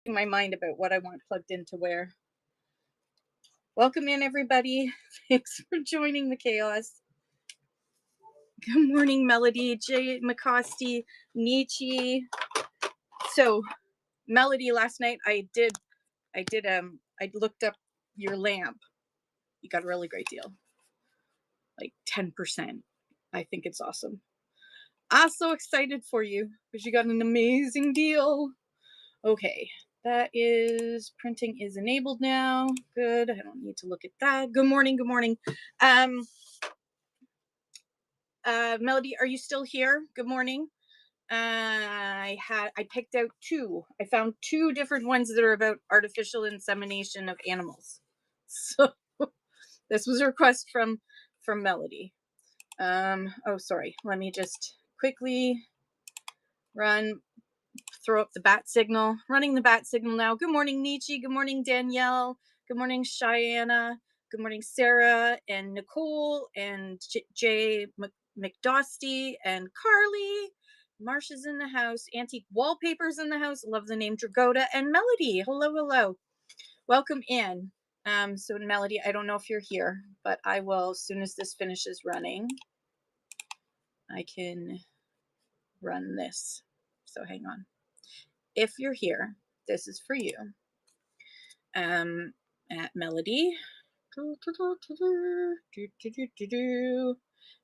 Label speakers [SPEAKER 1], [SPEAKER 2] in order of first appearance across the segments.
[SPEAKER 1] my mind about what I want plugged into where. Welcome in, everybody. Thanks for joining the chaos. Good morning, Melody, Jay McCosty, Nietzsche. So, Melody, last night I looked up your lamp. You got a really great deal, like 10%. I think it's awesome. I'm so excited for you because you got an amazing deal. Okay, that is printing is enabled now. Good. I don't need to look at that. Good morning. Good morning. Melody, are you still here? Good morning. I picked out two. I found two different ones that are about artificial insemination of animals. So this was a request from Melody. Oh, sorry. Let me just quickly throw up the bat signal. Running the bat signal now. Good morning, Nietzsche. Good morning, Danielle. Good morning, Cheyenne. Good morning, Sarah and Nicole and Jay McDosty and Carly. Marsha's in the house. Antique Wallpaper's in the house. Love the name Dragoda. And Melody. Hello, hello. Welcome in. So Melody, I don't know if you're here, but I will, as soon as this finishes running, I can run this. So hang on. If you're here, this is for you. At Melody.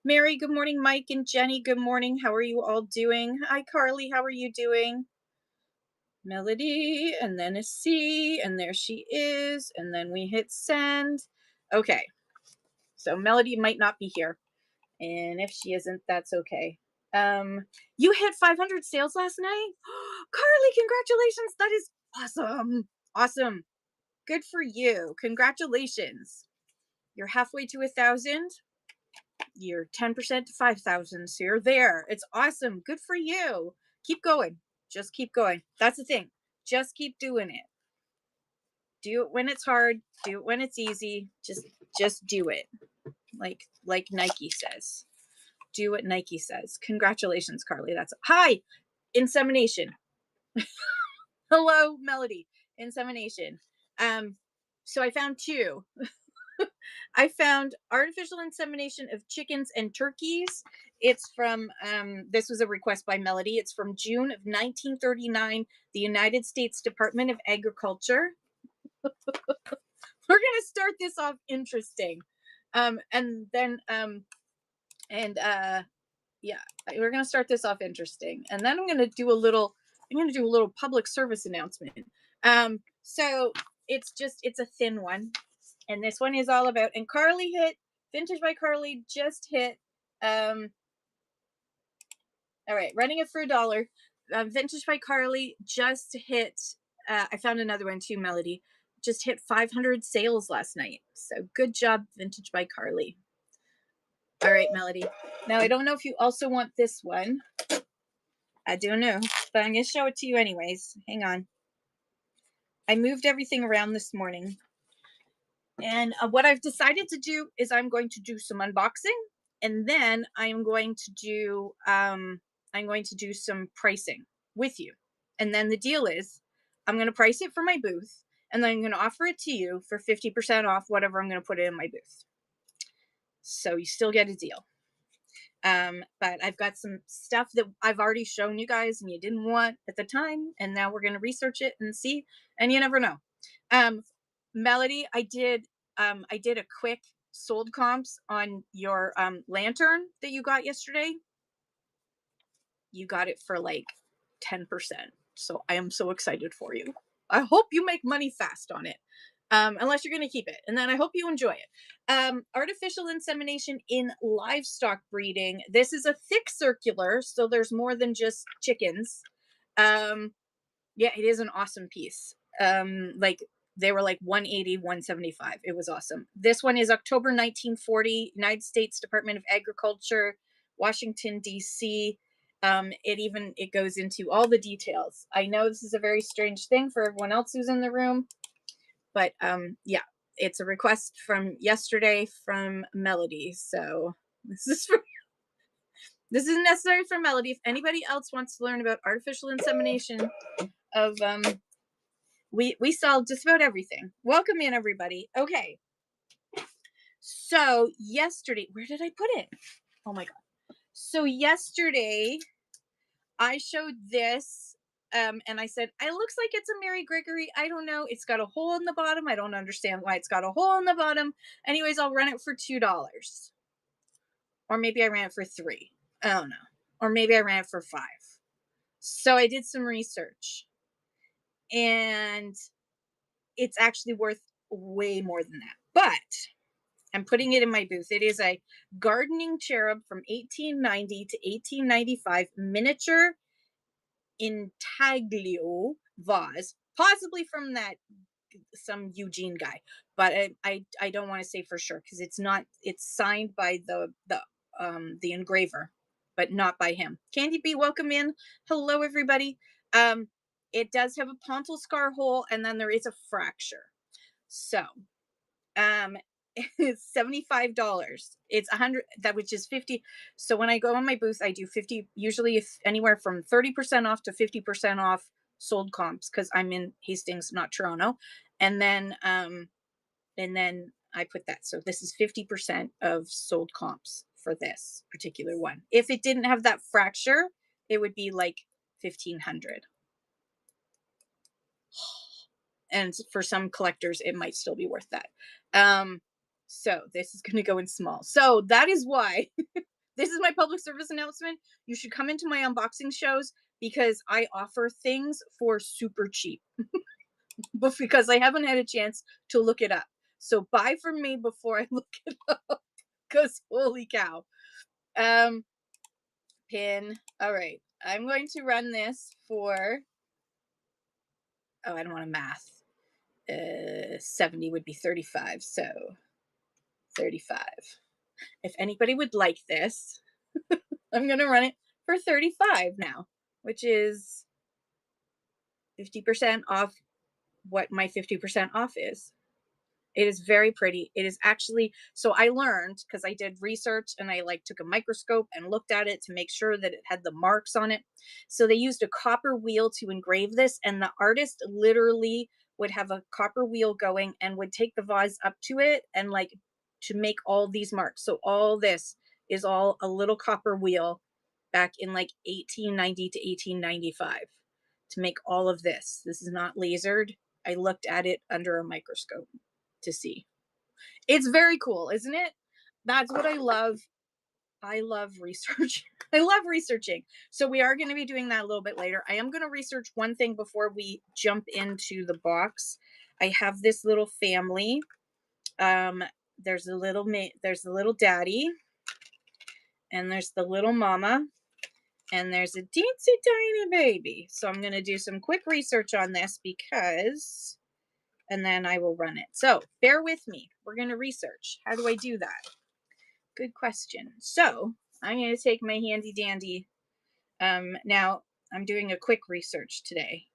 [SPEAKER 1] Mary, good morning. Mike and Jenny, good morning. How are you all doing? Hi, Carly. How are you doing? Melody, and then a C, and there she is. And then we hit send. Okay. So Melody might not be here. And if she isn't, that's okay. You hit 500 sales last night? Carly, congratulations. That is awesome. Awesome. Good for you. Congratulations. You're halfway to 1,000. You're 10% to 5,000. So you're there. It's awesome. Good for you. Keep going. Just keep going. That's the thing. Just keep doing it. Do it when it's hard. Do it when it's easy. Just do it. Like Nike says. Do what Nike says. Congratulations, Carly. That's hi. Insemination. Hello, Melody. Insemination. So I found two. I found artificial insemination of chickens and turkeys. It's from this was a request by Melody. It's from June of 1939, the United States Department of Agriculture. We're gonna start this off interesting. Yeah, we're gonna start this off interesting. And then I'm gonna do a little public service announcement. So it's a thin one. And this one is all about, and Carly hit, Vintage by Carly just hit, all right, running it for $1. Vintage by Carly just hit, I found another one too, Melody, just hit 500 sales last night. So good job, Vintage by Carly. All right, Melody. Now, I don't know if you also want this one. I don't know, but I'm going to show it to you anyways. Hang on. I moved everything around this morning. And what I've decided to do is I'm going to do some unboxing, and then I'm going to do some pricing with you. And then the deal is I'm going to price it for my booth, and then I'm going to offer it to you for 50% off whatever I'm going to put in my booth. So you still get a deal. But I've got some stuff that I've already shown you guys and you didn't want at the time, and now we're going to research it and see, and you never know. Melody, I did a quick sold comps on your lantern that you got yesterday. You got it for like 10%. So I am so excited for you. I hope you make money fast on it. Unless you're going to keep it. And then I hope you enjoy it. Artificial insemination in livestock breeding. This is a thick circular, so there's more than just chickens. Yeah, it is an awesome piece. Like they were like 180, 175. It was awesome. This one is October 1940, United States Department of Agriculture, Washington, D.C. It goes into all the details. I know this is a very strange thing for everyone else who's in the room, but yeah, it's a request from yesterday from Melody. So this is necessary for Melody. If anybody else wants to learn about artificial insemination of We sell just about everything. Welcome in, everybody. Okay. So yesterday, where did I put it? Oh my god. So yesterday I showed this, and I said, it looks like it's a Mary Gregory. I don't know. It's got a hole in the bottom. I don't understand why it's got a hole in the bottom. Anyways, I'll run it for $2. Or maybe I ran it for 3. I don't know. Or maybe I ran it for 5. So I did some research. And it's actually worth way more than that. But I'm putting it in my booth. It is a gardening cherub from 1890 to 1895, miniature intaglio vase, possibly from that some Eugene guy, but I don't want to say for sure because it's not. It's signed by the engraver, but not by him. Candy B, welcome in. Hello, everybody. It does have a pontal scar hole, and then there is a fracture. So, um, it's $75. It's 100, that which is 50. So when I go on my booth, I do 50, usually if anywhere from 30% off to 50% off sold comps because I'm in Hastings, not Toronto. And then I put that. So this is 50% of sold comps for this particular one. If it didn't have that fracture, it would be like 1,500. And for some collectors, it might still be worth that. So this is going to go in small. So that is why this is my public service announcement. You should come into my unboxing shows because I offer things for super cheap. But because I haven't had a chance to look it up. So buy from me before I look it up. Because holy cow. Pin. All right. I'm going to run this for, oh, I don't want to math. 70 would be 35. So 35. If anybody would like this, I'm going to run it for 35 now, which is 50% off what my 50% off is. It is very pretty. It is actually, so I learned because I did research and I like took a microscope and looked at it to make sure that it had the marks on it. So they used a copper wheel to engrave this, and the artist literally would have a copper wheel going and would take the vase up to it and like to make all these marks. So all this is all a little copper wheel back in like 1890 to 1895 to make all of this. This is not lasered. I looked at it under a microscope to see. It's very cool, isn't it? That's what I love. I love research. I love researching. So we are going to be doing that a little bit later. I am going to research one thing before we jump into the box. I have this little family. There's a little daddy, and there's the little mama, and there's a teensy tiny baby. So I'm going to do some quick research on this because, and then I will run it. So bear with me. We're going to research. How do I do that? Good question. So I'm going to take my handy dandy. Now I'm doing a quick research today,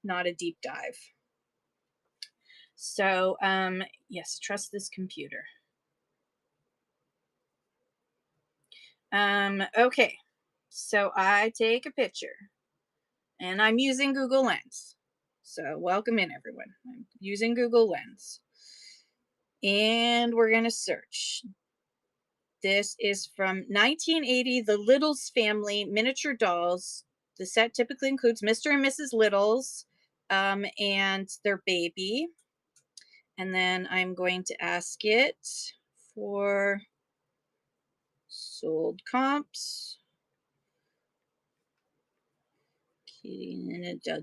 [SPEAKER 1] not a deep dive. So, yes, trust this computer. Okay. So I take a picture and I'm using Google Lens. So welcome in, everyone. I'm using Google Lens. And we're going to search. This is from 1980, The Littles Family Miniature Dolls. The set typically includes Mr. and Mrs. Littles and their baby. And then I'm going to ask it for sold comps.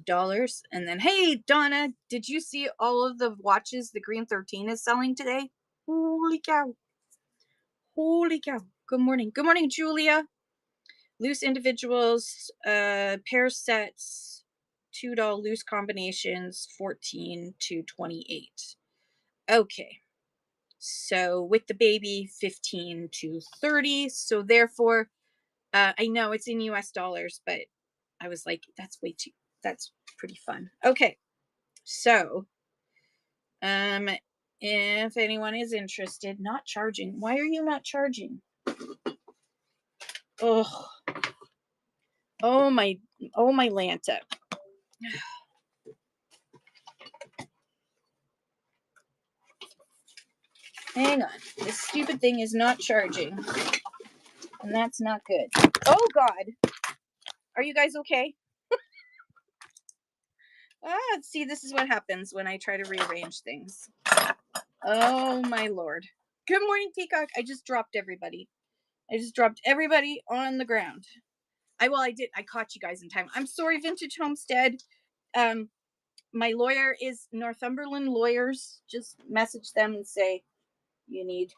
[SPEAKER 1] Dollars. And then, hey, Donna, did you see all of the watches the Green 13 is selling today? Holy cow. Holy cow. Good morning. Good morning, Julia. Loose individuals, pair sets, $2 loose combinations, 14 to 28. Okay. So with the baby, 15 to 30. So therefore, I know it's in US dollars, but I was like, that's pretty fun. Okay. So, if anyone is interested, not charging. Why are you not charging? Oh, oh my Lanta. Hang on. This stupid thing is not charging. And that's not good. Oh, God. Are you guys okay? See, this is what happens when I try to rearrange things. Oh, my Lord. Good morning, Peacock. I just dropped everybody. I just dropped everybody on the ground. I did. I caught you guys in time. I'm sorry, Vintage Homestead. My lawyer is Northumberland Lawyers. Just message them and say you need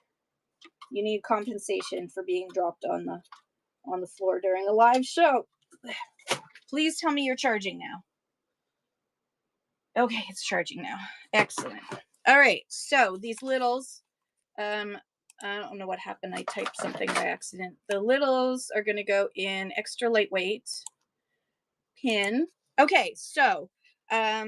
[SPEAKER 1] compensation for being dropped on the floor during a live show. Please tell me you're charging now. Okay, it's charging now. Excellent. All right, so these littles, I don't know what happened. I typed something by accident. The littles are going to go in extra lightweight pin. Okay, so $15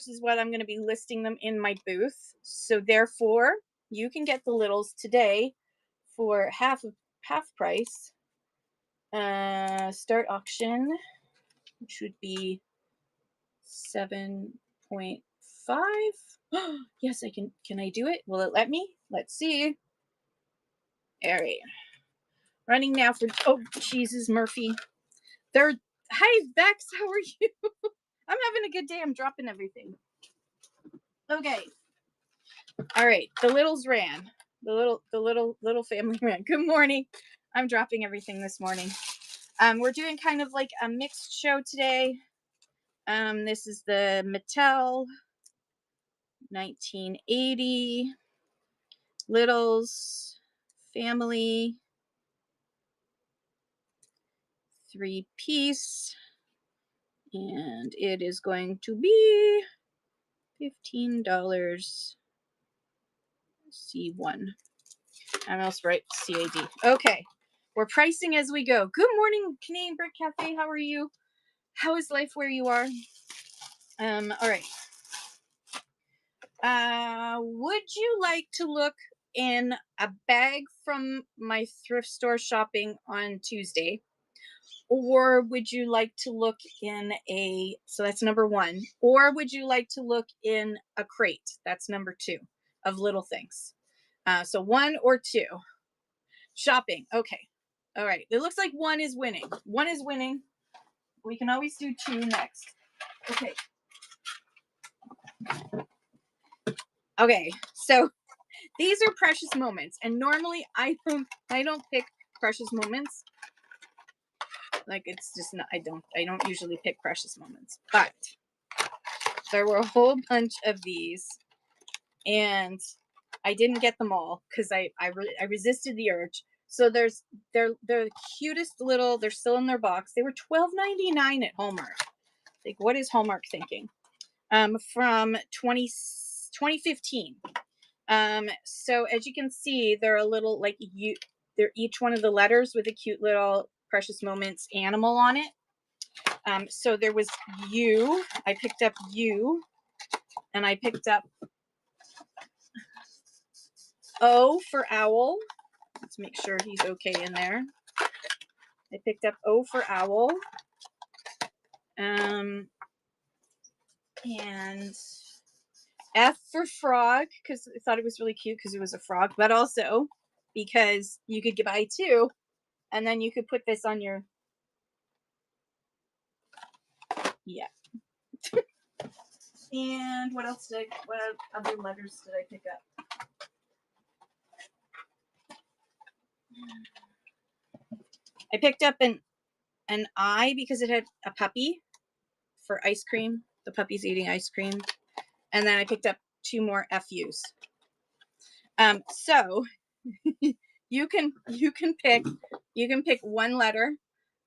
[SPEAKER 1] is what I'm going to be listing them in my booth. So therefore, you can get the littles today for half price. Start auction, which would be 7.5. Yes, I can. Can I do it? Will it let me? Let's see. All right. Running now for, oh, Jesus, Murphy. Hi, Bex. How are you? I'm having a good day. I'm dropping everything. Okay. All right. The littles ran. The little family ran. Good morning. I'm dropping everything this morning. We're doing kind of like a mixed show today. This is the Mattel 1980 Littles Family 3-piece, and it is going to be $15 C1. I'm else right, CAD. Okay, we're pricing as we go. Good morning, Canadian Brick Cafe. How are you? How is life where you are? All right. Would you like to look in a bag from my thrift store shopping on Tuesday? Or would you like to look in so that's number one. Or would you like to look in a crate? That's number two of little things. So one or two. Shopping. Okay. All right. It looks like one is winning. One is winning. We can always do two next. Okay. Okay. So these are precious moments. And normally I don't pick precious moments. Like, it's just not, I don't usually pick precious moments, but there were a whole bunch of these and I didn't get them all because I resisted the urge. So they're the cutest little, they're still in their box. They were $12.99 at Hallmark. Like, what is Hallmark thinking? From 2015. So as you can see, they're a little like they're each one of the letters with a cute little precious moments animal on it. So there was U. I picked up U, and I picked up O for owl. Let's make sure he's okay in there. I picked up O for owl. And F for frog, because I thought it was really cute because it was a frog, but also because you could buy two, and then you could put this on your, yeah. And what other letters did I pick up? I picked up an I because it had a puppy for ice cream. The puppy's eating ice cream. And then I picked up two more FUs. So you can pick one letter.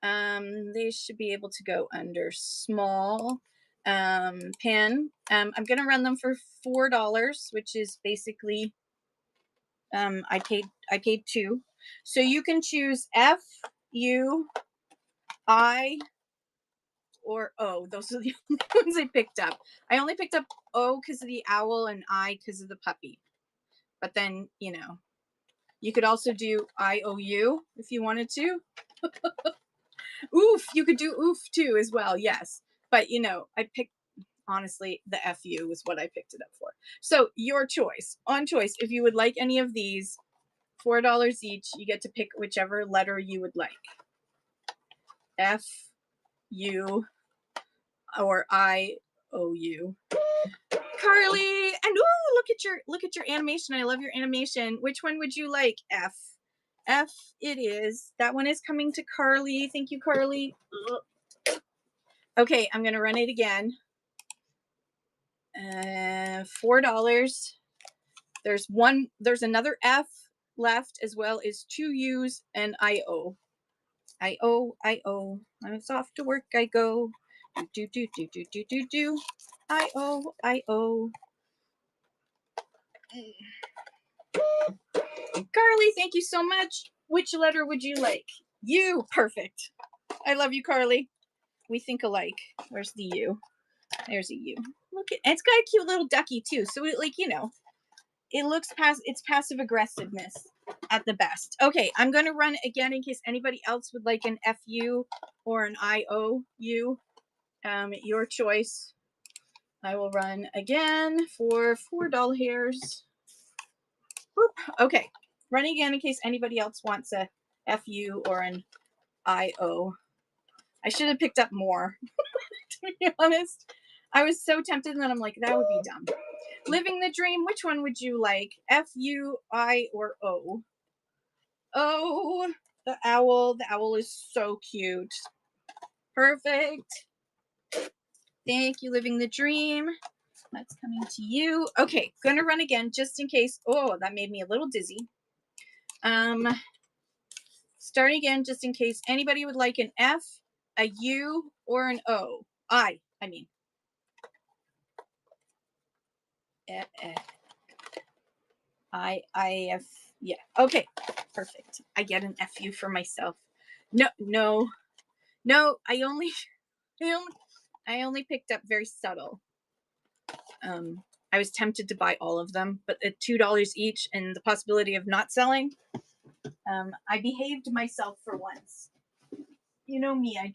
[SPEAKER 1] They should be able to go under small pen. I'm gonna run them for $4, which is basically I paid two. So you can choose F, U, I, or O. Those are the only ones I picked up. I only picked up O because of the owl and I because of the puppy. But then, you could also do IOU if you wanted to. Oof, you could do oof too as well, yes. But, I picked, honestly, the FU was what I picked it up for. So your choice, on choice. If you would like any of these, $4 each, you get to pick whichever letter you would like. F, U, or I, O, U. Carly, and ooh, look at your animation. I love your animation. Which one would you like? F. F it is. That one is coming to Carly. Thank you, Carly. Okay, I'm gonna run it again. $4. There's another F left, as well as 2 U's and I-O. I-O, I-O. It's off to work I go. Do, do, do, do, do, do, do. I-O, I-O. Carly, thank you so much. Which letter would you like? U. Perfect. I love you, Carly. We think alike. Where's the U? There's a U. Look at, and it's got a cute little ducky too. So it, like, you know, it looks past, it's passive aggressiveness at the best. Okay, I'm going to run it again in case anybody else would like an FU or an IOU. Your choice. I will run again for $4 hairs. Whoop. Okay, running again in case anybody else wants a FU or an IO. I should have picked up more, to be honest. I was so tempted, and then I'm like, that would be dumb. Living the dream, which one would you like? FU, I, or O? Oh, the owl. The owl is so cute. Perfect. Thank you, living the dream. That's coming to you. Okay, gonna run again just in case. Oh, that made me a little dizzy. Starting again just in case anybody would like an F, a U, or an O. I mean. F, yeah. Okay, perfect. I get an FU for myself. No. I only picked up very subtle. I was tempted to buy all of them, but at $2 each and the possibility of not selling, I behaved myself for once. You know me, I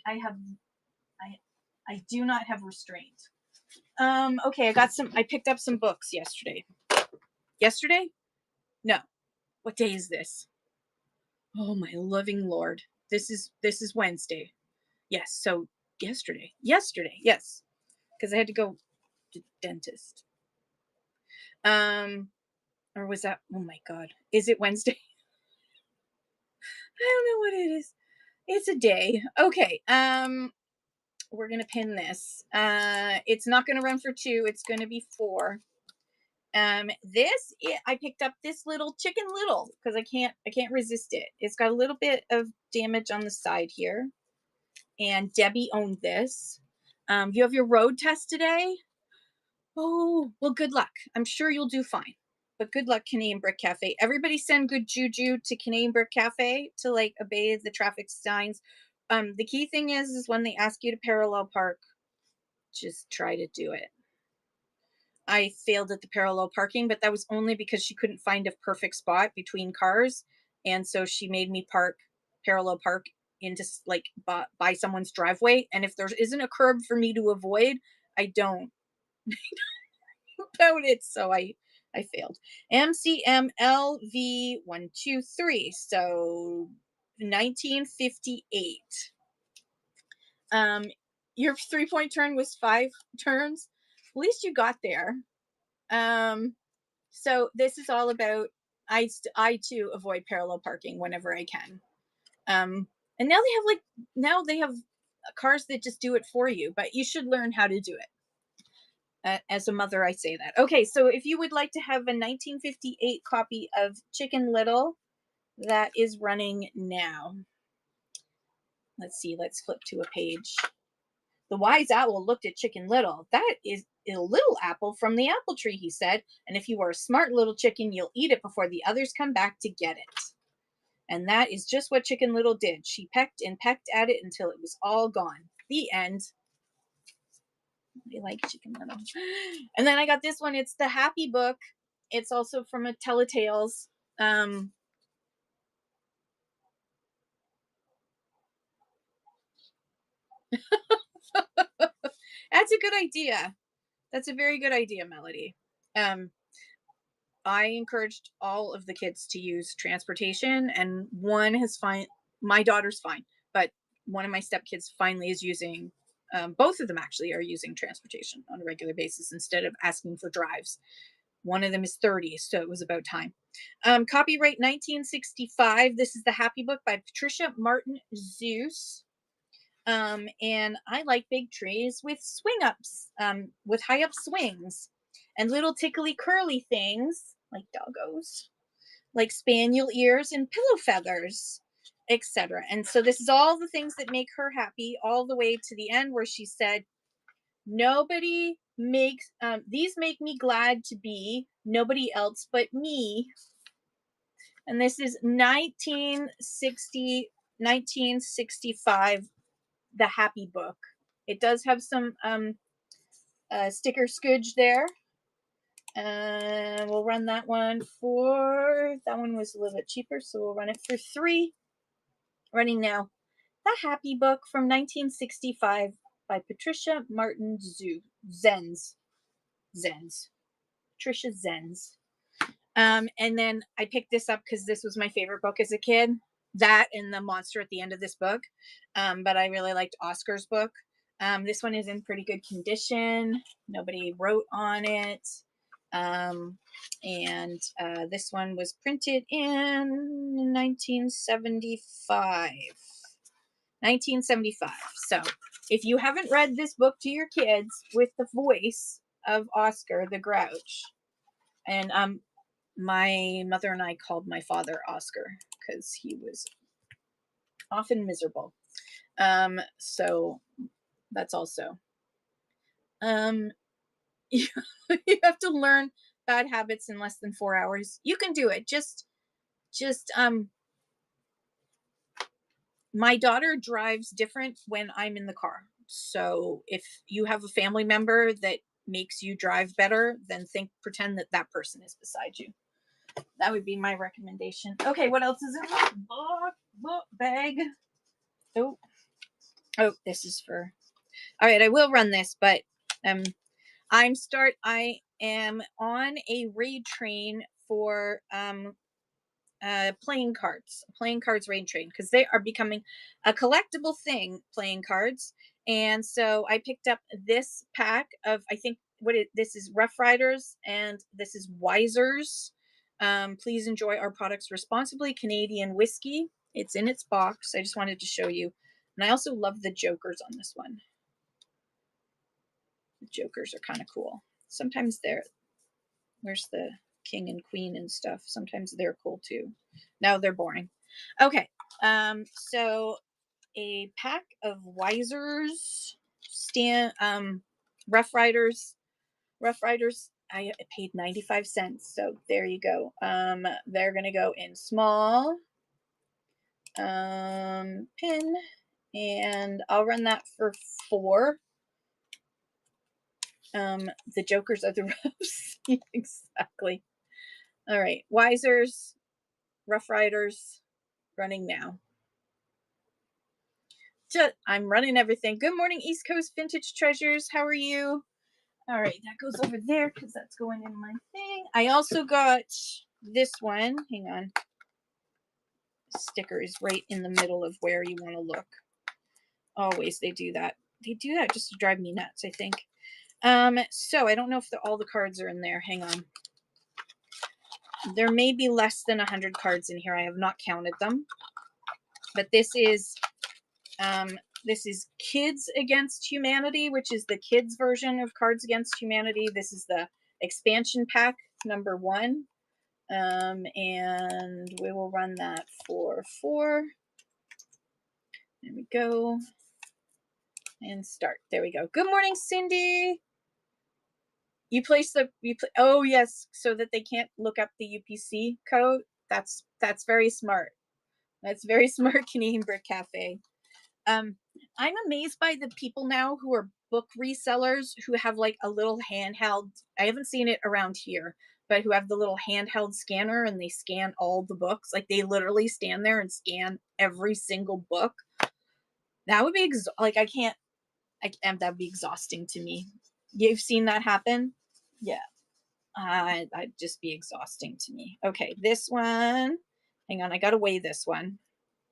[SPEAKER 1] do not have restraint. Okay, I picked up some books yesterday. Yesterday? No. What day is this? Oh my loving Lord. This is Wednesday. Yes, so yesterday, yes. Because I had to go to the dentist. Or was that, oh my God. Is it Wednesday? I don't know what it is. It's a day. Okay. We're gonna pin this. It's not gonna run for 2, it's gonna be 4. I picked up this little Chicken Little because I can't resist it. It's got a little bit of damage on the side here. And Debbie owned this. You have your road test today? Oh, well, good luck. I'm sure you'll do fine. But good luck, Canadian Brick Cafe. Everybody send good juju to Canadian Brick Cafe to like obey the traffic signs. The key thing is when they ask you to parallel park, just try to do it. I failed at the parallel parking, but that was only because she couldn't find a perfect spot between cars. And so she made me parallel park into like by someone's driveway. And if there isn't a curb for me to avoid, I don't about it. So I failed. MCMLV123. So 1958. Your 3-point turn was 5 turns. At least you got there. So this is all about I too avoid parallel parking whenever I can. And now they have cars that just do it for you, but you should learn how to do it. As a mother, I say that. Okay, so if you would like to have a 1958 copy of Chicken Little, that is running now. Let's see, let's flip to a page. The wise owl looked at Chicken Little. That is a little apple from the apple tree, he said. And if you are a smart little chicken, you'll eat it before the others come back to get it. And that is just what Chicken Little did. She pecked and pecked at it until it was all gone. The end. I like Chicken Little. And then I got this one. It's the Happy Book. It's also from a Teletales. That's a good idea. That's a very good idea, Melody. Um, I encouraged all of the kids to use transportation, and one has fine. My daughter's fine, but one of my stepkids finally is using. Both of them actually are using transportation on a regular basis instead of asking for drives. One of them is 30, so it was about time. Copyright 1965. This is The Happy Book by Patricia Martin Zeus. And I like big trees with swing ups, with high up swings, and little tickly curly things like doggos, like spaniel ears and pillow feathers, etc. And so this is all the things that make her happy, all the way to the end where she said, "Nobody makes these make me glad to be nobody else but me." And this is 1965, The Happy Book. It does have some sticker scudge there. And we'll run that one that one was a little bit cheaper, so we'll run it for 3. Running now. The Happy Book from 1965 by Patricia Martin Zenz. Patricia Zenz. And then I picked this up because this was my favorite book as a kid. That and the monster at the end of this book. But I really liked Oscar's book. This one is in pretty good condition. Nobody wrote on it. And this one was printed in 1975. 1975. So if you haven't read this book to your kids with the voice of Oscar the Grouch, and my mother and I called my father Oscar because he was often miserable. So that's also. You, you have to learn bad habits in less than 4 hours. You can do it. Just my daughter drives different when I'm in the car. So if you have a family member that makes you drive better, then pretend that that person is beside you. That would be my recommendation. Okay, what else is in my book bag? Oh, this is for. All right, I will run this, but I am on a raid train for playing cards raid train, because they are becoming a collectible thing, playing cards. And so I picked up this pack of, I think this is Rough Riders and this is Wisers. Please enjoy our products responsibly, Canadian whiskey. It's in its box. I just wanted to show you. And I also love the jokers on this one. The jokers are kind of cool. Sometimes where's the king and queen and stuff? Sometimes they're cool too. No, they're boring. Okay. So a pack of Wisers Rough Riders. I paid 95 cents. So there you go. They're gonna go in small pin, and I'll run that for 4. The jokers are the roughs. Exactly. All right. Wisers, Rough Riders, running now. I'm running everything. Good morning, East Coast Vintage Treasures. How are you? All right, that goes over there because that's going in my thing. I also got this one. Hang on. Sticker is right in the middle of where you want to look. Always they do that. They do that just to drive me nuts, I think. So I don't know if all the cards are in there. Hang on. There may be less than 100 cards in here. I have not counted them. But this is Kids Against Humanity, which is the kids version of Cards Against Humanity. This is the expansion pack number 1. And we will run that for 4. There we go. And start. There we go. Good morning, Cindy. Oh yes, so that they can't look up the UPC code. That's very smart. That's very smart, Canadian Brick Cafe. I'm amazed by the people now who are book resellers who have like a little handheld. I haven't seen it around here, but who have the little handheld scanner and they scan all the books. Like they literally stand there and scan every single book. That would be that would be exhausting to me. You've seen that happen? Yeah. That'd just be exhausting to me. Okay, this one. Hang on, I gotta weigh this one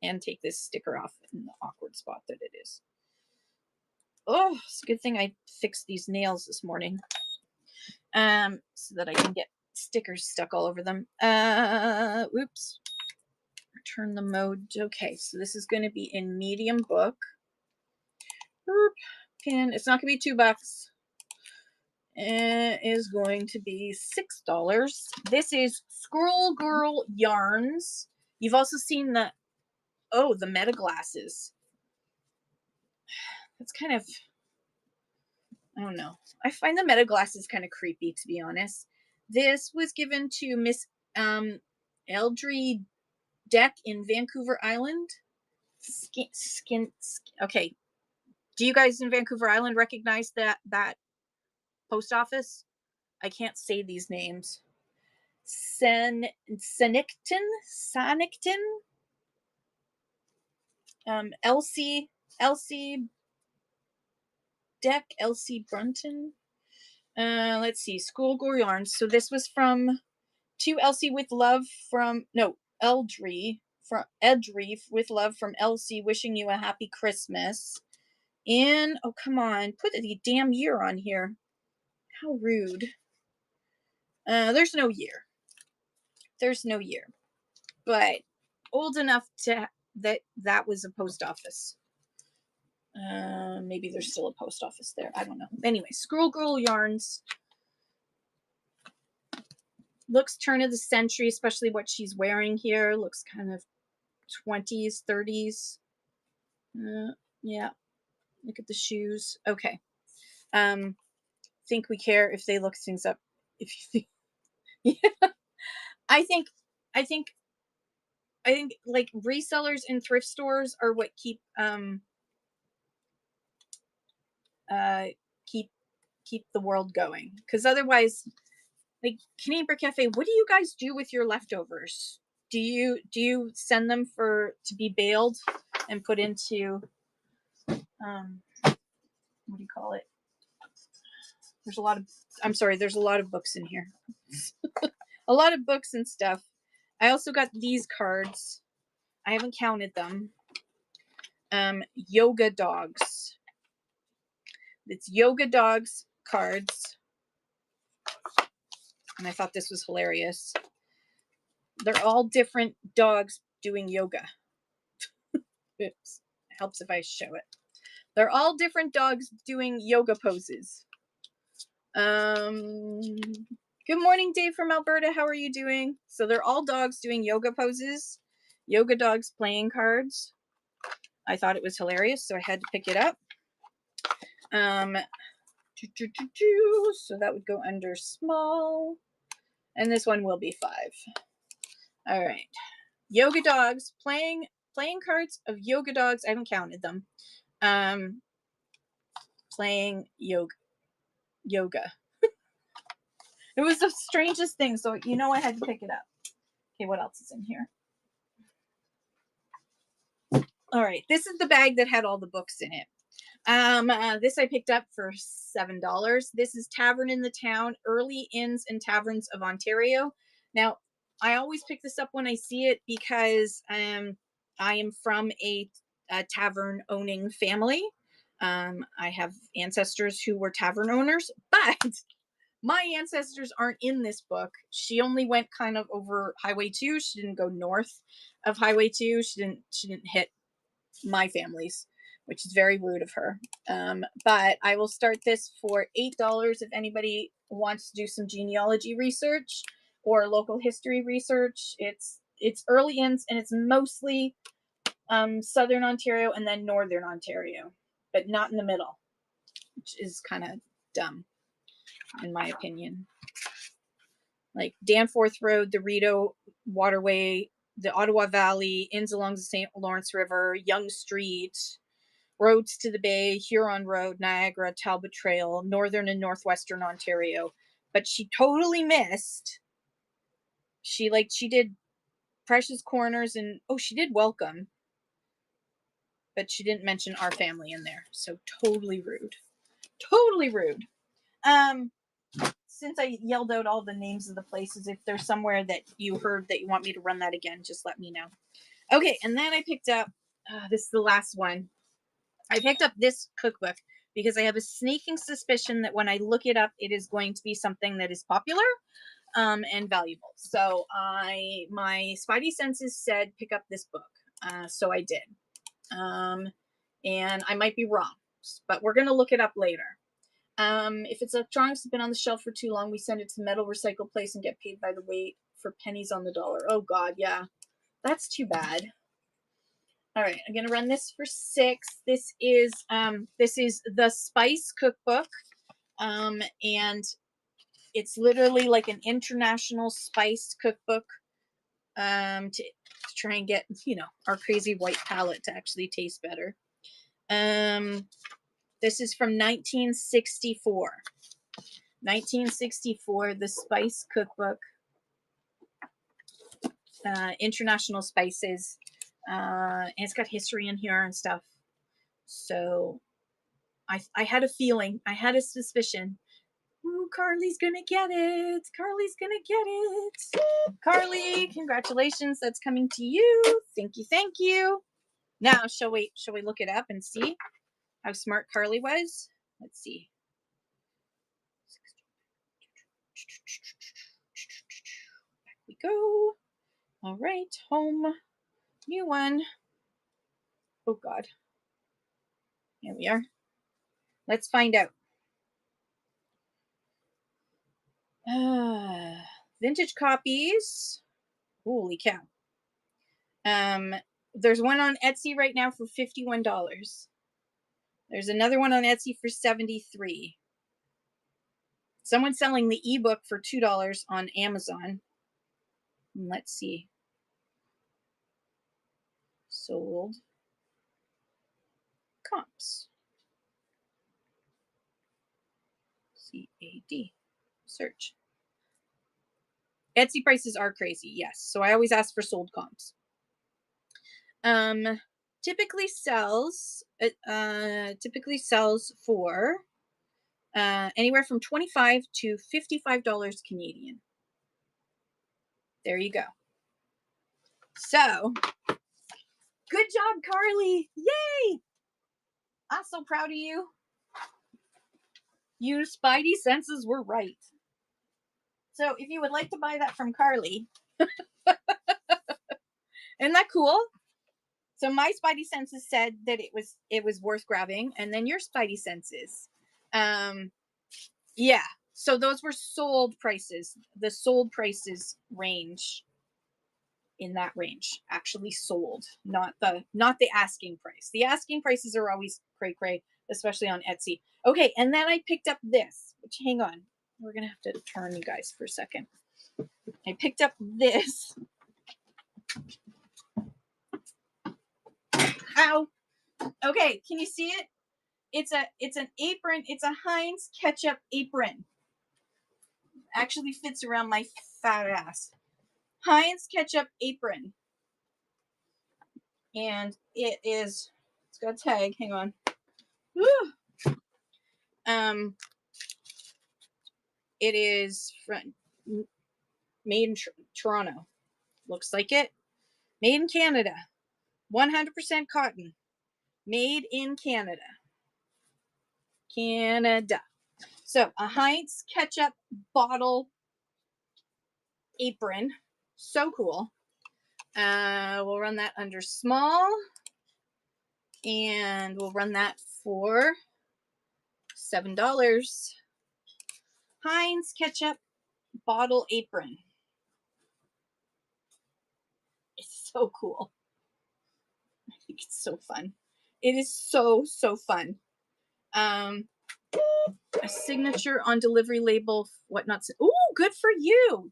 [SPEAKER 1] and take this sticker off in the awkward spot that it is. Oh, it's a good thing I fixed these nails this morning. So that I can get stickers stuck all over them. Oops. Return the mode. Okay, so this is going to be in medium book. Pin. It's not going to be $2. It is going to be $6. This is Squirrel Girl Yarns. You've also seen the meta glasses. That's kind of, I don't know. I find the meta glasses kind of creepy, to be honest. This was given to Miss Eldry Deck in Vancouver Island. Okay. Do you guys in Vancouver Island recognize that post office? I can't say these names. Sannicton? Elsie Deck, Elsie Brunton. Let's see, Schoolgirl Yarns. So this was from To Elsie with love from Eldry with love from Elsie, wishing you a happy Christmas. And oh, come on, put the damn year on here. How rude. There's no year. But old enough to that was a post office. Maybe there's still a post office there. I don't know. Anyway, Schoolgirl Yarns. Looks turn of the century, especially what she's wearing here. Looks kind of 20s, 30s. Yeah. Look at the shoes. Okay. Think we care if they look things up. If you think, yeah. I think like resellers and thrift stores are what keep the world going. Because otherwise, like Canadian Brick Cafe, what do you guys do with your leftovers? Do you send them to be baled and put into what do you call it? There's a lot of books in here. A lot of books and stuff. I also got these cards. I haven't counted them. Yoga dogs. It's yoga dogs cards. And I thought this was hilarious. They're all different dogs doing yoga. Oops. It helps if I show it. They're all different dogs doing yoga poses. Good morning, Dave from Alberta. How are you doing? So they're all dogs doing yoga poses. Yoga dogs playing cards. I thought it was hilarious, so I had to pick it up. So that would go under small. And this one will be 5. All right. Yoga dogs playing cards of yoga dogs. I haven't counted them. Playing yoga. It was the strangest thing, so I had to pick it up. Okay, what else is in here? All right, this is the bag that had all the books in it. This I picked up for $7. This is Tavern in the Town, Early Inns and Taverns of Ontario. Now, I always pick this up when I see it because I am from a tavern owning family. I have ancestors who were tavern owners, but my ancestors aren't in this book. She only went kind of over Highway 2. She didn't go north of Highway 2. She didn't hit my family's, which is very rude of her. But I will start this for $8 if anybody wants to do some genealogy research or local history research. It's early inns, and it's mostly Southern Ontario and then Northern Ontario, but not in the middle, which is kind of dumb, in my opinion. Like Danforth Road, the Rideau Waterway, the Ottawa Valley, inns along the St. Lawrence River, Yonge Street, roads to the Bay, Huron Road, Niagara, Talbot Trail, Northern and Northwestern Ontario. But she totally missed. She did Precious Corners and she did Welcome. But she didn't mention our family in there. So totally rude. Totally rude. since I yelled out all the names of the places, if there's somewhere that you heard that you want me to run that again, just let me know. Okay, and then I picked up, this is the last one. I picked up this cookbook because I have a sneaking suspicion that when I look it up, it is going to be something that is popular and valuable. So my spidey senses said pick up this book. So I did. And I might be wrong, but we're going to look it up later. If it's electronics has been on the shelf for too long, we send it to the metal recycle place and get paid by the weight for pennies on the dollar. Oh God, yeah. That's too bad. All right, I'm gonna run this for $6. This is the Spice Cookbook, and it's literally like an international spice cookbook, to try and get our crazy white palette to actually taste better. This is from 1964. 1964, the Spice Cookbook, international spices. And it's got history in here and stuff. So I had a feeling, I had a suspicion. Ooh, Carly's gonna get it. Carly's gonna get it. Carly, congratulations. That's coming to you. Thank you, thank you. Now, shall we look it up and see how smart Carly was? Let's see. Back we go. All right, home. New one. Oh God. Here we are. Let's find out. Vintage copies. Holy cow. There's one on Etsy right now for $51. There's another one on Etsy for $73. Someone's selling the ebook for $2 on Amazon. Let's see. Sold. Comps. CAD. Search. Etsy prices are crazy, yes. So I always ask for sold comps. Typically sells for anywhere from $25 to $55 Canadian. There you go. So, good job, Carly. Yay! I'm so proud of you. Your spidey senses were right. So, if you would like to buy that from Carly, isn't that cool? So my spidey senses said that it was worth grabbing, and then your spidey senses. Yeah. So those were sold prices. The sold prices range in that range, actually sold, not the asking price. The asking prices are always cray, especially on Etsy. Okay, and then I picked up this, which, hang on, we're gonna have to turn, you guys, for a second. I picked up this. Ow. Okay, can you see it? It's an apron. It's a Heinz ketchup apron. Actually fits around my fat ass. Heinz ketchup apron. And it's got a tag. Hang on. Woo. It is made in Toronto. Looks like it. Made in Canada. 100% cotton. Made in Canada. Canada. So a Heinz ketchup bottle apron. So cool. We'll run that under small. And we'll run that for $7. Heinz ketchup bottle apron. It's so cool. I think it's so fun. It is so fun. A signature on delivery label, whatnot. Ooh, good for you.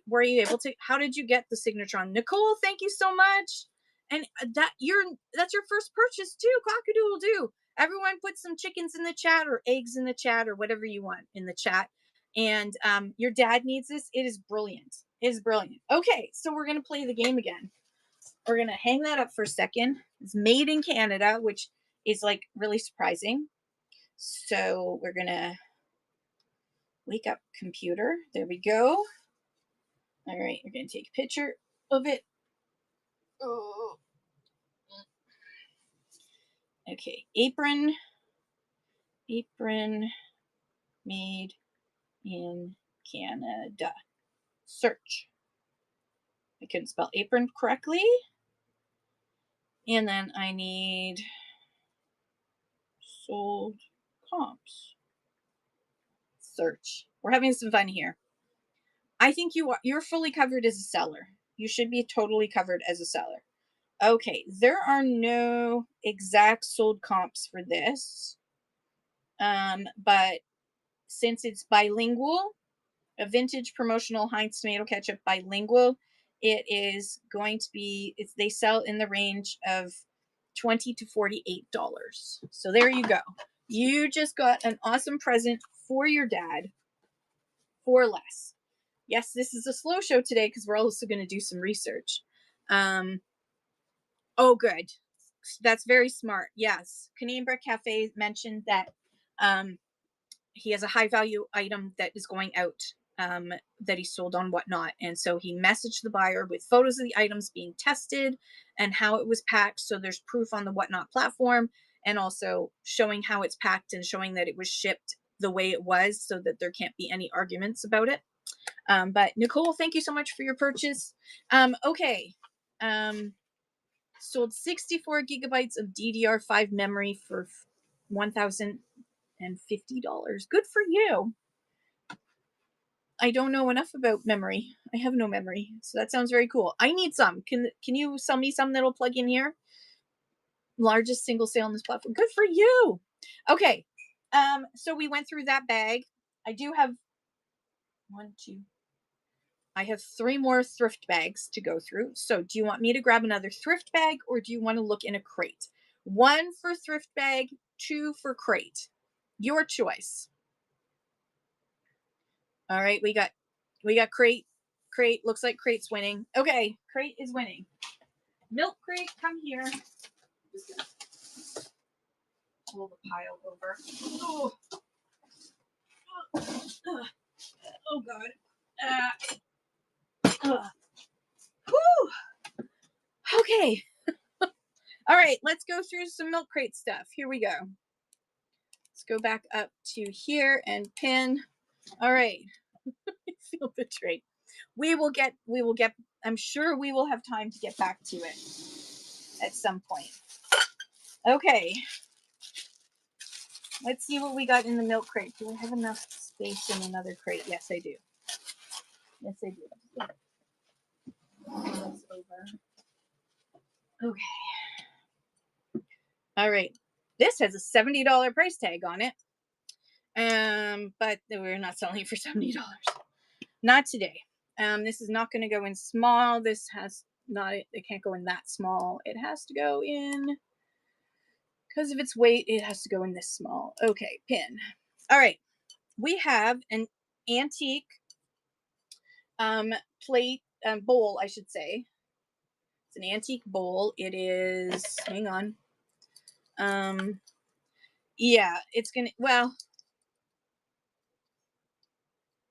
[SPEAKER 1] Were you able to, how did you get the signature on? Nicole, thank you so much. And that's your first purchase too. Cockadoodle doo. Everyone put some chickens in the chat, or eggs in the chat, or whatever you want in the chat. And your dad needs this. It is brilliant. It is brilliant. Okay, so we're going to play the game again. We're going to hang that up for a second. It's made in Canada, which is like really surprising. So we're going to Wake up, computer. There we go. All right, we're going to take a picture of it. Oh. Okay, apron made in Canada. Search. I couldn't spell apron correctly. And then I need sold comps. Search. We're having some fun here. I think you're fully covered as a seller. You should be totally covered as a seller. Okay, there are no exact sold comps for this. But since it's bilingual, a vintage promotional Heinz tomato ketchup bilingual, it is going to be, they sell in the range of $20 to $48. So there you go. You just got an awesome present for your dad for less. Yes, this is a slow show today because we're also going to do some research. Oh, good. That's very smart. Yes. Canadian Brick Cafe mentioned that he has a high value item that is going out that he sold on Whatnot. And so he messaged the buyer with photos of the items being tested and how it was packed. So there's proof on the Whatnot platform, and also showing how it's packed and showing that it was shipped the way it was so that there can't be any arguments about it. But Nicole, thank you so much for your purchase. Okay. Sold 64 gigabytes of DDR5 memory for $1,050. Good for you. I don't know enough about memory. I have no memory, so that sounds very cool. I need some. Can you sell me some that'll plug in here? Largest single sale on this platform. Good for you. Okay. So we went through that bag. I do have I have 3 more thrift bags to go through. So do you want me to grab another thrift bag, or do you want to look in a crate? 1 for thrift bag, 2 for crate. Your choice. All right, we got crate. Crate looks like crate's winning. Okay, crate is winning. Milk crate, come here. I'm just gonna pull the pile over. Oh, oh God. Whew. Okay. All right, let's go through some milk crate stuff. Here we go. Let's go back up to here and pin. All right. I feel betrayed. We will get, I'm sure we will have time to get back to it at some point. Okay. Let's see what we got in the milk crate. Do I have enough space in another crate? Yes, I do. Yes, I do. Okay. All right. This has a $70 price tag on it. But we're not selling it for $70. Not today. This is not going to go in small. This has not, it can't go in that small. It has to go in, because of its weight, it has to go in this small. Okay, pin. All right. We have an antique plate, bowl, I should say. It's an antique bowl. It is, hang on. Yeah, it's gonna, well,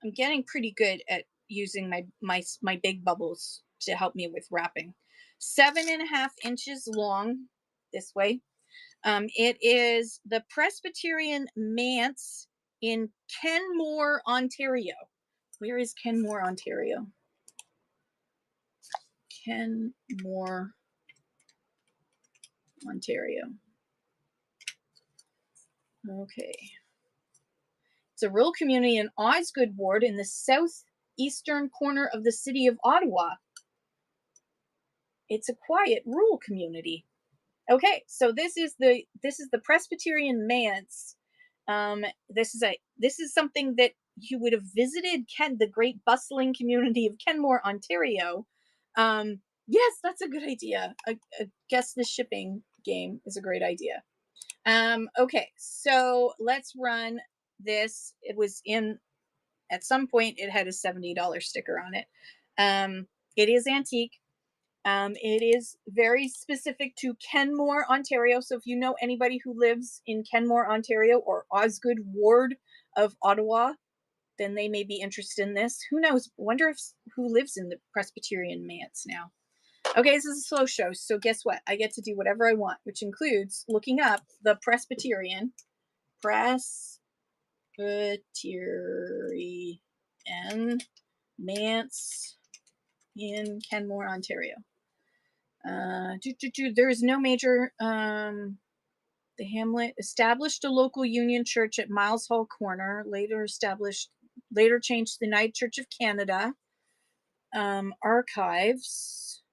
[SPEAKER 1] I'm getting pretty good at using my big bubbles to help me with wrapping. 7.5 inches long this way. It is the Presbyterian Manse in Kenmore, Ontario. Where is Kenmore, Ontario? Kenmore, Ontario. Okay. It's a rural community in Osgood Ward in the southeastern corner of the city of Ottawa. It's a quiet rural community. Okay, so this is the Presbyterian Manse. This is something that you would have visited the great bustling community of Kenmore, Ontario. Yes, that's a good idea. I guess the shipping game is a great idea. Okay, so let's run this. It was in, at some point, it had a $70 sticker on it. It is antique. It is very specific to Kenmore, Ontario. So if you know anybody who lives in Kenmore, Ontario, or Osgood Ward of Ottawa, then they may be interested in this. Who knows? Wonder if who lives in the Presbyterian manse now. Okay, this is a slow show, so guess what? I get to do whatever I want, which includes looking up the Presbyterian manse in Kenmore, Ontario. There is no major. The hamlet established a local Union Church at Miles Hall Corner. Later changed to the United Church of Canada. Archives.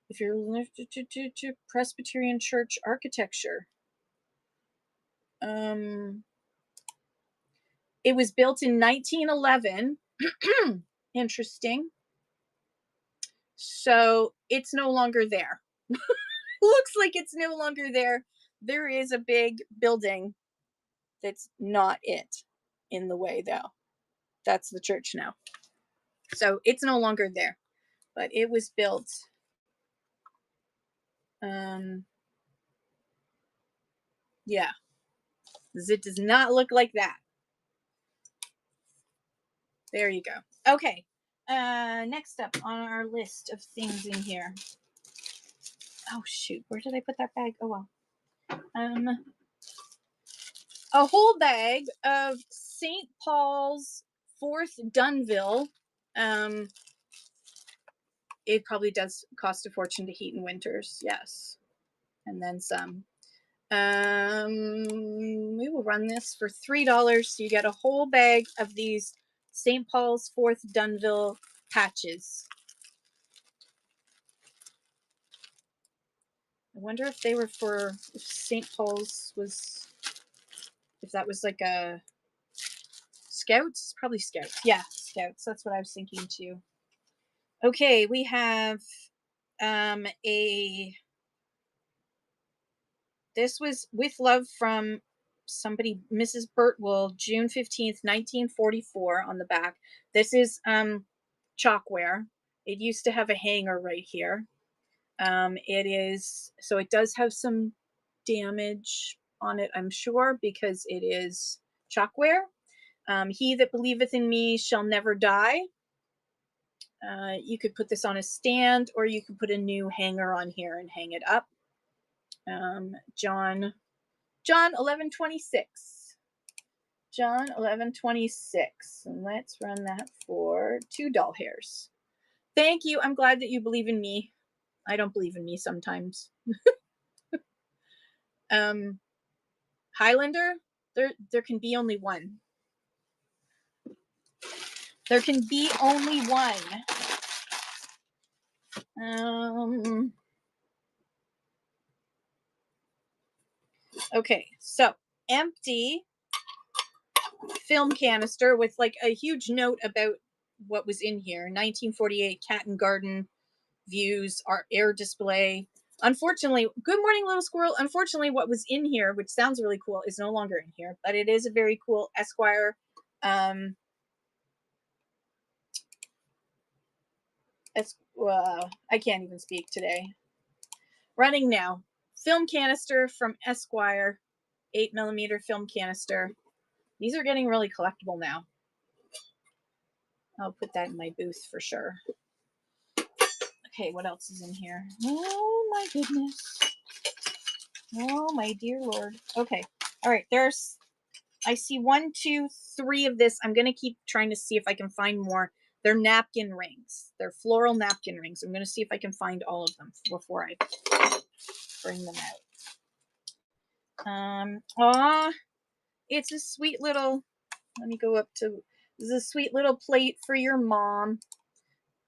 [SPEAKER 1] If you're to Presbyterian Church architecture. It was built in 1911. Interesting. So it's no longer there. Looks like it's no longer there. There is a big building that's not it in the way, though. That's the church now. So it's no longer there. But it was built. Yeah. It does not look like that. There you go. Okay. Next up on our list of things in here. Oh, shoot. Where did I put that bag? Oh, well. A whole bag of St. Paul's 4th Dunville. It probably does cost a fortune to heat in winters. Yes. And then some. We will run this for $3. So you get a whole bag of these St. Paul's 4th Dunville patches. I wonder if they were if St. Paul's was, if that was like a Scouts? Probably Scouts. Yeah, Scouts. That's what I was thinking too. Okay, we have this was with love from somebody, Mrs. Birtwell, June 15th, 1944 on the back. This is chalkware. It used to have a hanger right here. It does have some damage on it, I'm sure, because it is chalkware. He that believeth in me shall never die. You could put this on a stand, or you could put a new hanger on here and hang it up. John 11:26. John 11:26. And let's run that for $2. Thank you. I'm glad that you believe in me. I don't believe in me sometimes. Highlander, there can be only one. There can be only one. Okay, so empty film canister with like a huge note about what was in here. 1948 cat and garden views, our air display. Unfortunately, good morning, little squirrel. Unfortunately, what was in here, which sounds really cool, is no longer in here, but it is a very cool Esquire. I can't even speak today. Running now. Film canister from Esquire, 8mm film canister. These are getting really collectible now. I'll put that in my booth for sure. Okay, what else is in here? Oh my goodness. Oh my dear Lord. Okay. All right. I see 1, 2, 3 of this. I'm going to keep trying to see if I can find more. They're napkin rings. They're floral napkin rings. I'm going to see if I can find all of them before I bring them out. It's a sweet little, let me go up to, this is a sweet little plate for your mom.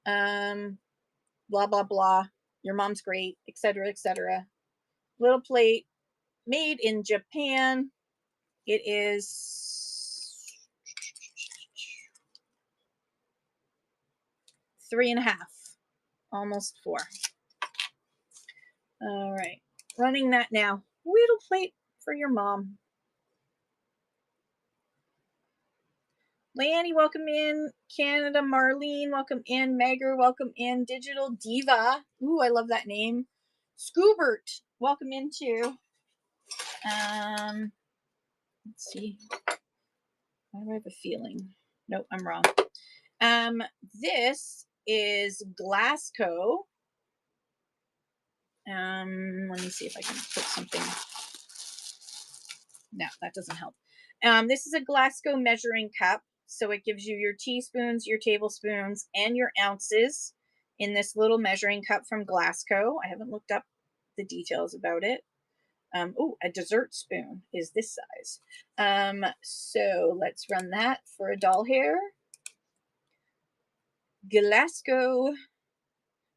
[SPEAKER 1] Blah, blah, blah. Your mom's great, etc., etc. Little plate made in Japan. It is 3.5, almost 4. All right, running that now. Little plate for your mom. Lanny, welcome in. Canada, Marlene, welcome in. Megger, welcome in. Digital Diva. Ooh, I love that name. Scoobert, welcome in too. Let's see. Why do I have a feeling? Nope, I'm wrong. This is Glasgow. Let me see if I can put something. No, that doesn't help. This is a Glasgow measuring cup. So it gives you your teaspoons, your tablespoons, and your ounces in this little measuring cup from Glasgow. I haven't looked up the details about it. Oh, a dessert spoon is this size. So let's run that for a doll hair. Glasgow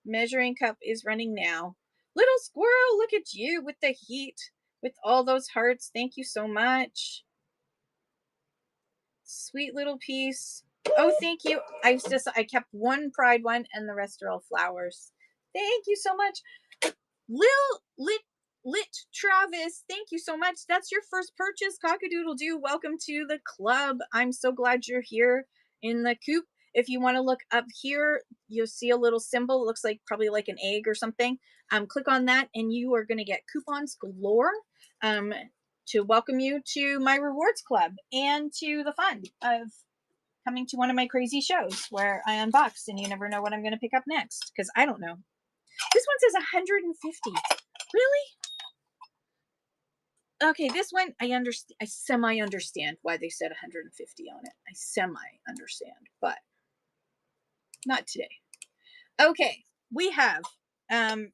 [SPEAKER 1] measuring cup is running now. Little squirrel, look at you with the heat, with all those hearts. Thank you so much. Sweet little piece. Oh, thank you. I kept one pride one and the rest are all flowers. Thank you so much. Lit Travis, thank you so much. That's your first purchase. Cockadoodle doo. Welcome to the club. I'm so glad you're here in the coop. If you want to look up here, you'll see a little symbol. It looks like probably like an egg or something. Click on that and you are going to get coupons galore. To welcome you to my rewards club and to the fun of coming to one of my crazy shows where I unbox and you never know what I'm going to pick up next because I don't know. This one says 150. Really? Okay, this one I understand. I semi understand why they said 150 on it. I semi understand, but not today. Okay, we have and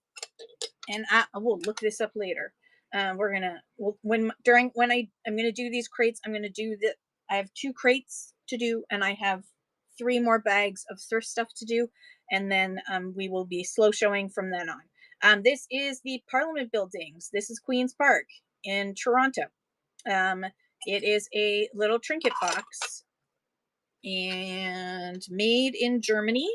[SPEAKER 1] we'll look this up later. We're gonna when I'm gonna do these crates, I'm gonna do the. I have 2 crates to do, and I have 3 more bags of thrift stuff to do, and then we will be slow showing from then on. This is the Parliament buildings. This is Queen's Park in Toronto. It is a little trinket box and made in Germany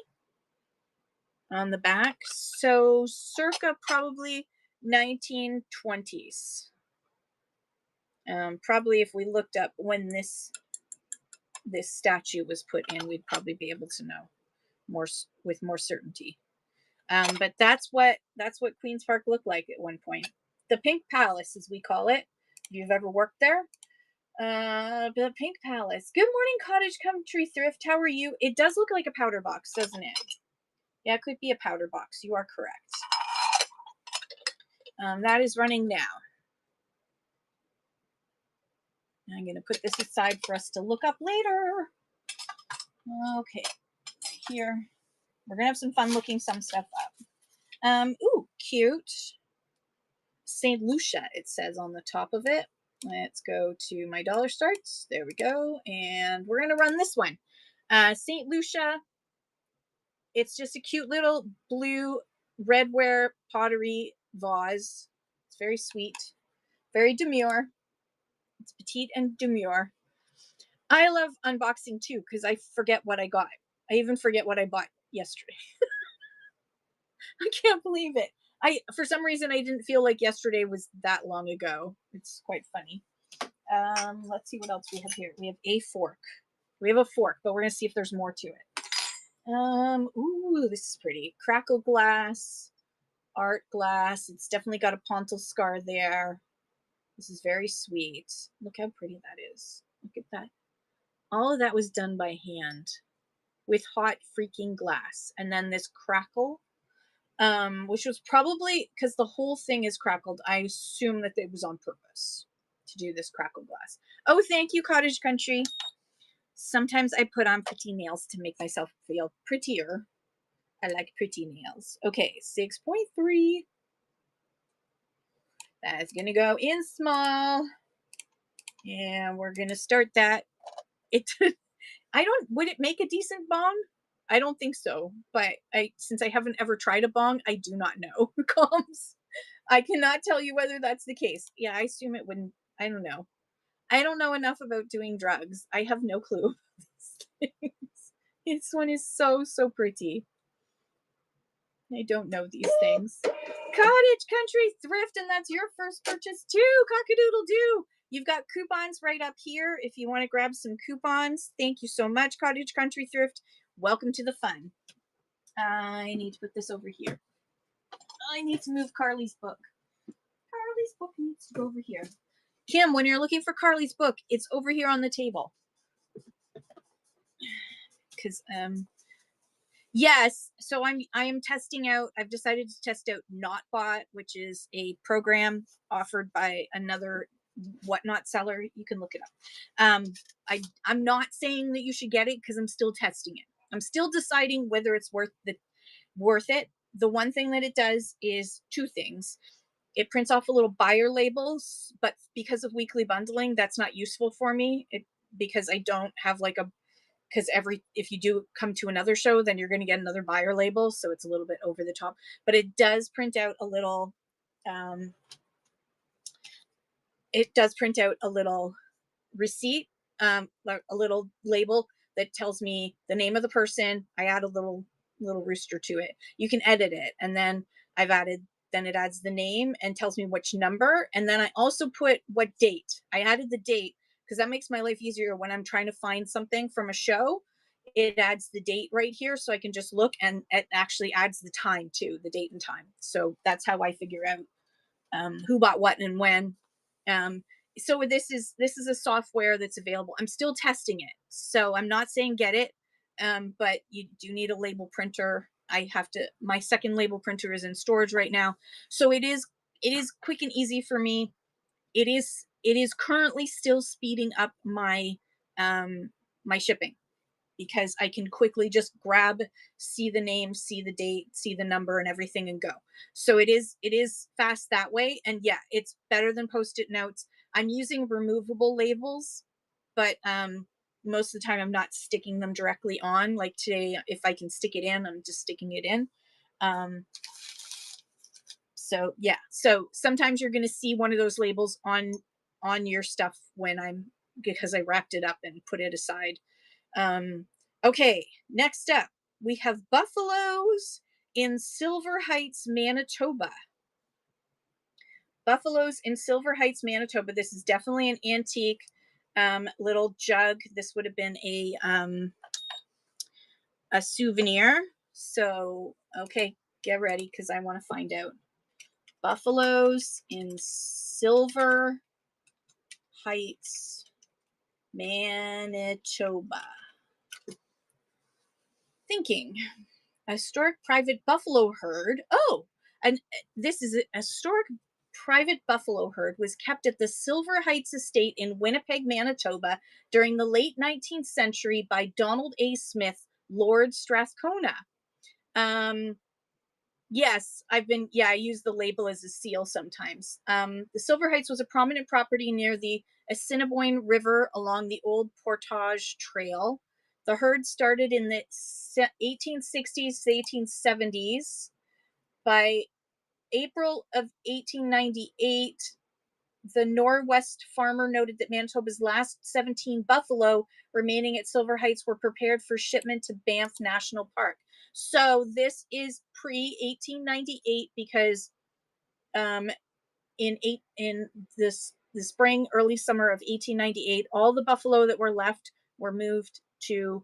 [SPEAKER 1] on the back. So circa probably 1920s. Probably if we looked up when this statue was put in, we'd probably be able to know more with more certainty. But that's what Queen's Park looked like at one point. The Pink Palace, as we call it. If you've ever worked there. The Pink Palace. Good morning, Cottage Country Thrift. How are you? It does look like a powder box, doesn't it? Yeah, it could be a powder box. You are correct. That is running now. I'm going to put this aside for us to look up later. Okay, here. We're going to have some fun looking some stuff up. Ooh, cute. St. Lucia, it says on the top of it. Let's go to my dollar starts. There we go. And we're going to run this one. St. Lucia. It's just a cute little blue redware pottery vase. It's very sweet. Very demure. It's petite and demure. I love unboxing too because I forget what I got. I even forget what I bought yesterday. I can't believe it. For some reason, I didn't feel like yesterday was that long ago. It's quite funny. Let's see what else we have here. We have a fork. We have a fork, but we're going to see if there's more to it. Ooh, this is pretty. Crackle glass, art glass. It's definitely got a pontil scar there. This is very sweet. Look how pretty that is. Look at that. All of that was done by hand with hot freaking glass. And then this crackle, which was probably because the whole thing is crackled. I assume that it was on purpose to do this crackle glass. Oh, thank you, Cottage Country. Sometimes I put on pretty nails to make myself feel prettier. I like pretty nails. Okay, 6.3. That's going to go in small. And we're going to start that. Would it make a decent bong? I don't think so. But since I haven't ever tried a bong, I do not know. Combs. I cannot tell you whether that's the case. Yeah, I assume it wouldn't. I don't know. I don't know enough about doing drugs. I have no clue. This one is so, so pretty. I don't know these things. Cottage Country Thrift, and that's your first purchase too. Cockadoodle doo. You've got coupons right up here if you want to grab some coupons. Thank you so much, Cottage Country Thrift. Welcome to the fun. I need to put this over here. I need to move Carly's book. Carly's book needs to go over here. Kim, when you're looking for Carly's book, it's over here on the table. because yes, so I am testing out. I've decided to test out NotBot, which is a program offered by another whatnot seller. You can look it up. I'm not saying that you should get it because I'm still testing it. I'm still deciding whether it's worth it. The one thing that it does is two things. It prints off a little buyer labels, but because of weekly bundling, that's not useful for me. Because I don't have like a because if you do come to another show, then you're going to get another buyer label, so it's a little bit over the top. But it does print out a little. It does print out a little receipt, a little label that tells me the name of the person. I add a little rooster to it. You can edit it, and then then it adds the name and tells me which number. And then I also put what date. I added the date because that makes my life easier when I'm trying to find something from a show. It adds the date right here, so I can just look, and it actually adds the time too, the date and time. So that's how I figure out who bought what and when. So this is a software that's available. I'm still testing it, so I'm not saying get it, but you do need a label printer. My second label printer is in storage right now, so it is quick and easy for me. It is currently still speeding up my my shipping, because I can quickly just grab, see the name, see the date, see the number and everything and go. So it is fast that way. And yeah, it's better than Post-it notes. I'm using removable labels, but most of the time I'm not sticking them directly on. Like today, if I can stick it in, I'm just sticking it in. So yeah, so sometimes you're going to see one of those labels on your stuff because I wrapped it up and put it aside. Okay, next up, we have buffaloes in Silver Heights, Manitoba. Buffaloes in Silver Heights, Manitoba. This is definitely an antique little jug. This would have been a souvenir. So, okay, get ready because I want to find out. Buffaloes in Silver Heights, Manitoba. Thinking. A historic private buffalo herd. Oh, and this is a historic private buffalo herd was kept at the Silver Heights Estate in Winnipeg, Manitoba during the late 19th century by Donald A. Smith, Lord Strathcona. Yes, I use the label as a seal sometimes. The Silver Heights was a prominent property near the Assiniboine River along the old Portage Trail. The herd started in the 1860s to 1870s. By April of 1898, the Norwest farmer noted that Manitoba's last 17 buffalo remaining at Silver Heights were prepared for shipment to Banff National Park. So this is pre-1898 because in the spring, early summer of 1898, all the buffalo that were left were moved to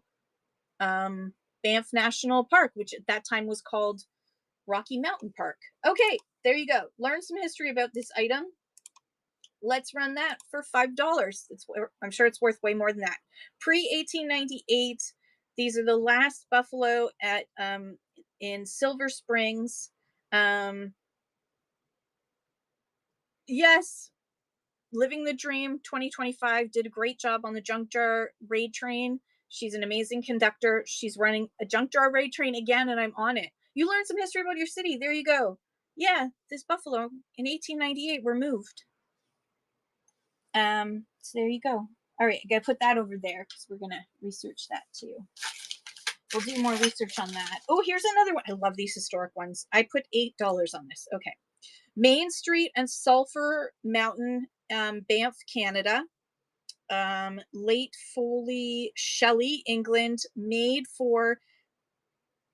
[SPEAKER 1] Banff National Park, which at that time was called Rocky Mountain Park. Okay, there you go. Learn some history about this item. Let's run that for $5. I'm sure it's worth way more than that. Pre-1898, these are the last buffalo at in Silver Springs. Yes, living the dream. 2025 did a great job on the junk jar raid train. She's an amazing conductor. She's running a junk jar raid train again, and I'm on it. You learned some history about your city. There you go. Yeah, this buffalo in 1898 were moved. So there you go. All right, I gotta put that over there because we're gonna research that too. We'll do more research on that. Oh, here's another one. I love these historic ones. I put $8 on this. Okay. Main Street and Sulphur Mountain, Banff, Canada. Late Foley, Shelley, England, made for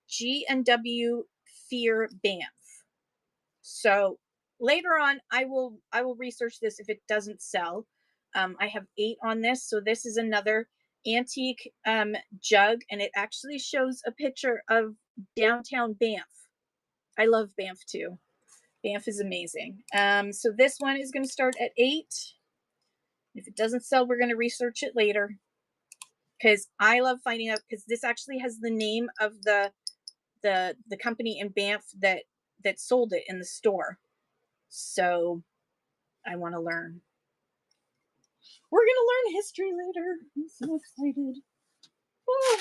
[SPEAKER 1] G&W Fear Banff. So later on, I will research this if it doesn't sell. I have 8 on this, so this is another antique jug, and it actually shows a picture of downtown Banff. I love Banff too. Banff is amazing. So this one is going to start at 8. If it doesn't sell, we're going to research it later. because I love finding out, because this actually has the name of the company in Banff that sold it in the store. So I want to learn. We're gonna learn history later. I'm so excited. Oh,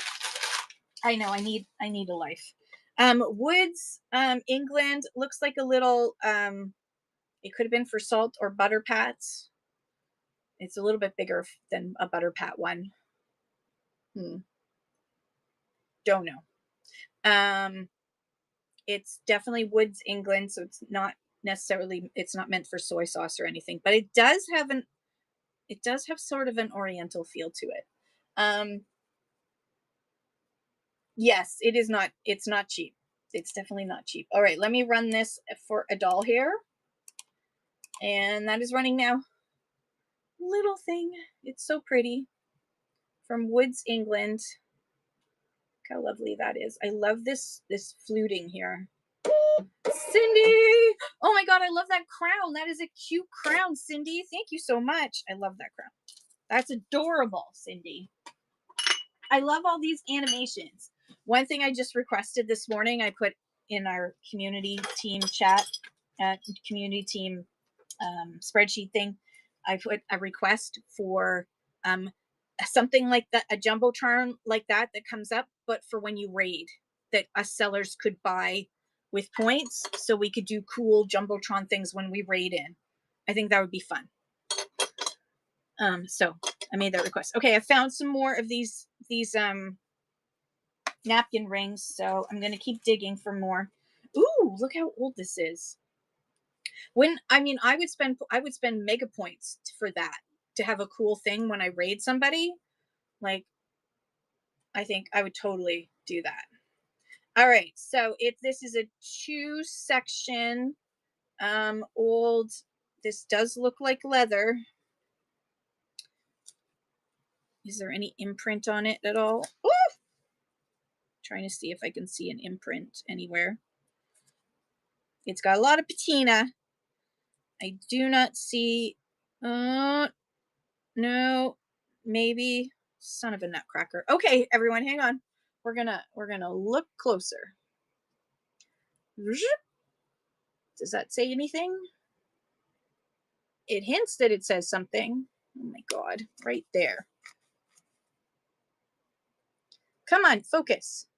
[SPEAKER 1] I know I need a life. Woods, England looks like a little it could have been for salt or butter pats. It's a little bit bigger than a butter pat one. Don't know. It's definitely Woods, England, so it's not necessarily, it's not meant for soy sauce or anything, but it does have sort of an oriental feel to it. Yes, it is not, it's not cheap. It's definitely not cheap. All right, let me run this for a doll hair. And that is running now. Little thing. It's so pretty. From Woods, England. Look how lovely that is. I love this fluting here. Cindy! Oh my god, I love that crown. That is a cute crown, Cindy. Thank you so much. I love that crown. That's adorable, Cindy. I love all these animations. One thing I just requested this morning, I put in our community team chat, community team spreadsheet thing. I put a request for something like that, a jumbotron like that comes up, but for when you raid, that us sellers could buy with points, so we could do cool jumbotron things when we raid in. I think that would be fun. So I made that request. Okay, I found some more of these napkin rings, so I'm gonna keep digging for more. Ooh, look how old this is. When I would spend mega points for that, to have a cool thing when I raid somebody. Like, I think I would totally do that. All right, so this is a 2-section old. This does look like leather. Is there any imprint on it at all? Ooh! Trying to see if I can see an imprint anywhere. It's got a lot of patina. I do not see. No, maybe. Son of a nutcracker. Okay, everyone, hang on. We're gonna look closer. Does that say anything? It hints that it says something. Oh my god, right there. Come on, focus.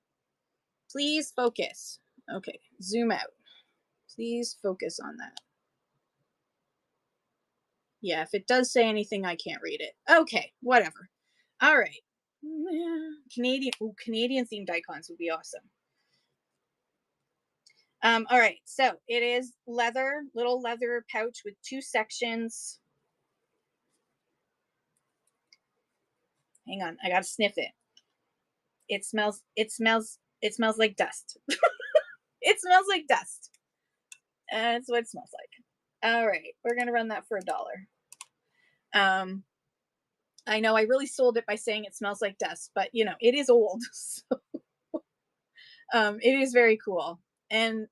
[SPEAKER 1] Please focus. Okay, zoom out. Please focus on that. Yeah, if it does say anything, I can't read it. Okay, whatever. All right. Canadian themed icons would be awesome. All right, so it is leather, little leather pouch with 2 sections. Hang on, I gotta sniff it. It smells like dust. It smells like dust. That's what it smells like. All right, we're gonna run that for $1. I know I really sold it by saying it smells like dust, but it is old. So, it is very cool. And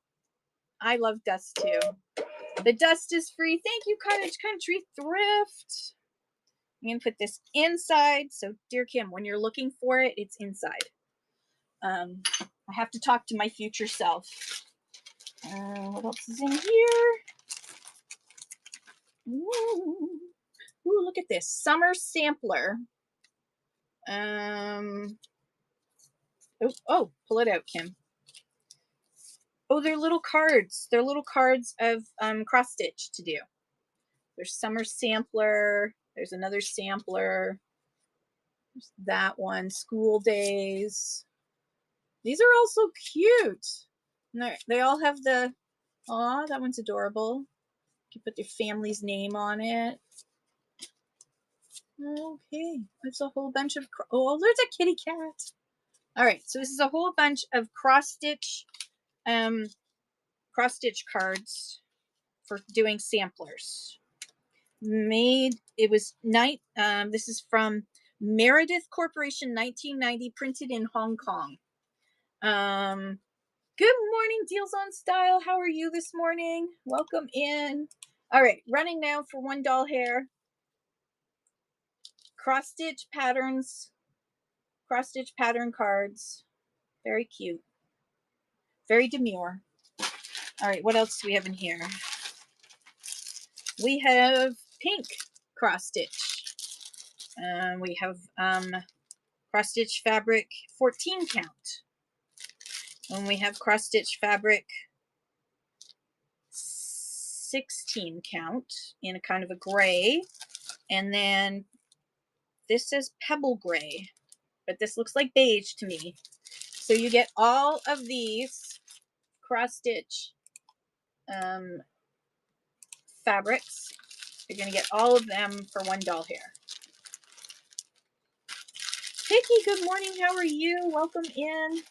[SPEAKER 1] I love dust too. The dust is free. Thank you, Cottage Country Thrift. I'm going to put this inside. So, dear Kim, when you're looking for it, it's inside. I have to talk to my future self. What else is in here? Ooh, look at this. Summer sampler. Oh, pull it out, Kim. Oh, they're little cards. They're little cards of cross stitch to do. There's summer sampler. There's another sampler. There's that one. School days. These are all so cute. And they all have the. Aw, that one's adorable. You can put your family's name on it. Okay, there's a whole bunch of. Oh, there's a kitty cat. All right, so this is a whole bunch of cross stitch cards for doing samplers. This is from Meredith Corporation, 1990, printed in Hong Kong. Good morning, Deals on Style. How are you this morning? Welcome in. All right, running now for $1 hair. Cross stitch patterns. cross stitch pattern cards. Very cute. Very demure. All right, what else do we have in here? We have pink cross stitch. We have cross stitch fabric 14 count. And we have cross stitch fabric 16 count in a kind of a gray. And then this says pebble gray, but this looks like beige to me. So you get all of these cross stitch fabrics. You're going to get all of them for $1 here. Vicky, good morning. How are you? Welcome in.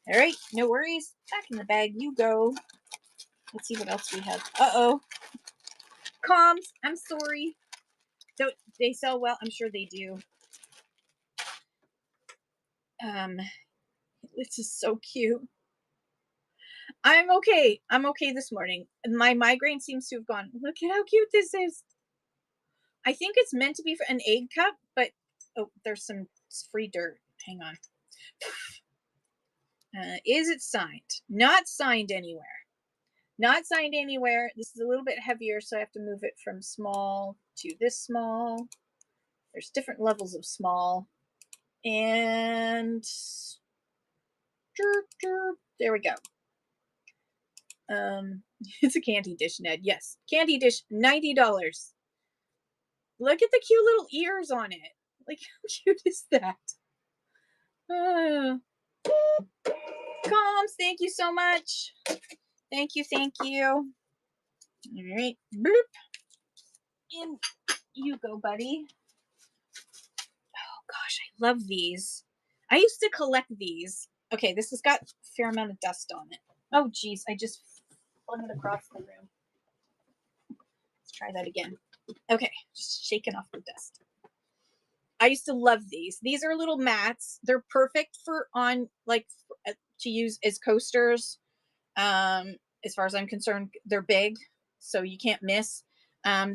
[SPEAKER 1] All right, no worries. Back in the bag you go. Let's see what else we have. Uh-oh. Comms, I'm sorry. Don't they sell well? I'm sure they do. This is so cute. I'm okay. I'm okay this morning. My migraine seems to have gone. Look at how cute this is. I think it's meant to be for an egg cup, but oh, there's some free dirt. Hang on. Is it signed? Not signed anywhere. Not signed anywhere. This is a little bit heavier, so I have to move it from small to this small. There's different levels of small. And there we go. It's a candy dish, Ned. Yes, candy dish, $90. Look at the cute little ears on it. Like, how cute is that? Combs, thank you so much. Thank you, thank you. All right, bloop. In you go, buddy. Oh gosh, I love these. I used to collect these. Okay, this has got a fair amount of dust on it. Oh geez, I just flung it across the room. Let's try that again. Okay, just shaking off the dust. I used to love these. These are little mats. They're perfect for on like to use as coasters. As far as I'm concerned, they're big, so you can't miss.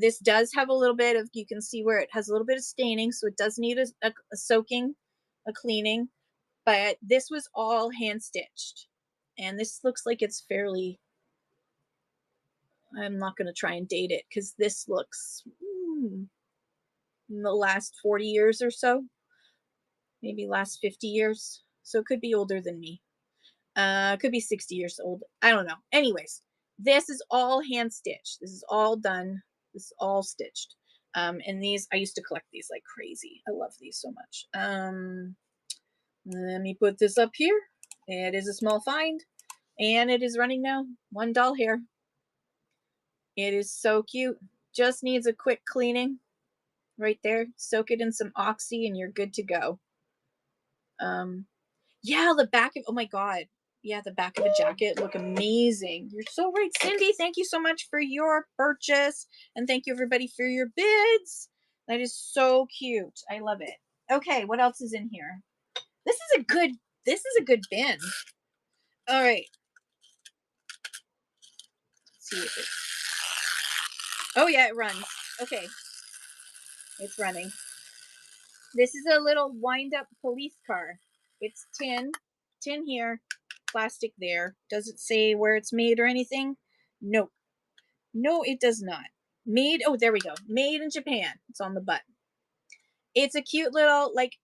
[SPEAKER 1] This does have a little bit of, you can see where it has a little bit of staining, so it does need a soaking, a cleaning, but this was all hand stitched. And this looks like it's fairly, I'm not going to try and date it because this looks in the last 40 years or so, maybe last 50 years. So it could be older than me. Could be 60 years old. I don't know. Anyways, this is all hand stitched. This is all done. This is all stitched. And these, I used to collect these like crazy. I love these so much. Let me put this up here. It is a small find, and it is running now. $1 here. It is so cute. Just needs a quick cleaning right there. Soak it in some oxy and you're good to go. Yeah, the back of, oh my God. Yeah, the back of a jacket look amazing. You're so right, Cindy. Thank you so much for your purchase. And thank you everybody for your bids. That is so cute. I love it. Okay, what else is in here? This is a good bin. All right. Let's see if it, oh yeah, it runs. Okay. It's running. This is a little wind-up police car. It's tin here, plastic there. Does it say where it's made or anything? Nope. No, it does not. Made, oh, there we go. Made in Japan. It's on the butt. It's a cute little, like,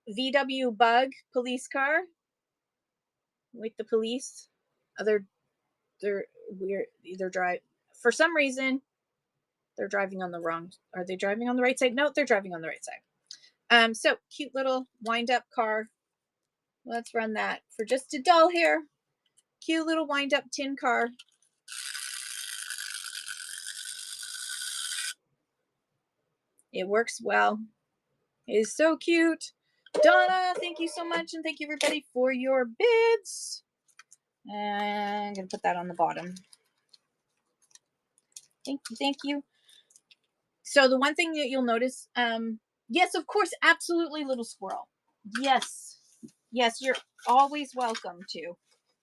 [SPEAKER 1] VW Bug police car. Like the police. They're weird. They're drive. For some reason, they're driving on the wrong. Are they driving on the right side? No, they're driving on the right side. So cute little wind-up car. Let's run that for just $1 here. Cute little wind-up tin car. It works well. It is so cute. Donna, thank you so much, and thank you everybody for your bids. And I'm gonna put that on the bottom. Thank you, thank you. So the one thing that you'll notice, yes, of course, absolutely, little squirrel. Yes, yes, you're always welcome to.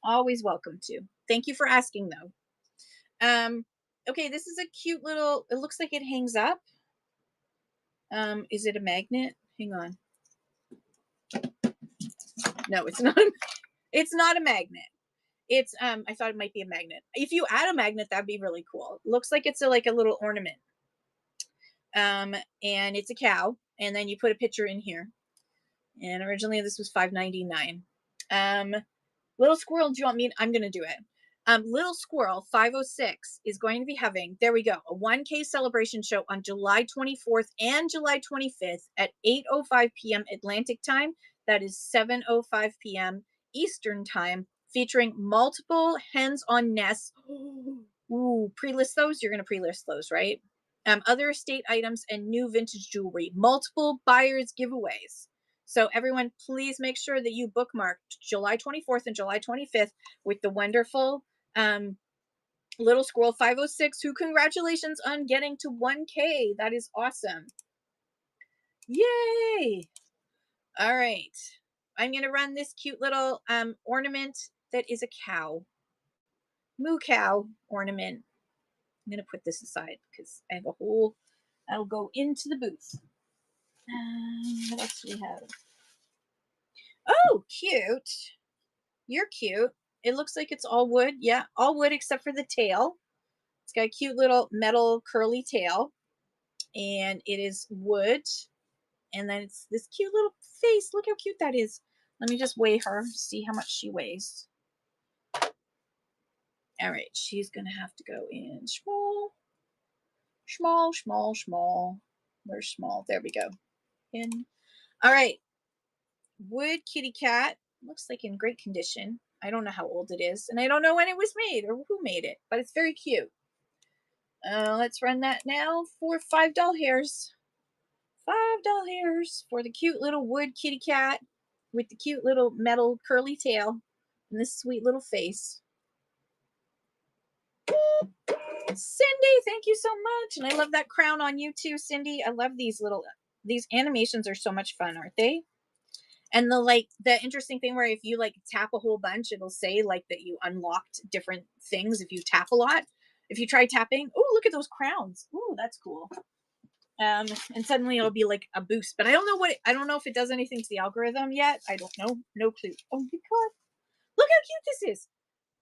[SPEAKER 1] Always welcome to. Thank you for asking, though. Okay, this is a cute little. It looks like it hangs up. Is it a magnet? Hang on. No, it's not. It's not a magnet. It's I thought it might be a magnet. If you add a magnet, that'd be really cool. Looks like it's like a little ornament. And it's a cow, and then you put a picture in here. And originally this was $5.99. Little Squirrel, do you want me? I'm gonna do it. Little Squirrel 506 is going to be having, there we go, a 1K celebration show on July 24th and July 25th at 8:05 p.m. Atlantic time. That is 7:05 p.m. Eastern time, featuring multiple hens on nests. Ooh, pre-list those. You're gonna pre-list those, right? Other estate items and new vintage jewelry. Multiple buyers giveaways. So everyone, please make sure that you bookmark July 24th and July 25th with the wonderful Little Squirrel 506, who congratulations on getting to 1K. That is awesome. Yay. All right. I'm going to run this cute little ornament that is a cow. Moo cow ornament. I'm going to put this aside because I have a whole, that'll go into the booth. What else do we have? Oh, cute. You're cute. It looks like it's all wood. Yeah, all wood except for the tail. It's got a cute little metal curly tail. And it is wood. And then it's this cute little face. Look how cute that is. Let me just weigh her, see how much she weighs. All right, she's going to have to go in small. Small, small, small. Where's small? There we go. In. All right. Wood kitty cat. Looks like in great condition. I don't know how old it is, and I don't know when it was made or who made it, but it's very cute. Let's run that now for $5 hairs. $5 hairs for the cute little wood kitty cat with the cute little metal curly tail and this sweet little face. Cindy, thank you so much. And I love that crown on you too, Cindy. I love these animations are so much fun, aren't they? And the interesting thing where if you like tap a whole bunch, it'll say like that you unlocked different things if you tap a lot. If you try tapping, oh, look at those crowns. Oh, that's cool. And suddenly it'll be like a boost, but I don't know I don't know if it does anything to the algorithm yet. I don't know. No clue. Oh my God. Look how cute this is.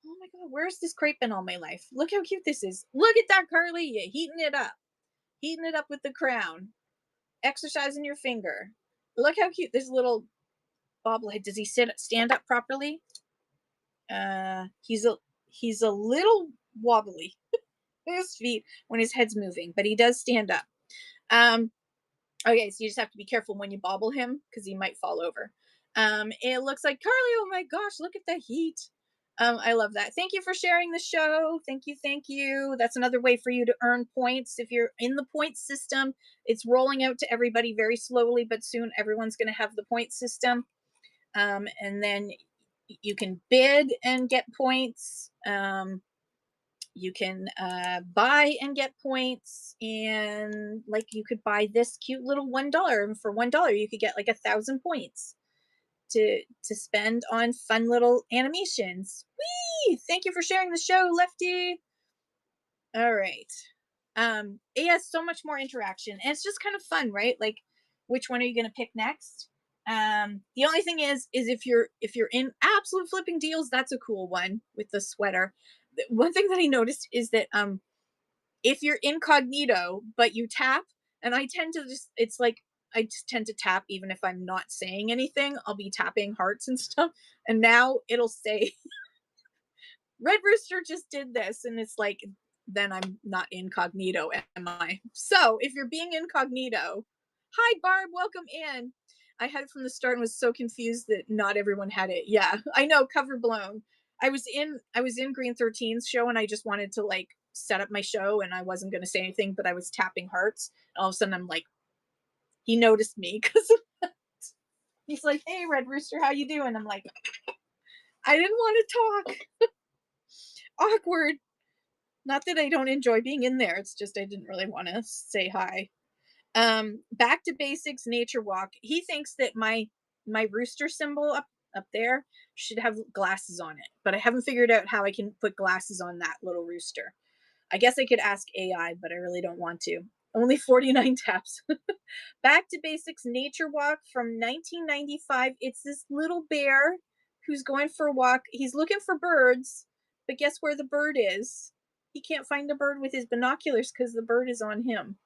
[SPEAKER 1] Oh my God. Where's this crepe been all my life? Look how cute this is. Look at that, Carly. You're heating it up. Heating it up with the crown. Exercising your finger. Look how cute this little bobblehead. Does he stand up properly? He's a little wobbly his feet when his head's moving, but he does stand up. Okay, so you just have to be careful when you bobble him because he might fall over. It looks like Carly. Oh my gosh, look at the heat. I love that. Thank you for sharing the show. Thank you, thank you. That's another way for you to earn points. If you're in the point system, it's rolling out to everybody very slowly, but soon everyone's going to have the point system. And then you can bid and get points. You can buy and get points, and like you could buy this cute little $1, and for $1 you could get like 1,000 points to spend on fun little animations. Whee! Thank you for sharing the show, Lefty. All right. It has so much more interaction, and it's just kind of fun, right? Like, which one are you going to pick next? The only thing is if you're in absolute flipping deals, that's a cool one with the sweater. One thing that I noticed is that if you're incognito but you tap, and I tend to it's like I just tend to tap even if I'm not saying anything. I'll be tapping hearts and stuff, and now it'll say Red Rooster just did this, and it's like, then I'm not incognito, am I? So if you're being incognito, hi Barb, welcome in. I had it from the start and was so confused that not everyone had it. Yeah, I know, cover blown. I was in Green 13's show, and I just wanted to like set up my show, and I wasn't going to say anything, but I was tapping hearts. And all of a sudden I'm like, he noticed me because he's like, hey Red Rooster, how you doing? I'm like, I didn't want to talk. Awkward. Not that I don't enjoy being in there. It's just I didn't really want to say hi. Back to basics nature walk. He thinks that my rooster symbol up there should have glasses on it, but I haven't figured out how I can put glasses on that little rooster. I guess I could ask AI, but I really don't want to. Only 49 taps. Back to basics nature walk from 1995. It's this little bear who's going for a walk. He's looking for birds, but guess where the bird is? He can't find the bird with his binoculars because the bird is on him.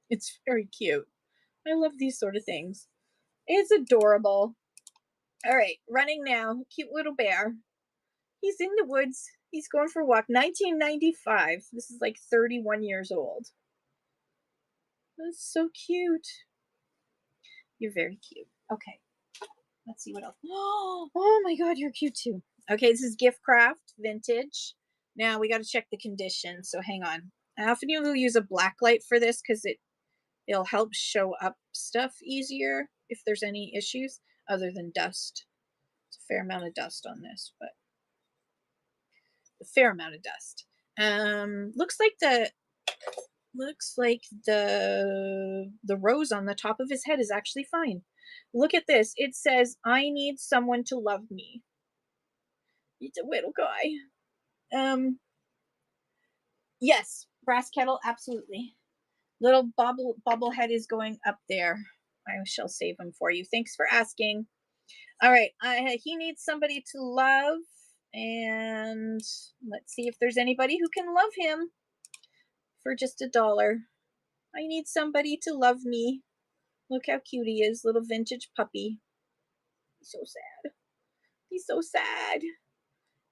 [SPEAKER 1] It's very cute. I love these sort of things. It's adorable. All right, running now. Cute little bear. He's in the woods. He's going for a walk. 1995. This is like 31 years old. That's so cute. You're very cute. Okay. Let's see what else. Oh my God, you're cute too. Okay, this is Gift Craft Vintage. Now we got to check the condition. So hang on. I often will use a black light for this because it'll help show up stuff easier if there's any issues other than dust. It's a fair amount of dust on this, but a fair amount of dust. Looks like the rose on the top of his head is actually fine. Look at this. It says, "I need someone to love me." It's a little guy. Yes, brass kettle, absolutely. Little bobblehead is going up there. I shall save him for you. Thanks for asking. All right, he needs somebody to love, and let's see if there's anybody who can love him for just $1. I need somebody to love me. Look how cute he is, little vintage puppy. He's so sad. He's so sad.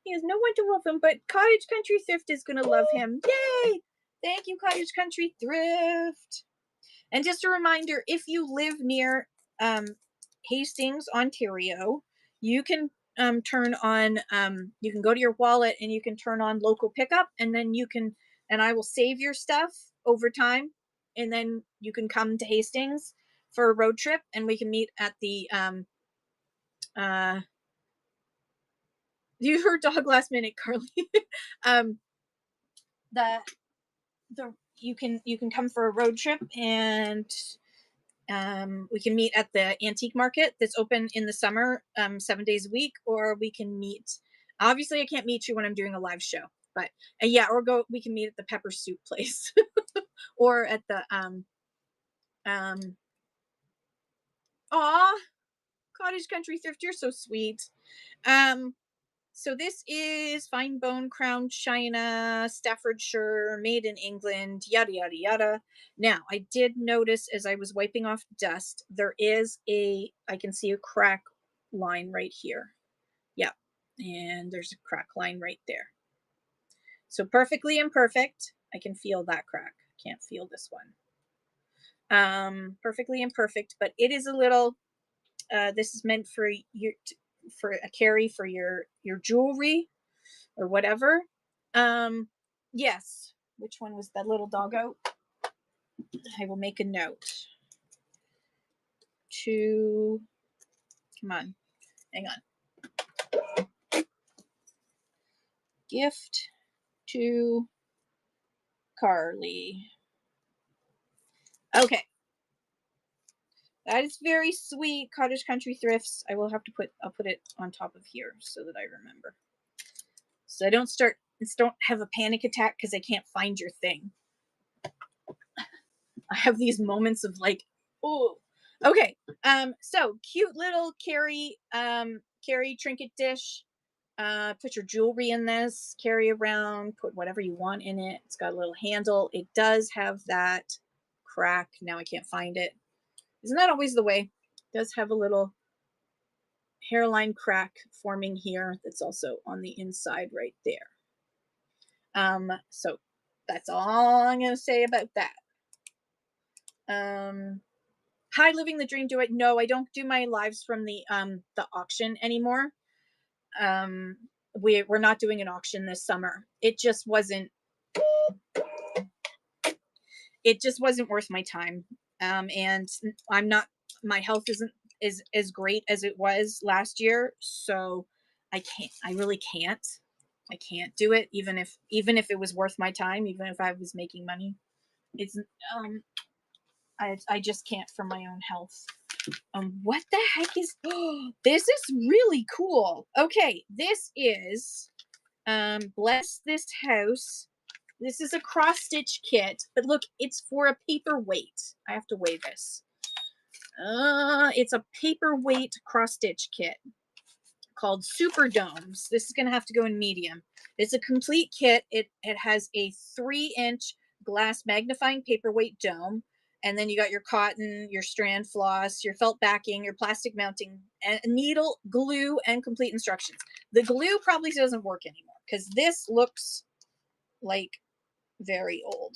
[SPEAKER 1] He has no one to love him, but Cottage Country Thrift is going to love him. Yay! Thank you, Cottage Country Thrift. And just a reminder, if you live near Hastings, Ontario, you can turn on, you can go to your wallet and you can turn on local pickup, and then and I will save your stuff over time, and then you can come to Hastings for a road trip, and we can meet at the, you heard dog last minute, Carly. You can come for a road trip, and we can meet at the antique market that's open in the summer, 7 days a week, or we can meet. Obviously, I can't meet you when I'm doing a live show, but yeah, we can meet at the pepper soup place, or at the aw, Cottage Country Thrift. You're so sweet. So this is fine bone crown china, Staffordshire, made in England, yada, yada, yada. Now, I did notice as I was wiping off dust, I can see a crack line right here. Yep. And there's a crack line right there. So perfectly imperfect. I can feel that crack. Can't feel this one. Perfectly imperfect, but it is a little, this is meant for a carry for your jewelry or whatever. Yes. Which one was that little doggo? I will make a note to, come on, hang on. Gift to Carly. Okay. That is very sweet, Cottage Country Thrifts. I'll put it on top of here so that I remember. So I don't have a panic attack because I can't find your thing. I have these moments of like, oh, okay. So cute little carry trinket dish. Put your jewelry in this, carry around, put whatever you want in it. It's got a little handle. It does have that crack. Now I can't find it. Isn't that always the way? It does have a little hairline crack forming here that's also on the inside right there. So that's all I'm going to say about that. Hi, Living the Dream. No, I don't do my lives from the auction anymore. We're not doing an auction this summer. It just wasn't worth my time. And my health isn't as great as it was last year. So I really can't do it. Even if it was worth my time, even if I was making money, it's, I just can't for my own health. What the heck is, this is really cool. Okay. This is, Bless This House. This is a cross stitch kit, but look, it's for a paperweight. I have to weigh this. It's a paperweight cross stitch kit. called Super Domes. This is going to have to go in medium. It's a complete kit. It has a 3-inch glass magnifying paperweight dome. And then you got your cotton, your strand floss, your felt backing, your plastic mounting, and needle, glue, and complete instructions. The glue probably doesn't work anymore because this looks like very old.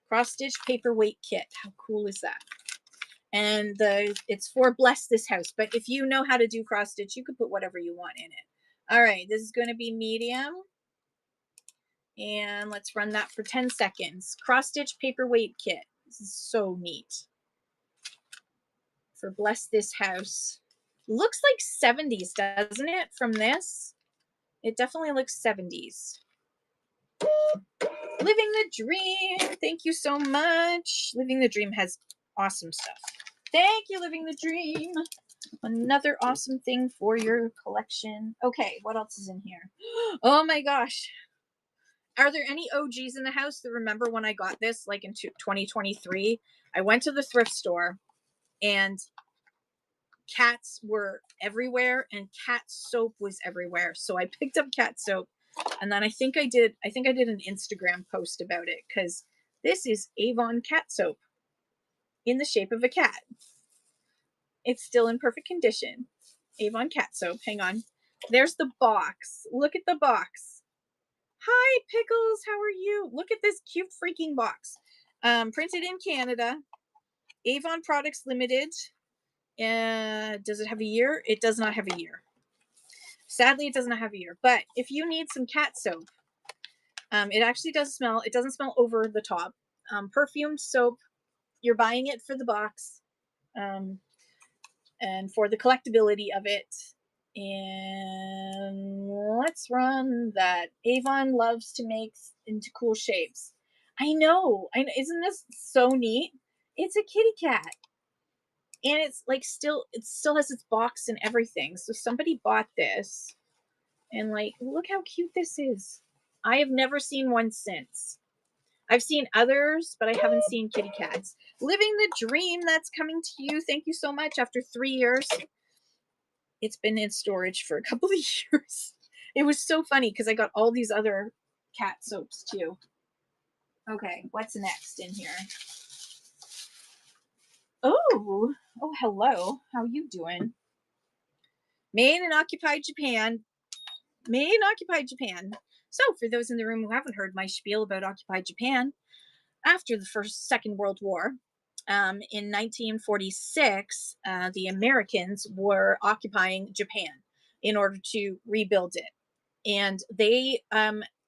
[SPEAKER 1] Cross stitch paperweight kit. How cool is that? And it's for Bless This House. But if you know how to do cross stitch, you could put whatever you want in it. All right, this is going to be medium. And let's run that for 10 seconds. Cross stitch paperweight kit. This is so neat. For Bless This House. Looks like 70s, doesn't it, from this? It definitely looks 70s. Living the Dream. Thank you so much. Living the Dream has awesome stuff. Thank you, Living the Dream. Another awesome thing for your collection. Okay, what else is in here? Oh my gosh. Are there any OGs in the house that remember when I got this, like in 2023? I went to the thrift store and cats were everywhere and cat soap was everywhere. So I picked up cat soap, and then I think I did an Instagram post about it because this is Avon cat soap in the shape of a cat. It's still in perfect condition. Avon cat soap. Hang on. There's the box. Look at the box. Hi, Pickles. How are you? Look at this cute freaking box. Printed in Canada. Avon Products Limited. Does it have a year? It does not have a year. Sadly, it does not have a year. But if you need some cat soap, it actually does smell. It doesn't smell over the top. Perfumed soap. You're buying it for the box. And for the collectability of it. And let's run that. Avon loves to make into cool shapes. I know. Isn't this so neat? It's a kitty cat. And it's like it still has its box and everything. So somebody bought this. And like, look how cute this is. I have never seen one since. I've seen others, but I haven't seen kitty cats. Living the Dream, that's coming to you. Thank you so much. After 3 years, it's been in storage for a couple of years. It was so funny because I got all these other cat soaps too. Okay, what's next in here? Oh, hello. How you doing? Made in Occupied Japan. Made in Occupied Japan. So, for those in the room who haven't heard my spiel about Occupied Japan, after the Second World War, in 1946, the Americans were occupying Japan in order to rebuild it. And they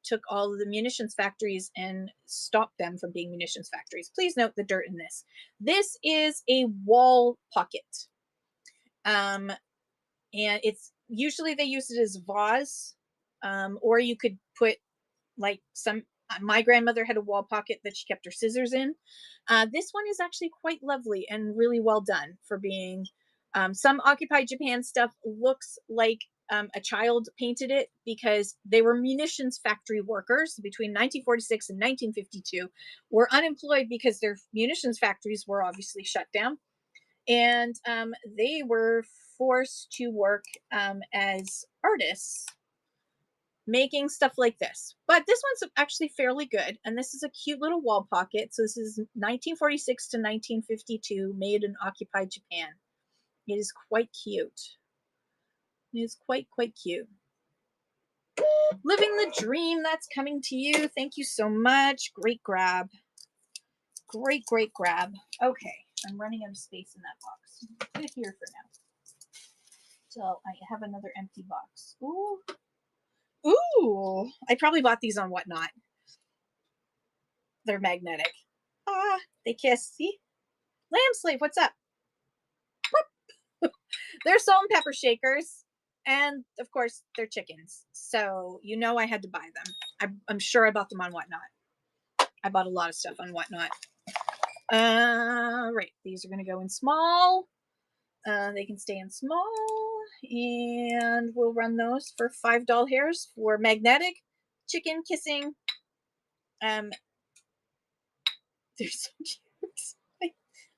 [SPEAKER 1] took all of the munitions factories and stopped them from being munitions factories. Please note the dirt in this. This is a wall pocket. And it's usually they use it as a vase, or you could put like my grandmother had a wall pocket that she kept her scissors in. This one is actually quite lovely and really well done for being some Occupied Japan stuff looks like a child painted it because they were munitions factory workers between 1946 and 1952 were unemployed because their munitions factories were obviously shut down. And they were forced to work as artists making stuff like this. But this one's actually fairly good. And this is a cute little wall pocket. So this is 1946 to 1952, made in Occupied Japan. It is quite cute. It is quite cute. Living the Dream, that's coming to you. Thank you so much. Great grab. Great grab. Okay, I'm running out of space in that box. Put it here for now. So I have another empty box. Ooh, I probably bought these on Whatnot. They're magnetic. Ah, they kiss. See? Lamb Slave, what's up? They're salt and pepper shakers. And of course, they're chickens. So you know I had to buy them. I'm sure I bought them on Whatnot. I bought a lot of stuff on Whatnot. Right, these are going to go in small. They can stay in small. And we'll run those for $5 hairs for magnetic chicken kissing. They're so cute.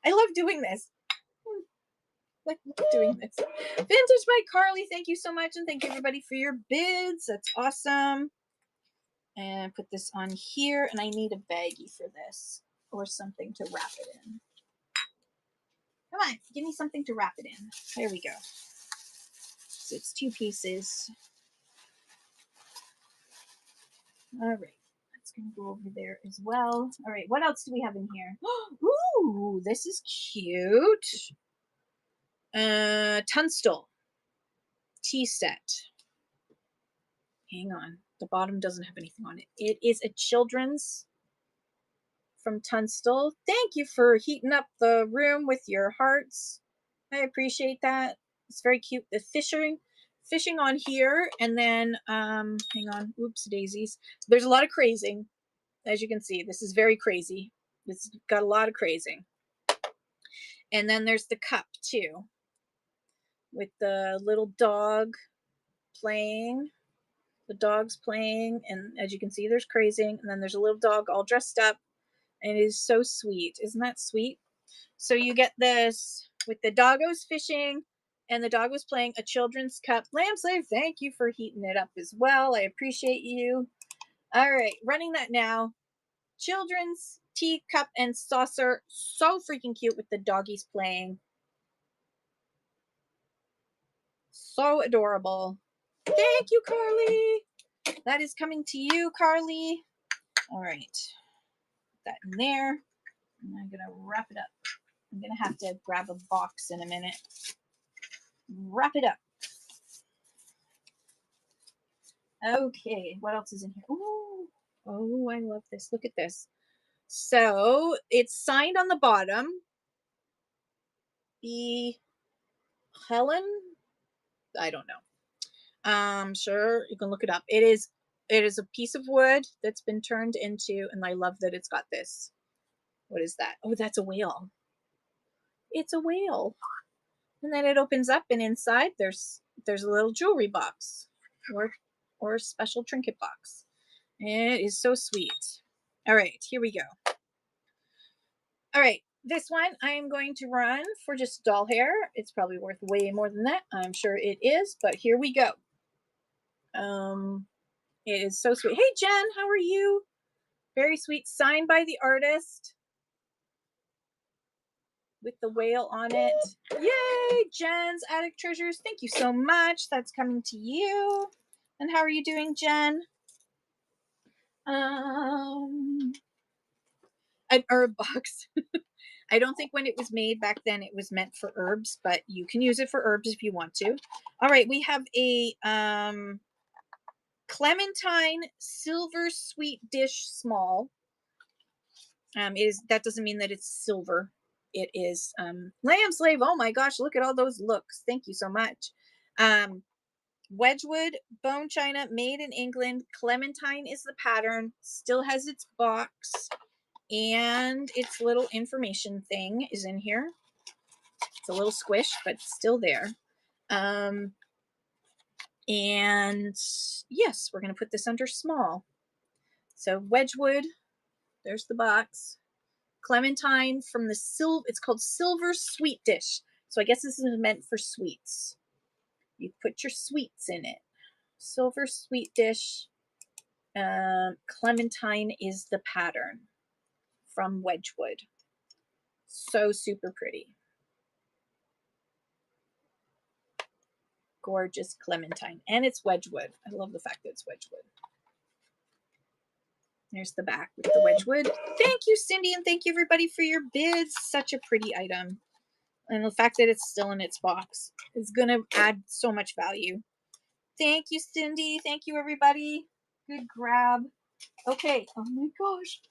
[SPEAKER 1] I love doing this. Like doing this. Vintage by Carly, thank you so much, and thank you everybody for your bids. That's awesome. And put this on here, and I need a baggie for this or something to wrap it in. Come on, give me something to wrap it in. There we go. So it's 2 pieces. All right, that's gonna go over there as well. All right, what else do we have in here? Ooh, this is cute. Tunstall tea set. Hang on, the bottom doesn't have anything on it. It is a children's from Tunstall. Thank you for heating up the room with your hearts. I appreciate that. It's very cute. The fishing on here, and then hang on, oops daisies. There's a lot of crazing, as you can see. This is very crazy. It's got a lot of crazing. And then there's the cup too, with the little dog playing. The dog's playing, and as you can see, there's crazing, and then there's a little dog all dressed up, and it is so sweet. Isn't that sweet? So you get this with the doggos fishing, and the dog was playing, a children's cup. Lamb Slave, thank you for heating it up as well. I appreciate you. All right, running that now. Children's tea cup and saucer. So freaking cute with the doggies playing. So adorable. Thank you, Carly. That is coming to you, Carly. All right. Put that in there. And I'm going to wrap it up. I'm going to have to grab a box in a minute. Wrap it up. Okay, what else is in here? Ooh. Oh, I love this. Look at this. So it's signed on the bottom. Be Helen? I don't know. Sure, you can look it up. It is a piece of wood that's been turned into, and I love that it's got this. What is that? Oh, that's a whale. It's a whale. And then it opens up, and inside there's a little jewelry box or a special trinket box. It is so sweet. All right, here we go. All right, this one I am going to run for just doll hair. It's probably worth way more than that. I'm sure it is, but here we go. It is so sweet. Hey, Jen, how are you? Very sweet, signed by the artist with the whale on it. Yay, Jen's Attic Treasures. Thank you so much. That's coming to you. And how are you doing, Jen? An herb box. I don't think when it was made back then it was meant for herbs, but you can use it for herbs if you want to. All right, we have a Clementine silver sweet dish small. That doesn't mean that it's silver. It is Lamb Slave. Oh my gosh, look at all those looks. Thank you so much. Wedgwood bone china, made in England. Clementine is the pattern. Still has its box, and its little information thing is in here. It's a little squished, but still there. And yes, we're going to put this under small. So Wedgwood, there's the box. Clementine from the it's called Silver Sweet Dish. So I guess this is meant for sweets. You put your sweets in it. Silver Sweet Dish. Clementine is the pattern from Wedgwood. So super pretty. Gorgeous Clementine. And it's Wedgwood. I love the fact that it's Wedgwood. There's the back with the Wedgwood. Thank you, Cindy, and thank you everybody for your bids. Such a pretty item. And the fact that it's still in its box is going to add so much value. Thank you, Cindy. Thank you, everybody. Good grab. Okay. Oh my gosh.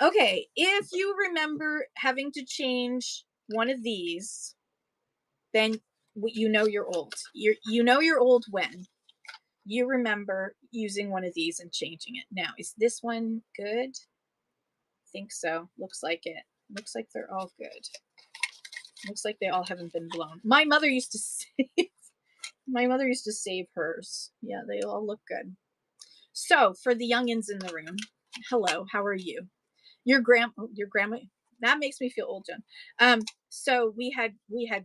[SPEAKER 1] Okay. If you remember having to change one of these, then you know you're old. You know you're old when you remember using one of these and changing it. Now, is this one good? I think so. Looks like it. Looks like they're all good. Looks like they all haven't been blown. My mother used to save hers. Yeah, they all look good. So for the youngins in the room, hello, how are you? Your grandma, That makes me feel old, Jen. So we had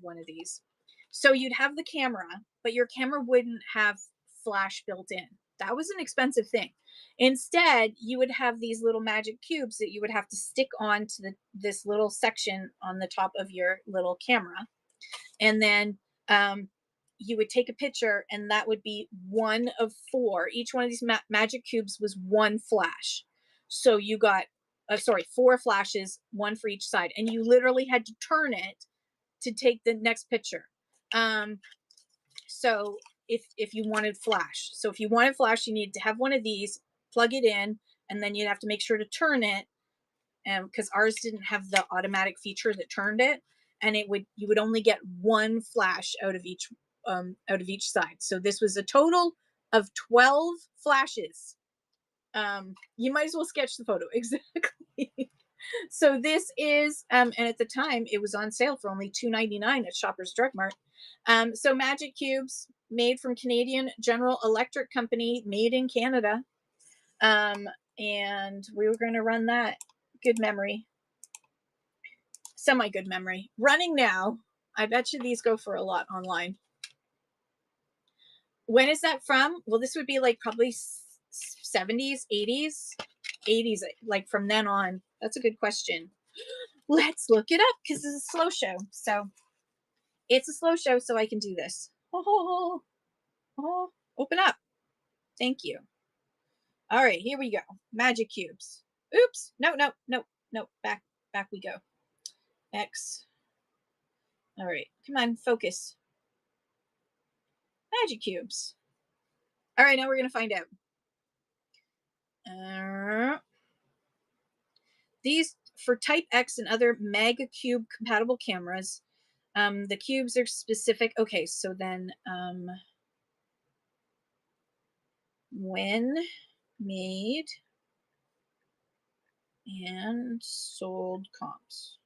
[SPEAKER 1] one of these. So you'd have the camera, but your camera wouldn't have flash built in. That was an expensive thing. Instead, you would have these little magic cubes that you would have to stick onto this little section on the top of your little camera, and then you would take a picture, and that would be one of four. Each one of these magic cubes was one flash. So you got, four flashes, one for each side, and you literally had to turn it to take the next picture. So if you wanted flash, you needed to have one of these, plug it in, and then you'd have to make sure to turn it, and because ours didn't have the automatic feature that turned it, and you would only get one flash out of each side. So this was a total of 12 flashes. You might as well sketch the photo. Exactly. So this is, and at the time it was on sale for only $2.99 at Shoppers Drug Mart. So magic cubes made from Canadian General Electric Company, made in Canada. And we were going to run that. Good memory. Semi good memory. Running now. I bet you these go for a lot online. When is that from? Well, this would be like probably 70s, 80s, like from then on. That's a good question. Let's look it up because it's a slow show. So it's a slow show, so I can do this. Oh, open up. Thank you. All right, here we go. Magic cubes. Oops. No. Back we go. X. All right, come on, focus. Magic cubes. All right, now we're going to find out. These, for Type X and other Mega Cube compatible cameras, the cubes are specific. Okay, so then when made and sold comps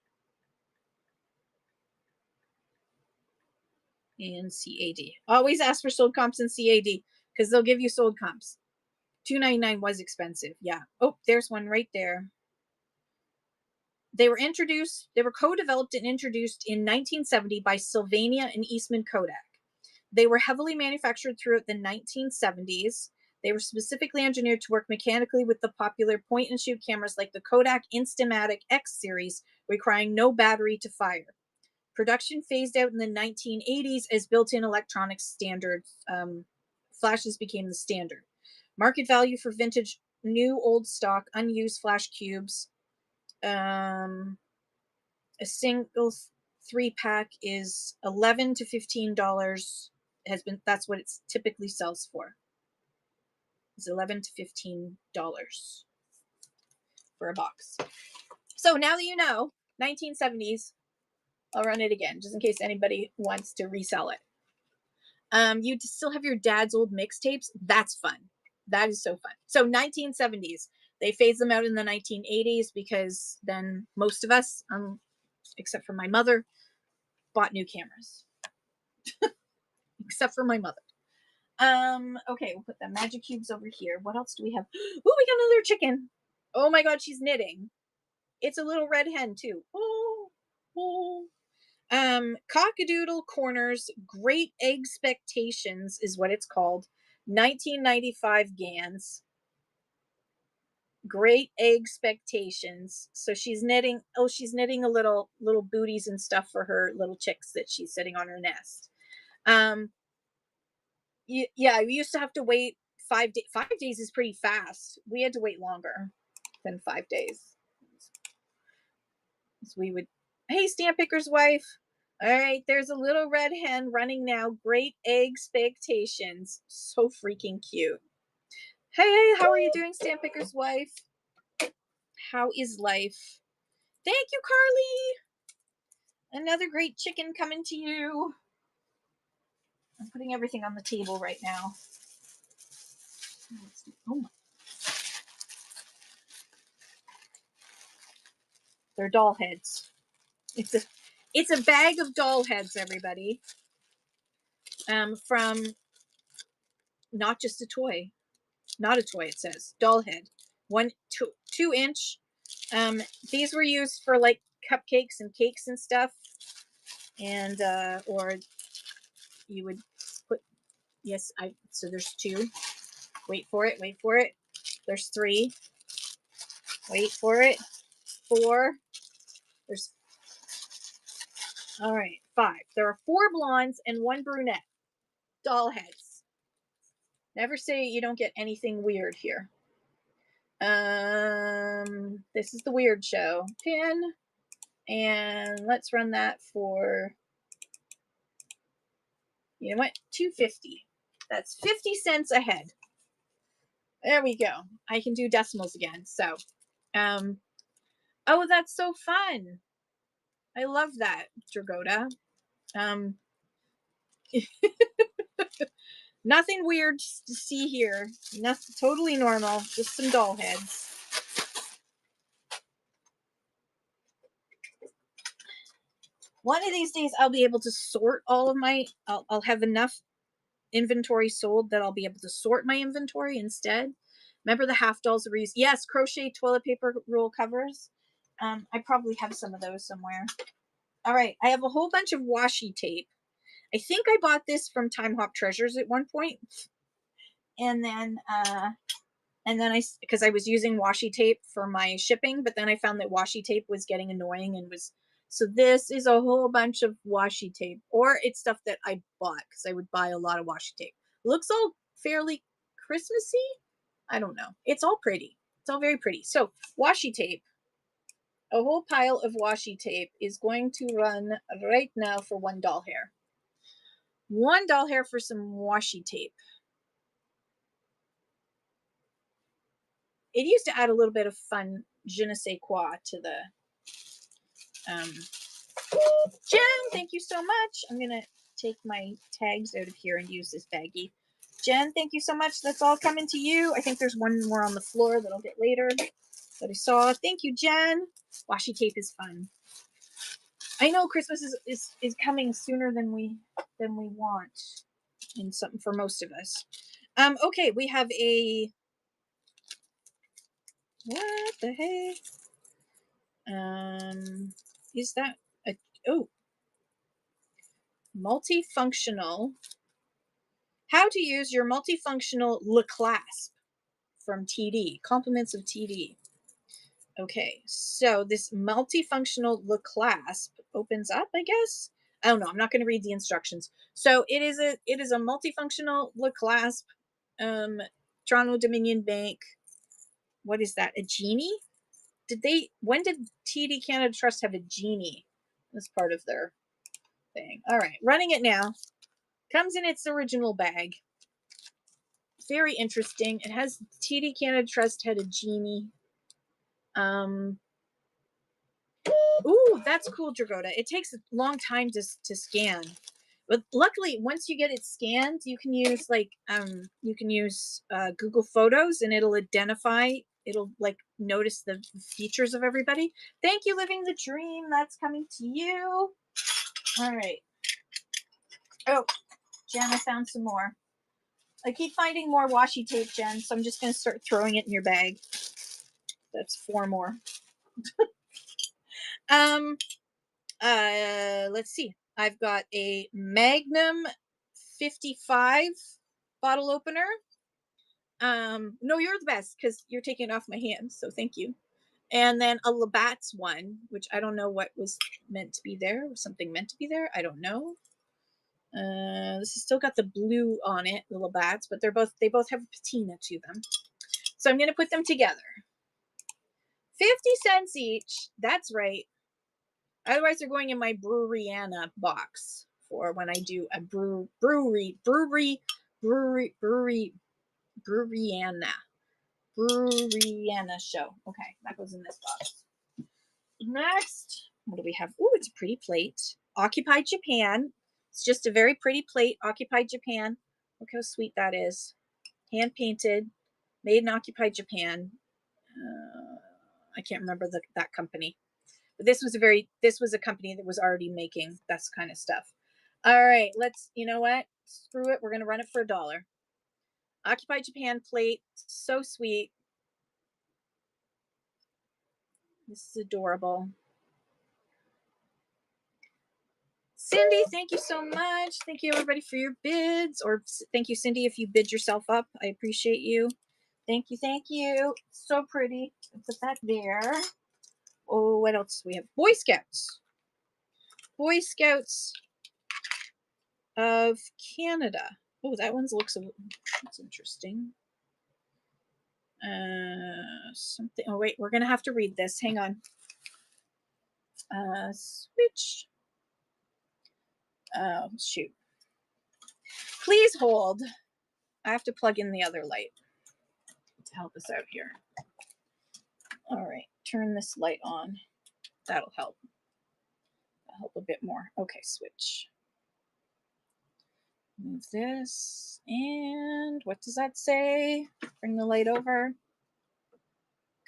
[SPEAKER 1] in CAD. Always ask for sold comps in CAD because they'll give you sold comps. $2.99 was expensive. Yeah. Oh, there's one right there. They were co-developed and introduced in 1970 by Sylvania and Eastman Kodak. They were heavily manufactured throughout the 1970s. They were specifically engineered to work mechanically with the popular point-and-shoot cameras like the Kodak Instamatic X series, requiring no battery to fire. Production phased out in the 1980s as built-in electronic standards. Flashes became the standard. Market value for vintage, new, old stock, unused flash cubes. A single 3-pack is $11 to $15. That's what it typically sells for. It's $11 to $15 for a box. So now that you know, 1970s, I'll run it again just in case anybody wants to resell it. You still have your dad's old mixtapes. That's fun. That is so fun. So 1970s, they phased them out in the 1980s because then most of us, except for my mother, bought new cameras. Except for my mother. Okay, we'll put the magic cubes over here. What else do we have? Oh, we got another chicken. Oh my god, she's knitting. It's a little red hen too. Cockadoodle Corners Great Expectations is what it's called. 1995 Gans. Great Expectations. So she's knitting. Oh, she's knitting a little booties and stuff for her little chicks that she's sitting on her nest. Yeah, we used to have to wait 5 days. 5 days is pretty fast. We had to wait longer than 5 days. So we would, hey, Stamp Picker's wife. All right, there's a little red hen running now. Great Expectations. So freaking cute. Hey, how are you doing, Stamp Picker's wife? How is life? Thank you, Carly. Another great chicken coming to you. I'm putting everything on the table right now. Oh my. They're doll heads. It's a bag of doll heads, everybody. From Not Just a Toy. Not a toy, it says. Doll head. 2 inch. These were used for like cupcakes and cakes and stuff. And or you would put, yes, so there's 2. Wait for it, wait for it. There's 3. Wait for it. 4. There's, all right, 5. There are 4 blondes and 1 brunette. Doll heads. Never say you don't get anything weird here. This is the weird show. Pin. And let's run that for, you know what, $2.50. That's 50 cents a head. There we go. I can do decimals again. So, oh, that's so fun. I love that, Dragoda. Nothing weird to see here. Nothing, totally normal. Just some doll heads. One of these days, I'll be able to sort all of my. I'll have enough inventory sold that I'll be able to sort my inventory instead. Remember the half dolls reuse? Yes, crochet toilet paper roll covers. I probably have some of those somewhere. All right, I have a whole bunch of washi tape. I think I bought this from Time Hop Treasures at one point, and then because I was using washi tape for my shipping, but then I found that washi tape was getting annoying and was, so this is a whole bunch of washi tape, or it's stuff that I bought because I would buy a lot of washi tape. Looks all fairly Christmassy. I don't know. It's all pretty. It's all very pretty. So washi tape, a whole pile of washi tape is going to run right now for $1 hair. $1 hair for some washi tape. It used to add a little bit of fun je ne sais quoi to the Jen, thank you so much. I'm gonna take my tags out of here and use this baggie. Jen, thank you so much. That's all coming to you. I think there's one more on the floor that I'll get later that I saw. Thank you, Jen. Washi tape is fun. I know Christmas is coming sooner than we want, in something for most of us. Okay, we have a, what the heck? Is that a, oh, multifunctional, how to use your multifunctional Le Clasp from TD, compliments of TD. Okay, so this multifunctional Le Clasp opens up, I guess. I don't know, I'm not going to read the instructions. So it is a multifunctional Le Clasp, Toronto Dominion Bank. What is that, a genie? When did TD Canada Trust have a genie as part of their thing? All right, running it now. Comes in its original bag. Very interesting. It has TD Canada Trust had a genie. Ooh, that's cool, Dragoda. It takes a long time to scan. But luckily, once you get it scanned, you can use Google Photos, and it'll identify, it'll like notice the features of everybody. Thank you, Living the Dream. That's coming to you. All right. Oh, Jen, I found some more. I keep finding more washi tape, Jen, so I'm just going to start throwing it in your bag. That's 4 more. Let's see. I've got a Magnum 55 bottle opener. No, you're the best because you're taking it off my hands, so thank you. And then a Labatt's one, which I don't know what was meant to be there. Was something meant to be there? I don't know. This has still got the blue on it, the Labatt's, but they both have a patina to them. So I'm going to put them together. 50 cents each. That's right. Otherwise, they're going in my Breweriana box for when I do a Breweriana show. Okay, that goes in this box. Next, what do we have? Oh, it's a pretty plate. Occupy Japan. It's just a very pretty plate. Occupy Japan. Look how sweet that is. Hand painted, made in Occupy Japan. I can't remember that company. But this was a company that was already making this kind of stuff. All right, you know what? Screw it. We're going to run it for $1. Occupy Japan plate. So sweet. This is adorable. Cindy, thank you so much. Thank you everybody for your bids, or thank you, Cindy, if you bid yourself up. I appreciate you. Thank you, thank you. So pretty. Put that there. Oh, what else do we have? Boy Scouts. Boy Scouts of Canada. Oh, that one looks that's interesting. Something. Oh wait, we're gonna have to read this. Hang on. Switch. Oh shoot. Please hold. I have to plug in the other light to help us out here. All right, turn this light on. That'll help. That'll help a bit more. Okay, switch. Move this. And what does that say? Bring the light over.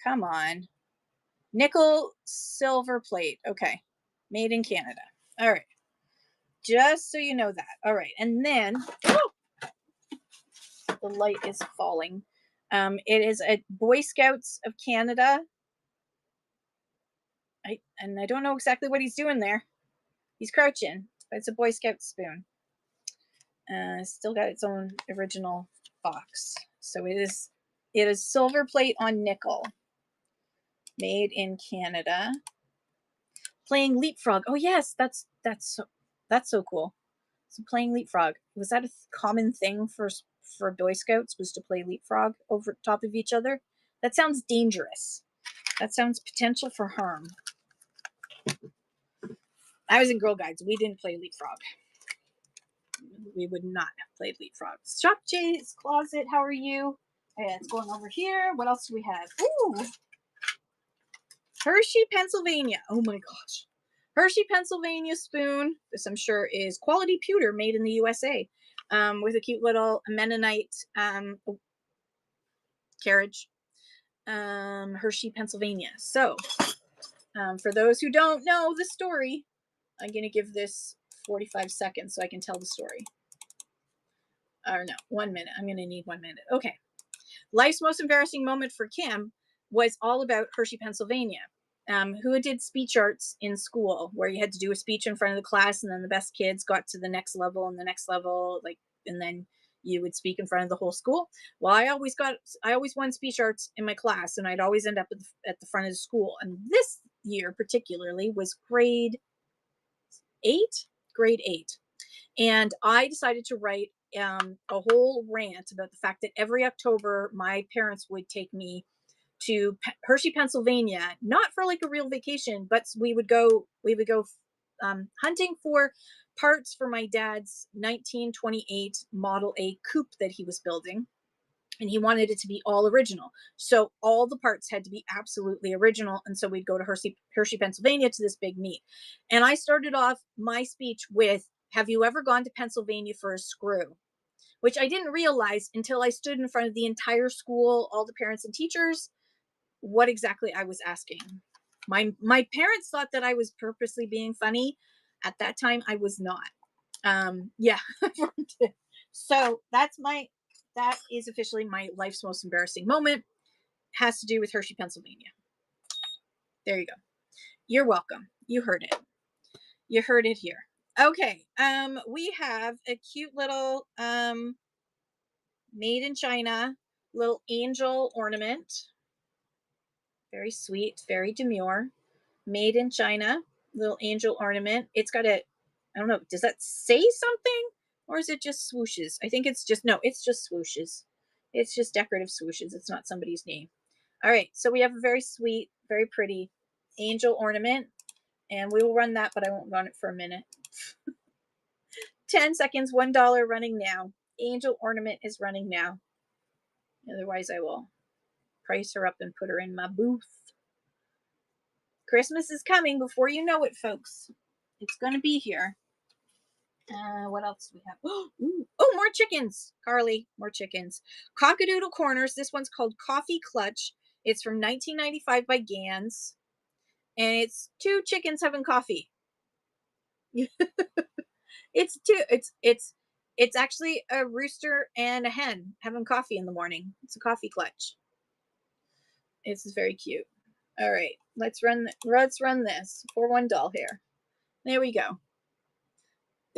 [SPEAKER 1] Come on. Nickel silver plate. Okay. Made in Canada. All right. Just so you know that. All right. And then the light is falling. It is a Boy Scouts of Canada. I don't know exactly what he's doing there. He's crouching, but it's a Boy Scout spoon. Still got its own original box. So it is silver plate on nickel. Made in Canada. Playing leapfrog. Oh yes, that's so cool. So playing leapfrog. Was that a common thing for Boy Scouts, was to play leapfrog over top of each other? That sounds dangerous. That sounds potential for harm. I was in Girl Guides. We didn't play leapfrog. We would not have played leapfrog. Shop Jay's Closet. How are you? Okay, it's going over here. What else do we have? Ooh. Hershey, Pennsylvania. Oh my gosh. Hershey, Pennsylvania spoon. This I'm sure is quality pewter made in the USA, with a cute little Mennonite carriage. Hershey, Pennsylvania. So for those who don't know the story, I'm going to give this 45 seconds so I can tell the story. Or no, 1 minute. I'm going to need 1 minute. Okay. Life's most embarrassing moment for Kim was all about Hershey, Pennsylvania. Who did speech arts in school, where you had to do a speech in front of the class, and then the best kids got to the next level and the next level, and then you would speak in front of the whole school. Well, I always won speech arts in my class, and I'd always end up at the front of the school. And this year particularly was grade 8. And I decided to write a whole rant about the fact that every October my parents would take me to Hershey, Pennsylvania, not for like a real vacation, but we would go hunting for parts for my dad's 1928 Model A coupe that he was building. And he wanted it to be all original. So all the parts had to be absolutely original. And so we'd go to Hershey, Pennsylvania to this big meet. And I started off my speech with, "Have you ever gone to Pennsylvania for a screw?" Which I didn't realize until I stood in front of the entire school, all the parents and teachers, what exactly I was asking. My parents thought that I was purposely being funny. At that time, I was not. Yeah. So that is officially my life's most embarrassing moment. Has to do with Hershey, Pennsylvania. There you go. You're welcome. You heard it. You heard it here. Okay. We have a cute little made in China little angel ornament. Very sweet, very demure. Made in China, little angel ornament. It's got I don't know, does that say something? Or is it just swooshes? I think it's just swooshes. It's just decorative swooshes. It's not somebody's name. All right, so we have a very sweet, very pretty angel ornament. And we will run that, but I won't run it for a minute. 10 seconds, $1 running now. Angel ornament is running now. Otherwise, I will price her up and put her in my booth. Christmas is coming before you know it, folks. It's going to be here. What else do we have? Oh, more chickens, Carly. More chickens. Cockadoodle Corners. This one's called Coffee Clutch. It's from 1995 by Gans. And it's 2 chickens having coffee. It's actually a rooster and a hen having coffee in the morning. It's a coffee clutch. It's very cute. All right, let's run this for $1 here. There we go.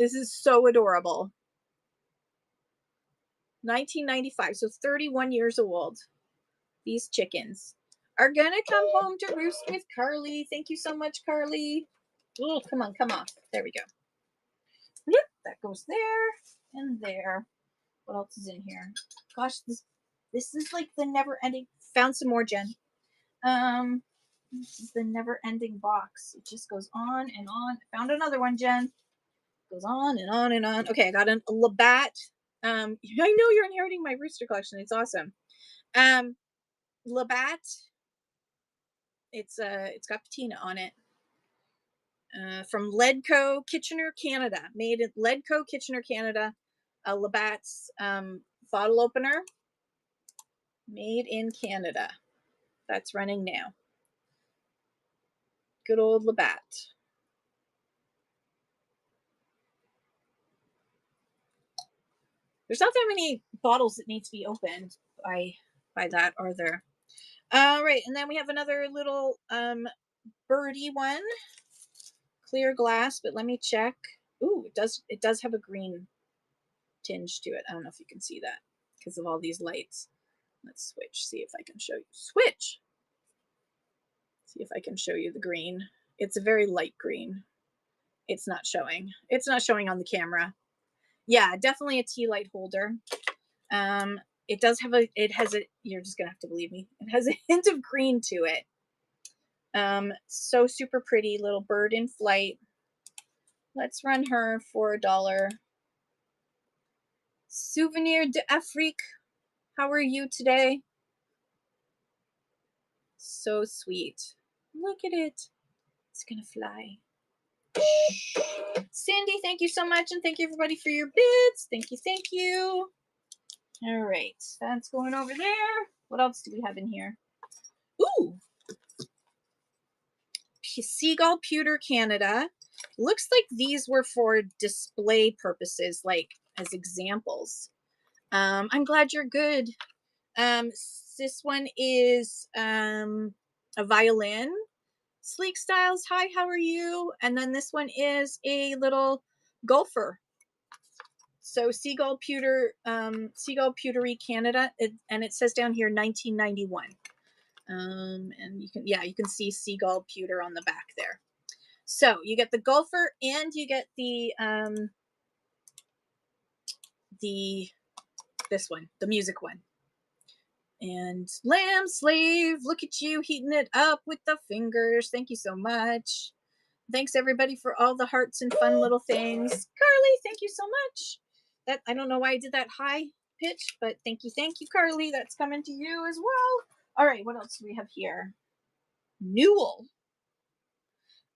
[SPEAKER 1] This is so adorable. 1995, so 31 years old. These chickens are gonna come home to roost with Carly. Thank you so much, Carly. Oh, come on, come off. There we go. Yep, that goes there and there. What else is in here? Gosh, this is like the never ending. Found some more, Jen. This is the never ending box. It just goes on and on. Found another one, Jen. Goes on and on and on. Okay, I got a Labatt. I know you're inheriting my rooster collection. It's awesome. Labatt. It's got patina on it. From Ledco, Kitchener, Canada. Made in Ledco, Kitchener, Canada. A Labatt's bottle opener. Made in Canada. That's running now. Good old Labatt. There's not that many bottles that need to be opened by that, are there? All right, and then we have another little birdie one. Clear glass, but let me check. Ooh, it does have a green tinge to it. I don't know if you can see that because of all these lights. Let's switch, see if I can show you. Switch! See if I can show you the green. It's a very light green. It's not showing. It's not showing on the camera. Yeah, definitely a tea light holder. It does have you're just gonna have to believe me. It has a hint of green to it. So super pretty little bird in flight. Let's run her for $1. Souvenir d'Afrique. How are you today? So sweet. Look at it. It's gonna fly. Cindy, thank you so much, and thank you everybody for your bids. Thank you, thank you. All right, that's going over there. What else do we have in here? Ooh, Seagull Pewter Canada. Looks like these were for display purposes, like as examples. I'm glad you're good. This one is a violin. Sleek Styles, hi, how are you? And then this one is a little golfer. So Seagull Pewtery Canada, and it says down here 1991. And you can see Seagull Pewter on the back there. So you get the golfer and you get this one, the music one. And Lamb Slave, look at you heating it up with the fingers. Thank you so much. Thanks everybody for all the hearts and fun little things. Carly, thank you so much. I don't know why I did that high pitch, but thank you, Carly. That's coming to you as well. All right, what else do we have here? Newell.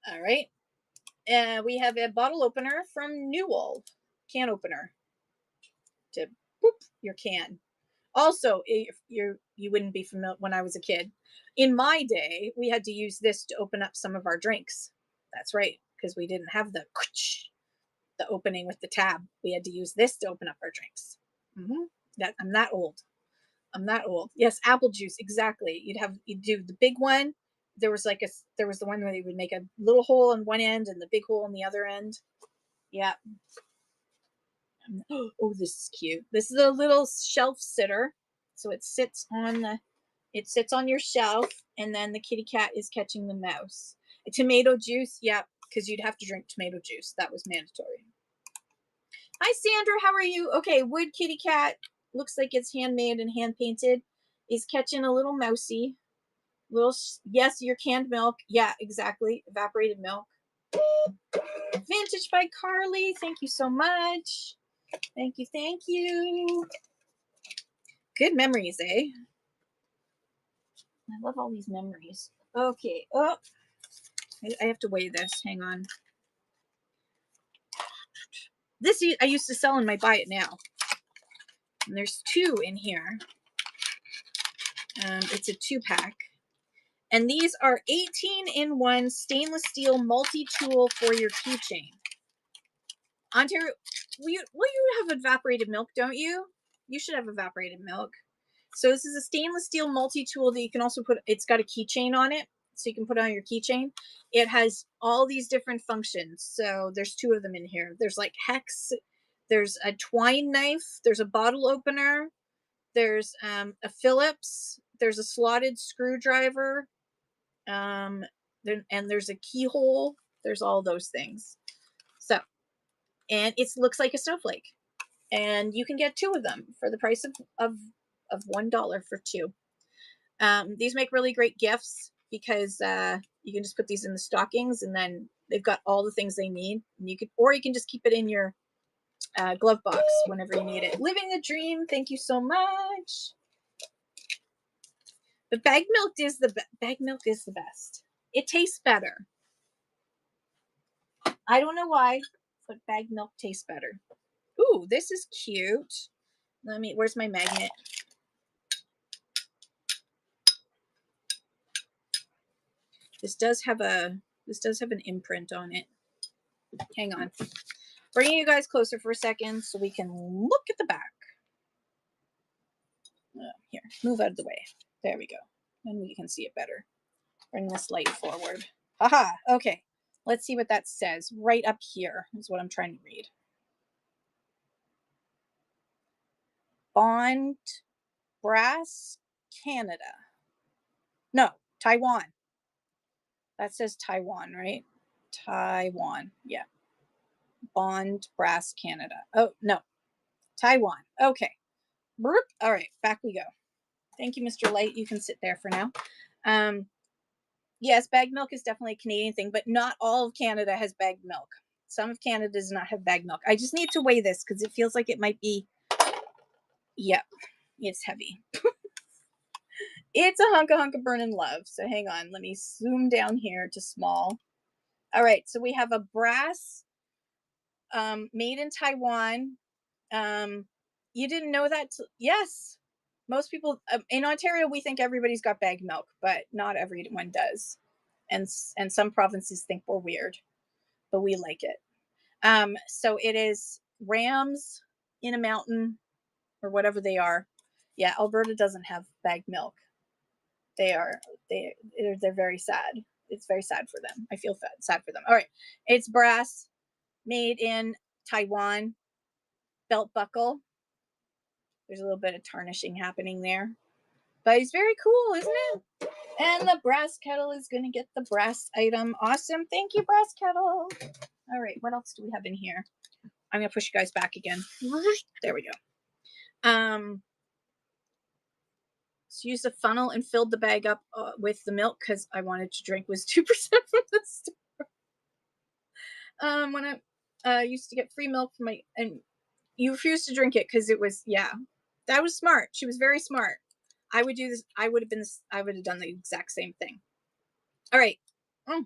[SPEAKER 1] All right. We have a bottle opener from Newell. Can opener. To boop your can. Also, if you wouldn't be familiar, when I was a kid, in my day, we had to use this to open up some of our drinks. That's right, because we didn't have the opening with the tab. We had to use this to open up our drinks. I'm that old. I'm that old. Yes, apple juice, exactly. You'd do the big one. There was the one where you would make a little hole on one end and the big hole on the other end. Yeah. Oh, this is cute. This is a little shelf sitter. So it sits on your shelf, and then the kitty cat is catching the mouse. A tomato juice, yeah, because you'd have to drink tomato juice. That was mandatory. Hi, Sandra. How are you? Okay, wood kitty cat. Looks like it's handmade and hand painted. Is catching a little mousy. Yes, your canned milk. Yeah, exactly. Evaporated milk. Vintage by Carly. Thank you so much. Thank you, thank you. Good memories, eh? I love all these memories. Okay. Oh, I have to weigh this. Hang on. This I used to sell in my Buy It Now. And there's 2 in here. It's a 2-pack. And these are 18-in-1 stainless steel multi-tool for your keychain. Ontario, you have evaporated milk, don't you? You should have evaporated milk. So this is a stainless steel multi-tool that you can also it's got a keychain on it. so you can put it on your keychain. It has all these different functions. So there's 2 of them in here. There's like hex, there's a twine knife, there's a bottle opener, there's a Phillips, there's a slotted screwdriver, and there's a keyhole. There's all those things. So, and it looks like a snowflake, and you can get 2 of them for the price of $1 for 2. These make really great gifts because you can just put these in the stockings, and then they've got all the things they need. And you can just keep it in your glove box whenever you need it. Living the dream. Thank you so much. The bag milk is the best. It tastes better. I don't know why, but bag milk tastes better. Ooh, this is cute. Where's my magnet? This does have an imprint on it. Hang on. Bringing you guys closer for a second so we can look at the back. Here, move out of the way. There we go. And we can see it better. Bring this light forward. Haha, okay. Let's see what that says. Right up here is what I'm trying to read. Bond Brass Canada. No, Taiwan. That says Taiwan, right? Taiwan, yeah. Bond Brass Canada. Oh, no. Taiwan. Okay. Burp. All right, back we go. Thank you, Mr. Light. You can sit there for now. Yes, bagged milk is definitely a Canadian thing, but not all of Canada has bagged milk. Some of Canada does not have bagged milk. I just need to weigh this because it feels like it might be, yep, it's heavy. It's a hunk of burning love. So hang on, let me zoom down here to small. All right, so we have a brass made in Taiwan. You didn't know that? Yes. Most people in Ontario, we think everybody's got bagged milk, but not everyone does. And some provinces think we're weird, but we like it. So it is rams in a mountain or whatever they are. Yeah, Alberta doesn't have bagged milk. They're very sad. It's very sad for them. I feel sad for them. All right. It's brass made in Taiwan. Belt buckle. There's a little bit of tarnishing happening there. But it's very cool, isn't it? And the brass kettle is going to get the brass item. Awesome. Thank you, brass kettle. All right. What else do we have in here? I'm going to push you guys back again. There we go. So used a funnel and filled the bag up with the milk because I wanted to drink was 2% from the store. When I used to get free milk from and you refused to drink it because it was, yeah, that was smart. She was very smart. I would do this. I would have done the exact same thing. All right. I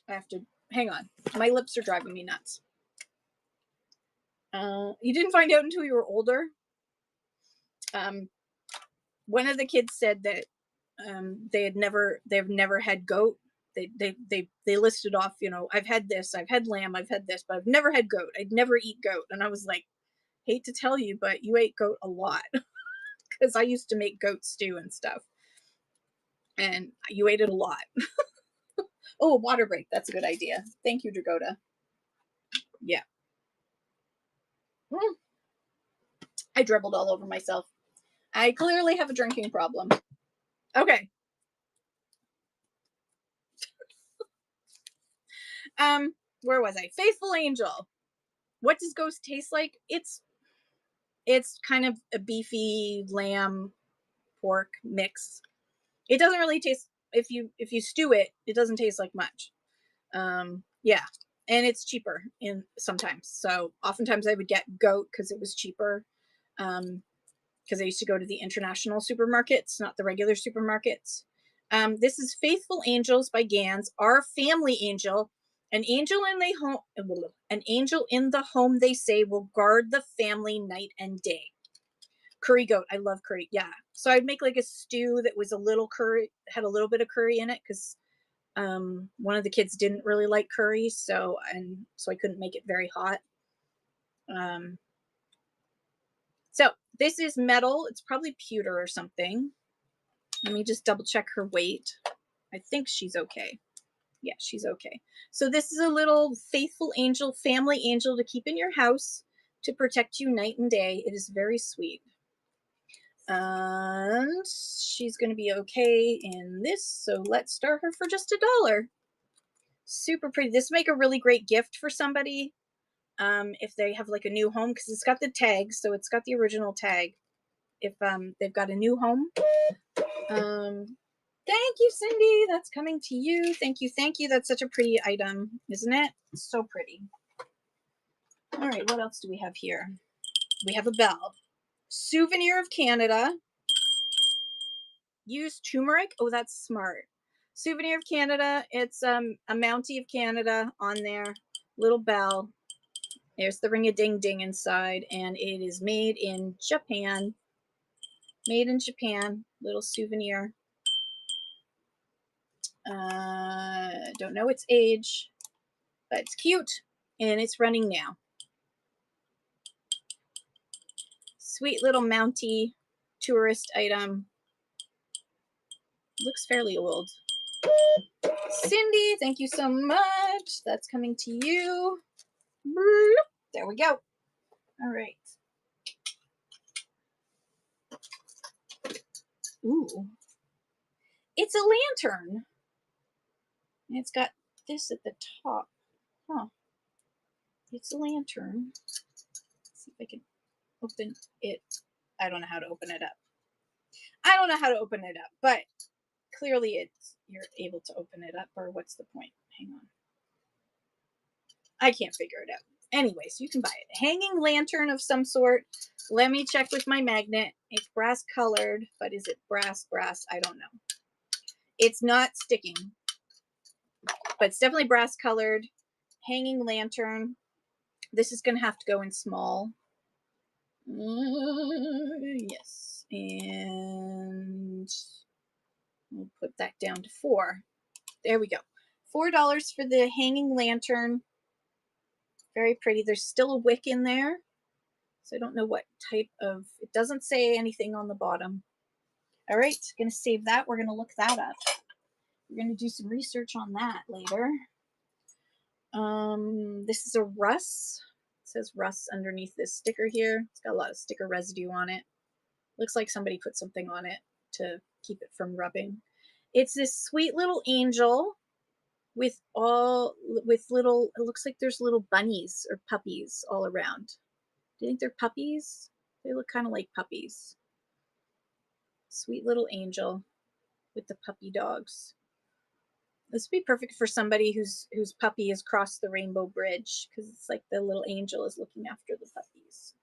[SPEAKER 1] have to, hang on. My lips are driving me nuts. You didn't find out until you were older. One of the kids said that they've never had goat. They listed off, I've had this, I've had lamb, I've had this, but I've never had goat. I'd never eat goat. And I was like, hate to tell you, but you ate goat a lot because I used to make goat stew and stuff. And you ate it a lot. Oh, a water break. That's a good idea. Thank you, Dragota. Yeah. I dribbled all over myself. I clearly have a drinking problem. Okay. Where was I? Faithful Angel. What does ghost taste like? It's kind of a beefy lamb pork mix. It doesn't really taste, if you stew it, it doesn't taste like much. Yeah. And it's cheaper sometimes. So oftentimes I would get goat because it was cheaper. Because I used to go to the international supermarkets, not the regular supermarkets. This is Faithful Angels by Gans. Our family angel, an angel in the home they say will guard the family night and day. Curry goat. I love curry. Yeah. So I'd make like a stew that was a little curry, had a little bit of curry in it because one of the kids didn't really like curry, so I couldn't make it very hot. So this is metal. It's probably pewter or something. Let me just double check her weight. I think she's okay. Yeah, she's okay. So this is a little faithful angel, family angel to keep in your house to protect you night and day. It is very sweet. And she's going to be okay in this. So let's start her for just $1. Super pretty. This make a really great gift for somebody. If they have like a new home, because it's got the tag, so it's got the original tag. If they've got a new home. Thank you, Cindy. That's coming to you. Thank you, thank you. That's such a pretty item, isn't it? It's so pretty. All right, what else do we have here? We have a bell. Souvenir of Canada. Use turmeric. Oh, that's smart. Souvenir of Canada. It's a Mountie of Canada on there. Little bell. There's the ring-a-ding-ding inside, and it is made in Japan. Made in Japan. Little souvenir. Don't know its age, but it's cute, and it's running now. Sweet little Mountie tourist item. Looks fairly old. Cindy, thank you so much. That's coming to you. There we go. All right. Ooh. It's a lantern. And it's got this at the top. Huh. It's a lantern. Let's see if I can open it. I don't know how to open it up. I don't know how to open it up, but clearly you're able to open it up, or what's the point? Hang on. I can't figure it out. Anyways, you can buy it. Hanging lantern of some sort. Let me check with my magnet. It's brass colored, but is it brass? I don't know. It's not sticking, but it's definitely brass colored. Hanging lantern. This is going to have to go in small. Yes. And we'll put that down to 4. There we go. $4 for the hanging lantern. Very pretty. There's still a wick in there. So I don't know what type of, it doesn't say anything on the bottom. All right, going to save that. We're going to look that up. We're going to do some research on that later. This is a Russ. It says Russ underneath this sticker here. It's got a lot of sticker residue on it. Looks like somebody put something on it to keep it from rubbing. It's this sweet little angel with little, it looks like there's little bunnies or puppies all around. Do you think they're puppies? They look kind of like puppies. Sweet little angel with the puppy dogs. This would be perfect for somebody whose puppy has crossed the rainbow bridge, because it's like the little angel is looking after the puppies.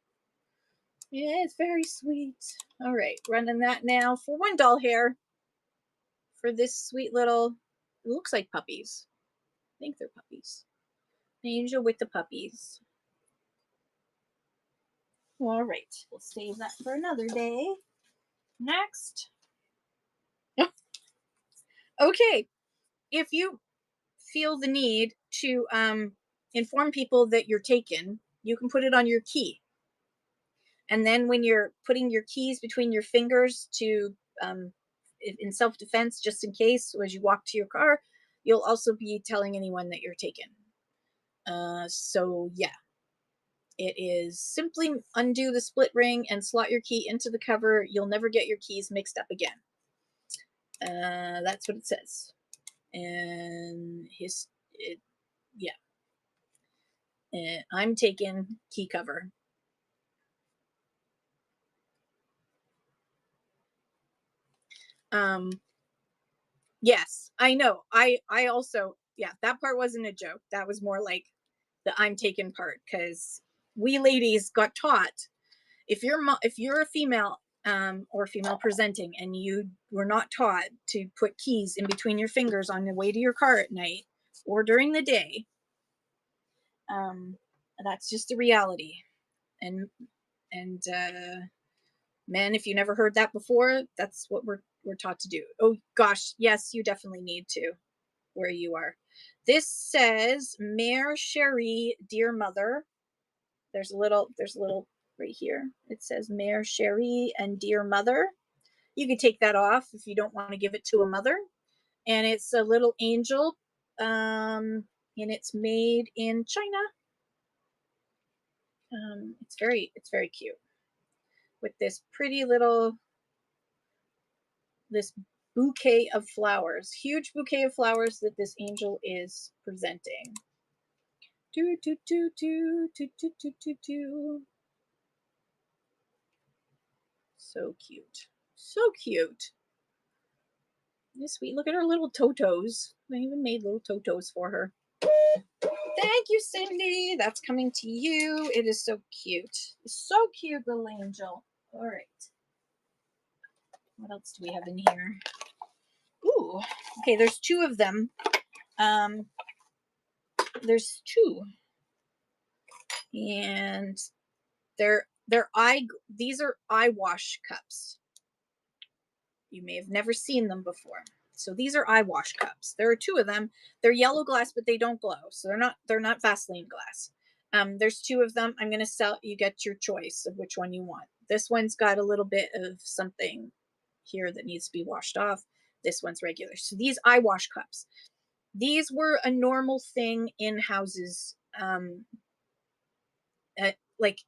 [SPEAKER 1] Yeah, it's very sweet. All right, running that now for $1 here for this sweet little, it looks like puppies. I think they're puppies. The angel with the puppies. All right, we'll save that for another day. Next. Okay, if you feel the need to inform people that you're taken, you can put it on your key. And then when you're putting your keys between your fingers to in self-defense, just in case, as you walk to your car, you'll also be telling anyone that you're taken. So yeah, it is simply undo the split ring and slot your key into the cover. You'll never get your keys mixed up again. That's what it says. And yeah. I'm taking key cover. Yes, I know. I also, yeah, that part wasn't a joke. That was more like the I'm taken part, because we ladies got taught, if you're a female or female presenting, and you were not taught to put keys in between your fingers on the way to your car at night or during the day, that's just the reality. And men, if you never heard that before, that's what we're taught to do. Oh gosh, yes, you definitely need to, where you are. This says Mère Chérie, dear mother. There's a little right here. It says Mère Chérie and dear mother. You could take that off if you don't want to give it to a mother. And it's a little angel, and it's made in China. It's very cute with this pretty little, this bouquet of flowers, huge bouquet of flowers that this angel is presenting. Do, do, do, do, do, do, do, do, do. So cute. So cute. This sweet. Look at her little totos. I even made little totos for her. Thank you, Cindy. That's coming to you. It is so cute. It's so cute, little angel. All right. What else do we have in here? Ooh. Okay, there's two of them. There's two. And these are eye wash cups. You may have never seen them before. So these are eye wash cups. There are two of them. They're yellow glass, but they don't glow. So they're not Vaseline glass. There's two of them. I'm going to sell, you get your choice of which one you want. This one's got a little bit of something here that needs to be washed off. This one's regular. So these eye wash cups, these were a normal thing in houses, like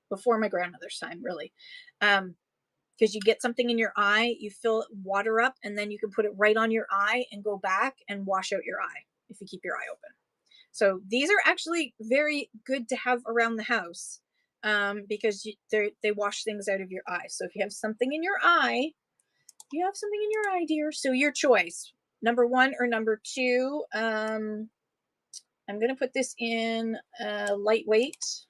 [SPEAKER 1] before my grandmother's time, really. Because you get something in your eye, you fill water up, and then you can put it right on your eye and go back and wash out your eye if you keep your eye open. So these are actually very good to have around the house, because they wash things out of your eye. So if you have something in your eye, you have something in your eye, dear. So your choice, number one or number two. I'm going to put this in lightweight.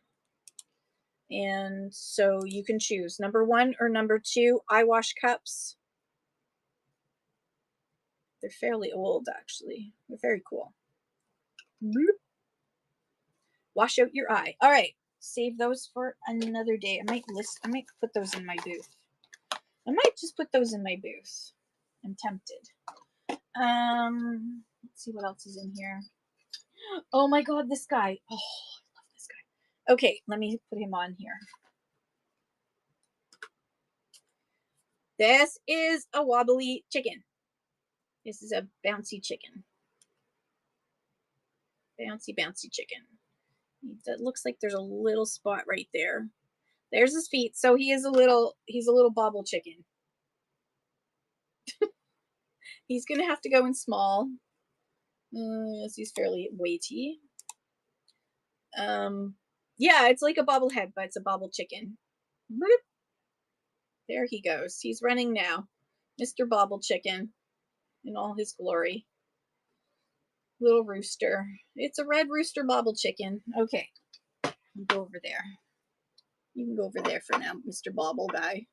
[SPEAKER 1] And so you can choose number one or number two eye wash cups. They're fairly old, actually. They're very cool. Bloop. Wash out your eye. All right, save those for another day. I might put those in my booth. I might just put those in my booth. I'm tempted. Let's see what else is in here. Oh my God, this guy. Oh, I love this guy. Okay, let me put him on here. This is a wobbly chicken. This is a bouncy chicken. Bouncy, bouncy chicken. That looks like there's a little spot right there. There's his feet. So he's a little bobble chicken. He's going to have to go in small. He's fairly weighty. Yeah, it's like a bobblehead, but it's a bobble chicken. Bloop. There he goes. He's running now. Mr. Bobble Chicken in all his glory. Little rooster. It's a red rooster bobble chicken. Okay. You go over there. You can go over there for now, Mr. Bobble guy.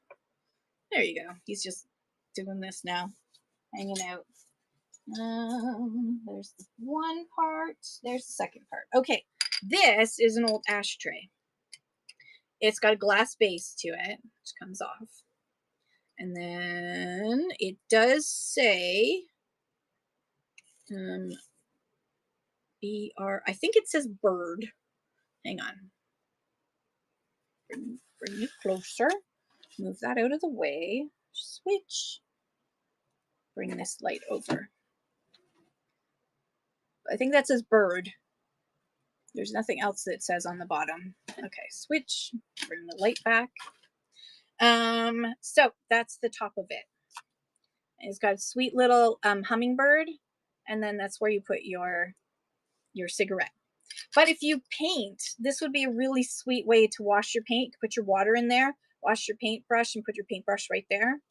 [SPEAKER 1] There you go. He's just doing this now. Hanging out. There's one part. There's the second part. Okay. This is an old ashtray. It's got a glass base to it, which comes off. And then it does say I think it says bird. Hang on. Bring you closer. Move that out of the way. Switch. Bring this light over. I think that says bird. There's nothing else that says on the bottom. Okay, switch. Bring the light back. So that's the top of it. It's got a sweet little hummingbird, and then that's where you put your cigarette. But if you paint, this would be a really sweet way to wash your paint. Put your water in there, wash your paintbrush, and put your paintbrush right there.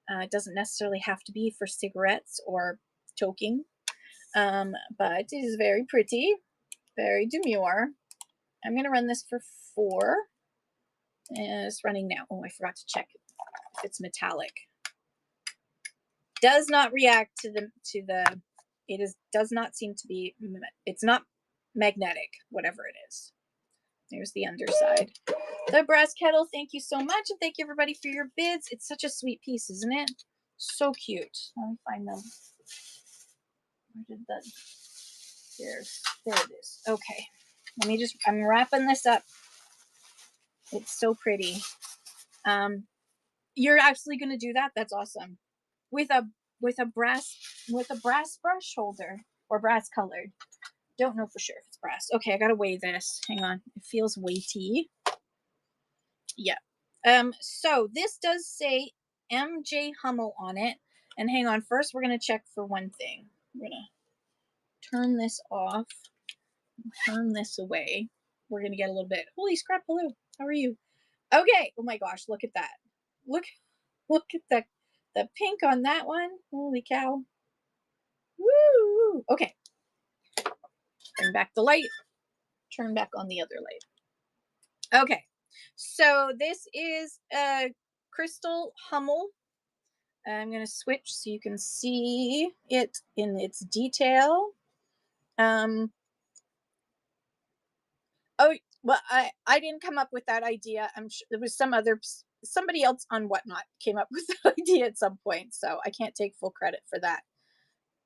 [SPEAKER 1] It doesn't necessarily have to be for cigarettes or toking, but it is very pretty, very demure. I'm going to run this for 4. And it's running now. Oh, I forgot to check if it's metallic. Does not react to the. Does not seem to be. It's not magnetic, whatever it is. There's the underside. The brass kettle, thank you so much. And thank you everybody for your bids. It's such a sweet piece, isn't it? So cute. Let me find them. Where did that? There it is. Okay. I'm wrapping this up. It's so pretty. You're actually going to do that? That's awesome. With a with a brass brush holder, or brass colored. Don't know for sure if it's brass. Okay, I got to weigh this. Hang on. It feels weighty. Yeah. So this does say MJ Hummel on it. And hang on, first we're going to check for one thing. We're going to turn this off, turn this away. We're going to get a little bit, holy scrap, hello, how are you? Okay, oh my gosh, look at that. Look at the pink on that one. Holy cow. Woo! Okay, bring back the light, turn back on the other light. Okay, so this is a Crystal Hummel. I'm going to switch so you can see it in its detail. Oh, well, I didn't come up with that idea. I'm sure there was somebody else on Whatnot came up with that idea at some point, so I can't take full credit for that.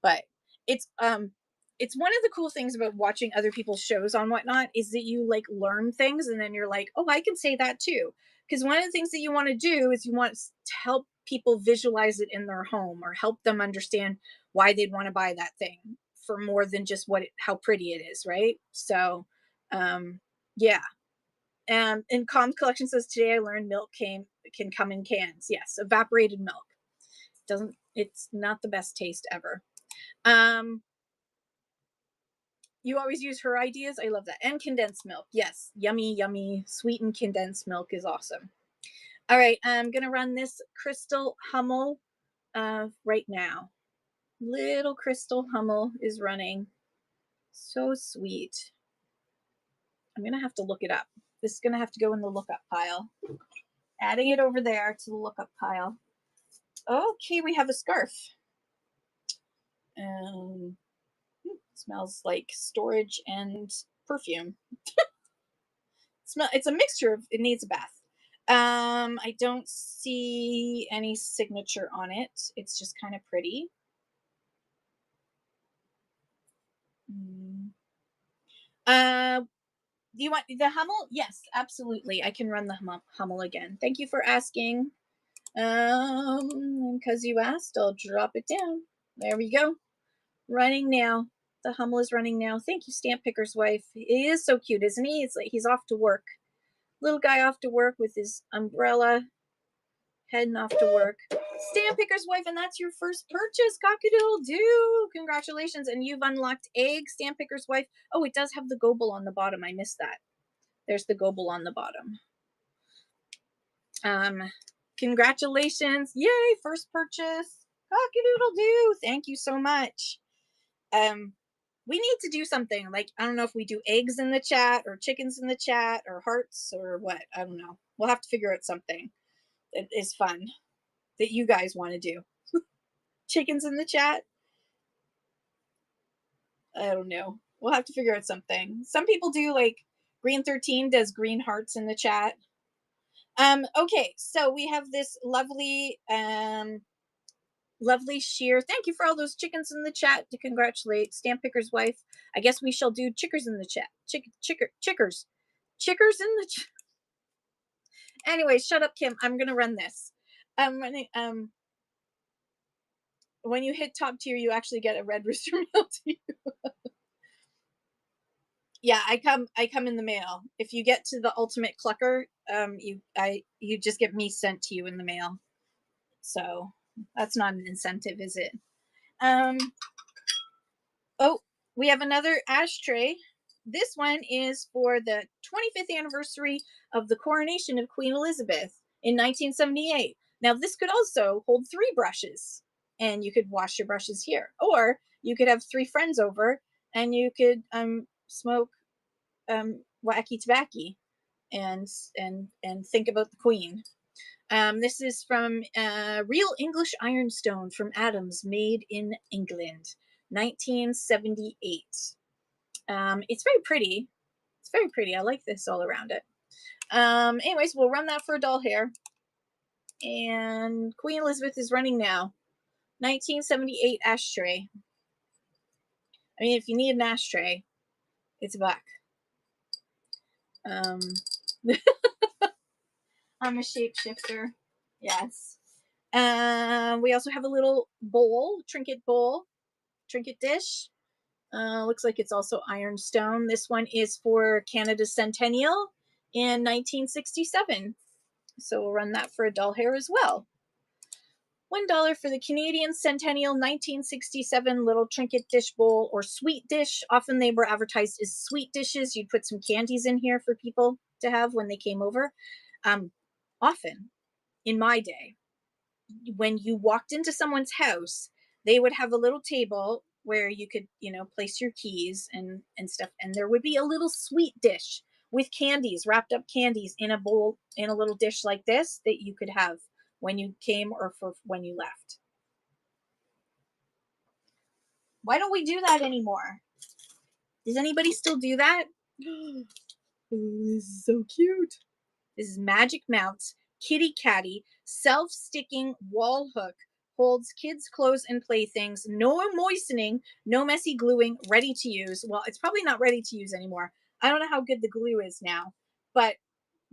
[SPEAKER 1] But it's one of the cool things about watching other people's shows on Whatnot is that you like learn things and then you're like, oh, I can say that too. Because one of the things that you want to do is you want to help people visualize it in their home, or help them understand why they'd want to buy that thing for more than just how pretty it is, right? So yeah. And Calm Collection says, today I learned milk can come in cans. Yes, evaporated milk. It's not the best taste ever. You always use her ideas. I love that. And condensed milk. Yes, yummy, yummy. Sweetened condensed milk is awesome. All right, I'm going to run this Crystal Hummel right now. Little Crystal Hummel is running. So sweet. I'm going to have to look it up. This is going to have to go in the lookup pile. Adding it over there to the lookup pile. Okay, we have a scarf. Smells like storage and perfume. It's a mixture of, it needs a bath. I don't see any signature on it. It's just kind of pretty. Do you want the Hummel? Yes, absolutely. I can run the Hummel again. Thank you for asking. Because you asked, I'll drop it down. There we go. Running now. The Hummel is running now. Thank you, Stamp Picker's wife. He is so cute, isn't he? It's like he's off to work. Little guy off to work with his umbrella, heading off to work. Stamp Picker's wife, and that's your first purchase. Cock-a-doodle-doo. Congratulations. And you've unlocked egg, Stamp Picker's wife. Oh, it does have the Gobel on the bottom. I missed that. There's the Gobel on the bottom. Congratulations. Yay, first purchase. Cock-a-doodle-doo. Thank you so much. We need to do something like, I don't know if we do eggs in the chat or chickens in the chat or hearts or what. I don't know. We'll have to figure out something that is fun that you guys want to do. Chickens in the chat. I don't know. We'll have to figure out something. Some people do, like Green 13 does green hearts in the chat. Okay, so we have this lovely lovely sheer. Thank you for all those chickens in the chat to congratulate Stamp Picker's wife. I guess we shall do chickers in the chat. Chickers in the chat. Anyway, shut up, Kim. I'm gonna run this. Running. When you hit top tier, you actually get a red rooster mail to you. Yeah, I come in the mail. If you get to the ultimate clucker, you just get me sent to you in the mail. So that's not an incentive, is it? Oh, we have another ashtray. This one is for the 25th anniversary of the coronation of Queen Elizabeth in 1978. Now, this could also hold 3 brushes, and you could wash your brushes here. Or you could have 3 friends over, and you could smoke wacky tobacco and think about the Queen. This is from Real English Ironstone from Adams, made in England, 1978. It's very pretty. It's very pretty. I like this all around it. Anyways, we'll run that for doll hair. And Queen Elizabeth is running now. 1978 ashtray. I mean, if you need an ashtray, it's back. I'm a shapeshifter. Yes. We also have a little bowl, trinket dish. Looks like it's also ironstone. This one is for Canada's centennial in 1967. So we'll run that for a doll hair as well. $1 for the Canadian Centennial 1967 little trinket dish bowl or sweet dish. Often they were advertised as sweet dishes. You'd put some candies in here for people to have when they came over. Often in my day, when you walked into someone's house, they would have a little table where you could, place your keys and stuff, and there would be a little sweet dish with candies, wrapped up candies in a bowl, in a little dish like this that you could have when you came or for when you left. Why don't we do that anymore? Does anybody still do that? Oh, this is so cute. This is Magic Mouth's Kitty Catty self-sticking wall hook. Holds kids' clothes and playthings. No moistening, no messy gluing, ready to use. Well, it's probably not ready to use anymore. I don't know how good the glue is now, but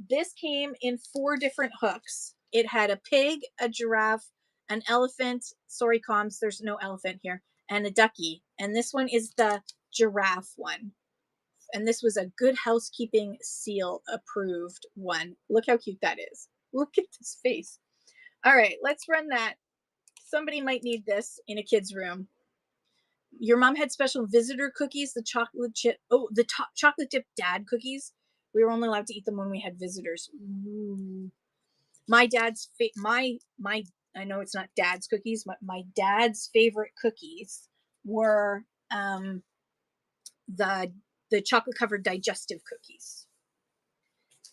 [SPEAKER 1] this came in 4 different hooks. It had a pig, a giraffe, an elephant. Sorry, comms, there's no elephant here, and a ducky. And this one is the giraffe one. And this was a Good Housekeeping Seal approved one. Look how cute that is. Look at this face. All right, let's run that. Somebody might need this in a kid's room. Your mom had special visitor cookies, the chocolate chip. Oh, the chocolate dip dad cookies. We were only allowed to eat them when we had visitors. Ooh. My dad's my I know it's not dad's cookies, but my dad's favorite cookies were the chocolate covered digestive cookies,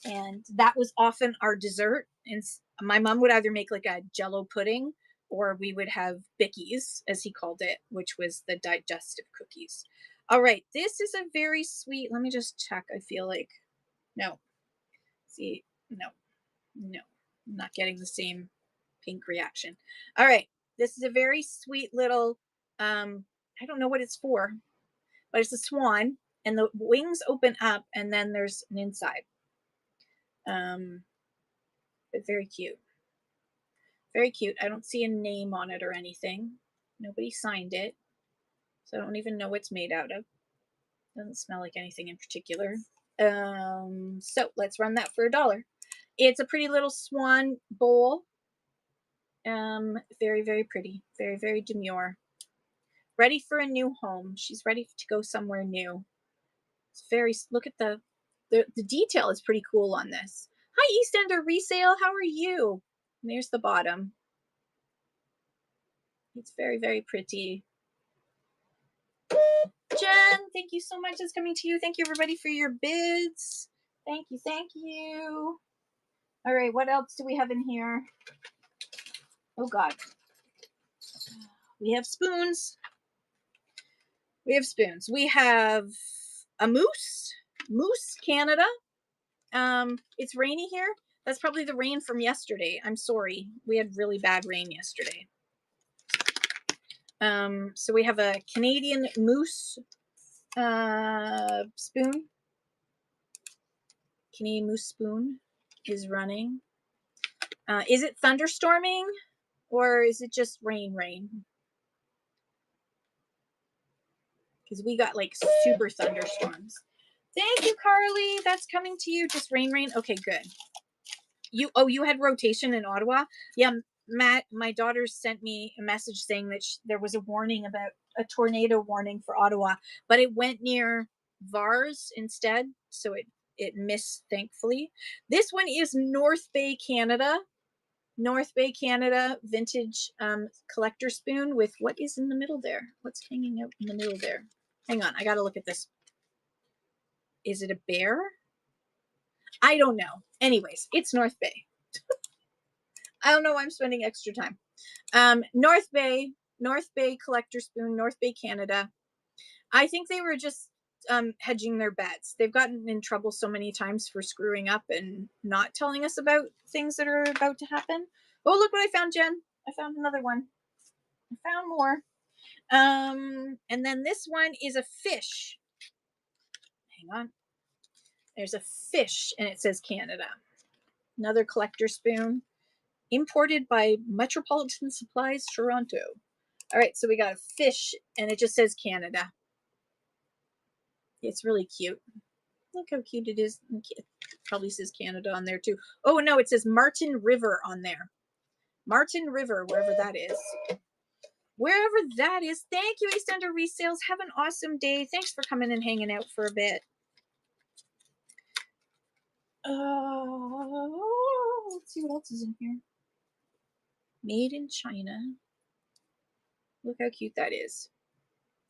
[SPEAKER 1] and that was often our dessert. And my mom would either make like a jello pudding, or we would have bickies, as he called it, which was the digestive cookies. All right, this is a very sweet. Let me just check. I feel like no. See, no, I'm not getting the same pink reaction. All right, this is a very sweet little. I don't know what it's for, but it's a swan, and the wings open up, and then there's an inside. But very cute. Very cute. I don't see a name on it or anything. Nobody signed it, so I don't even know what it's made out of. Doesn't smell like anything in particular. So let's run that for $1. It's a pretty little swan bowl. Very, very pretty. Very, very demure. Ready for a new home. She's ready to go somewhere new. It's very, look at the detail is pretty cool on this. Hi, East Ender Resale. How are you? And there's the bottom. It's very, very pretty. Jen, thank you so much. It's coming to you. Thank you, everybody, for your bids. Thank you. Thank you. All right. What else do we have in here? Oh, God. We have spoons. We have spoons. We have a Moose Canada. It's rainy here. That's probably the rain from yesterday. I'm sorry. We had really bad rain yesterday. So we have a Canadian Moose spoon. Canadian Moose spoon is running. Is it thunderstorming or is it just rain? Because we got like super thunderstorms. Thank you, Carly. That's coming to you. Just rain. Okay, good. You had rotation in Ottawa? Yeah, Matt, my daughter sent me a message saying that there was a warning about a tornado warning for Ottawa, but it went near Vars instead, so it missed, thankfully. This one is North Bay, Canada. North Bay, Canada vintage collector spoon with what is in the middle there? What's hanging out in the middle there? Hang on, I gotta look at this. Is it a bear? I don't know. Anyways, it's North Bay. I don't know why I'm spending extra time. North Bay collector spoon, North Bay, Canada. I think they were just hedging their bets. They've gotten in trouble so many times for screwing up and not telling us about things that are about to happen. Oh, look what I found, Jen. I found another one. I found more. And then this one is a fish. Hang on. There's a fish and it says Canada. Another collector spoon. Imported by Metropolitan Supplies, Toronto. All right, so we got a fish, and it just says Canada. It's really cute. Look how cute it is. It probably says Canada on there too. Oh no, it says Martin River on there. Martin River, wherever that is. Wherever that is. Thank you, East Under Resales. Have an awesome day. Thanks for coming and hanging out for a bit. Let's see what else is in here. Made in China. Look how cute that is.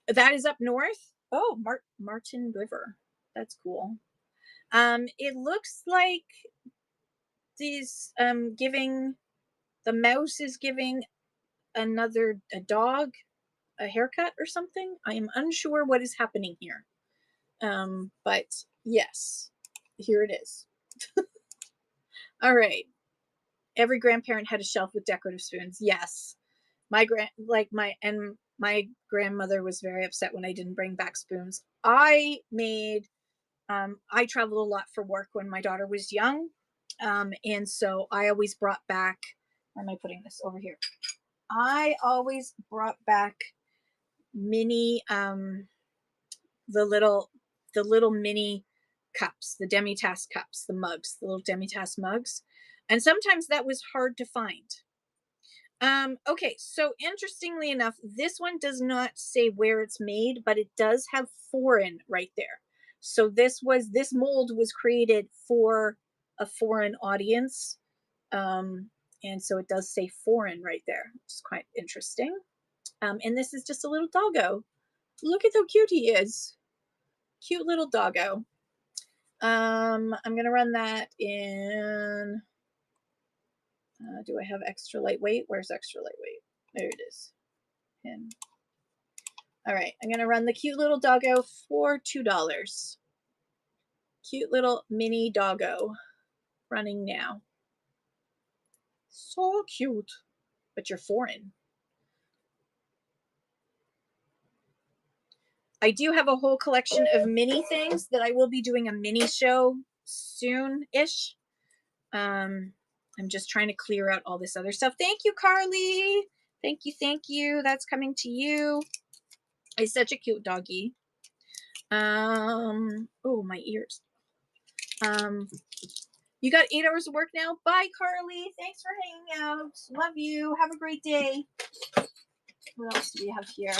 [SPEAKER 1] That is up north. Oh, Martin River. That's cool. It looks like these giving the mouse is giving a dog a haircut or something. I am unsure what is happening here. But yes, here it is. All right. Every grandparent had a shelf with decorative spoons. Yes. My grandmother was very upset when I didn't bring back spoons. I traveled a lot for work when my daughter was young. And so I always brought back, where am I putting this? Over here. I always brought back mini, the little mini cups, the demi-tasse cups, the mugs, the little demi-tasse mugs. And sometimes that was hard to find. Okay, so interestingly enough, this one does not say where it's made, but it does have foreign right there. So this mold was created for a foreign audience. And so it does say foreign right there, which is quite interesting. And this is just a little doggo. Look at how cute he is. Cute little doggo. I'm going to run that in, do I have extra lightweight? Where's extra lightweight? There it is. And all right, I'm going to run the cute little doggo for $2. Cute little mini doggo running now. So cute, but you're foreign. I do have a whole collection of mini things that I will be doing a mini show soon-ish. I'm just trying to clear out all this other stuff. Thank you, Carly. Thank you, thank you. That's coming to you. It's such a cute doggy. Oh, my ears. You got 8 hours of work now. Bye, Carly. Thanks for hanging out. Love you. Have a great day. What else do we have here?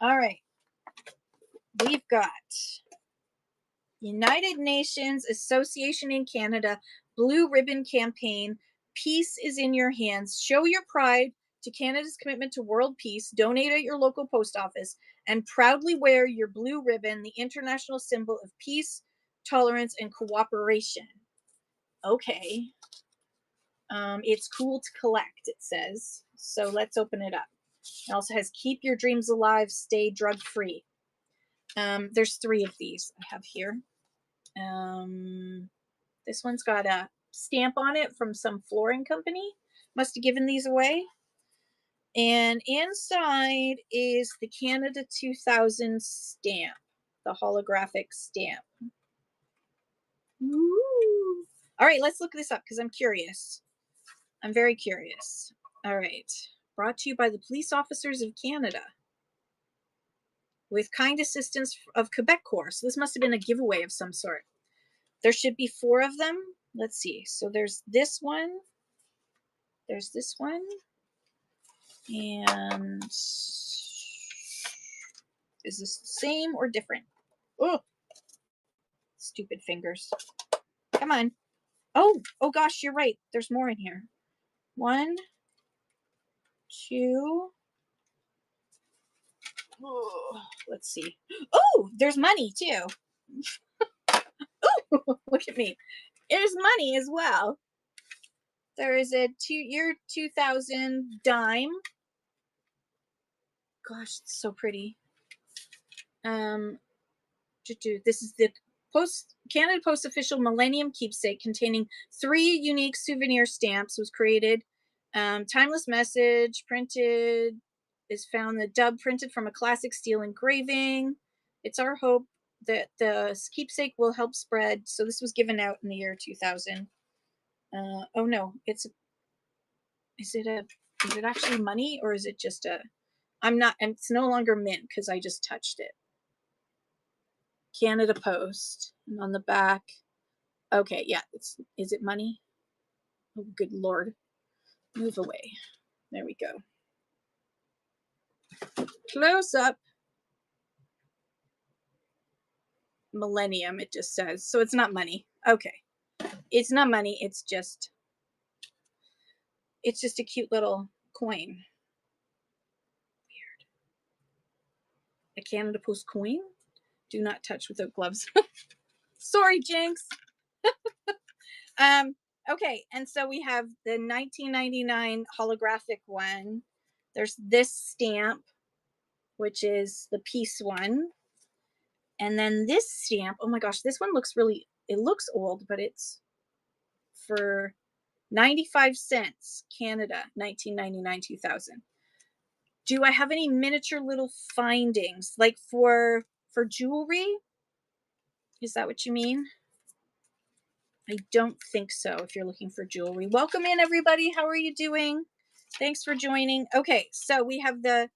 [SPEAKER 1] All right. We've got United Nations Association in Canada Blue Ribbon Campaign. Peace is in your hands. Show your pride to Canada's commitment to world peace. Donate at your local post office and proudly wear your blue ribbon, the international symbol of peace, tolerance, and cooperation. Okay. It's cool to collect, it says. So let's open it up. It also has keep your dreams alive, stay drug-free. There's 3 of these I have here. This one's got a stamp on it from some flooring company. Must have given these away. And inside is the Canada 2000 stamp, the holographic stamp. Ooh. All right, let's look this up because I'm curious. I'm very curious. All right. Brought to you by the Police Officers of Canada with kind assistance of Quebec Corps. So this must have been a giveaway of some sort. There should be 4 of them. Let's see. So there's this one. There's this one. And is this the same or different? Oh, stupid fingers. Come on. Oh gosh, you're right. There's more in here. 1, 2. Oh, let's see. Oh, there's money too. Oh, look at me. There's money as well. There is a year 2000 dime. Gosh, it's so pretty. This is the Canada Post official Millennium Keepsake containing 3 unique souvenir stamps. Was created. Timeless message printed is found. The dub printed from a classic steel engraving. It's our hope The keepsake will help spread. So this was given out in the year 2000. Oh no, is it a, is it actually money or is it just a, I'm not, and it's no longer mint because I just touched it. Canada Post. And on the back, okay, yeah, is it money? Oh, good Lord. Move away. There we go. Close up. Millennium, it just says. So it's not money. Okay. It's not money. It's just a cute little coin. Weird. A Canada Post coin? Do not touch without gloves. Sorry, Jinx. Okay, and so we have the 1999 holographic one. There's this stamp, which is the piece one. And then this stamp, oh my gosh, this one looks really, it looks old, but it's for 95 cents, Canada, 1999-2000. Do I have any miniature little findings, like for jewelry? Is that what you mean? I don't think so, if you're looking for jewelry. Welcome in, everybody. How are you doing? Thanks for joining. Okay, so we have the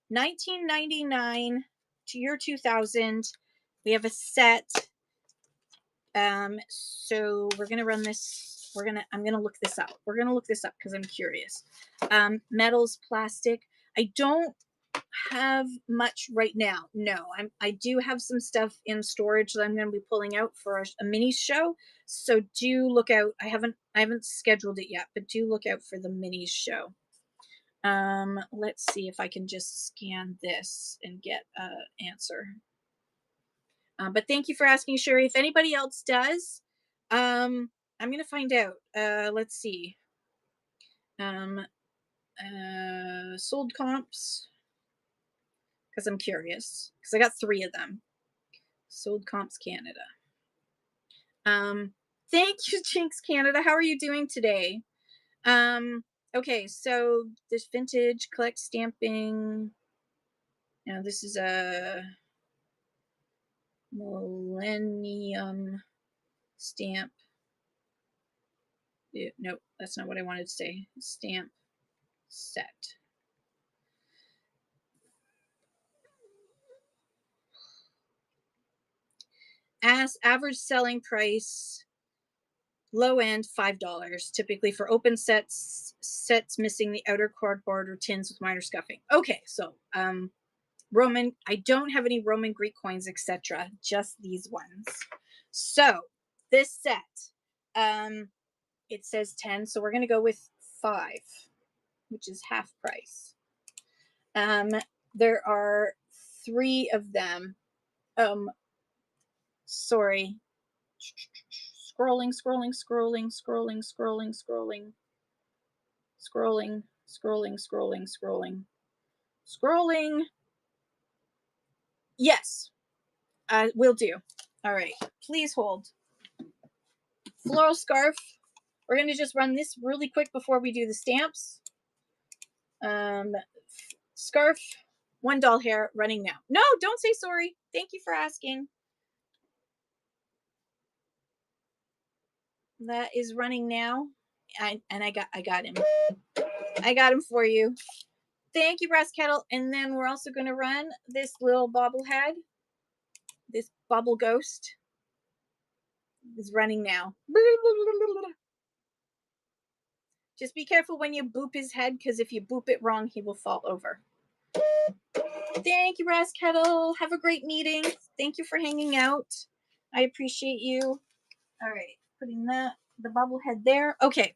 [SPEAKER 1] 1999 to year 2000. We have a set. So we're gonna run this. I'm gonna look this up. We're gonna look this up because I'm curious. Metals, plastic. I don't have much right now. No, I do have some stuff in storage that I'm going to be pulling out for a mini show. So do look out. I haven't scheduled it yet, but do look out for the mini show. Let's see if I can just scan this and get an answer. But thank you for asking, Sherry. If anybody else does, I'm going to find out. Let's see. Sold comps. Because I'm curious. Because I got 3 of them. Sold Comps Canada. Thank you, Jinx Canada. How are you doing today? Okay, so this vintage collect stamping. Now this is a millennium stamp. Nope, that's not what I wanted to say. Stamp set. As average selling price, low end $5, typically for open sets missing the outer cardboard or tins with minor scuffing. Okay, so Roman, I don't have any Roman Greek coins, etc. Just these ones. So this set, it says 10, so we're gonna go with 5, which is half price. There are 3 of them. Sorry. Scrolling. Yes, will do. All right, please hold. Floral scarf. We're going to just run this really quick before we do the stamps. Scarf, $1 hair, running now. No, don't say sorry. Thank you for asking. That is running now. I got him. I got him for you. Thank you, Brass Kettle. And then we're also going to run this little bobblehead. This bubble ghost is running now. Just be careful when you boop his head, because if you boop it wrong, he will fall over. Thank you, Brass Kettle. Have a great meeting. Thank you for hanging out. I appreciate you. All right, putting the bobblehead there. Okay,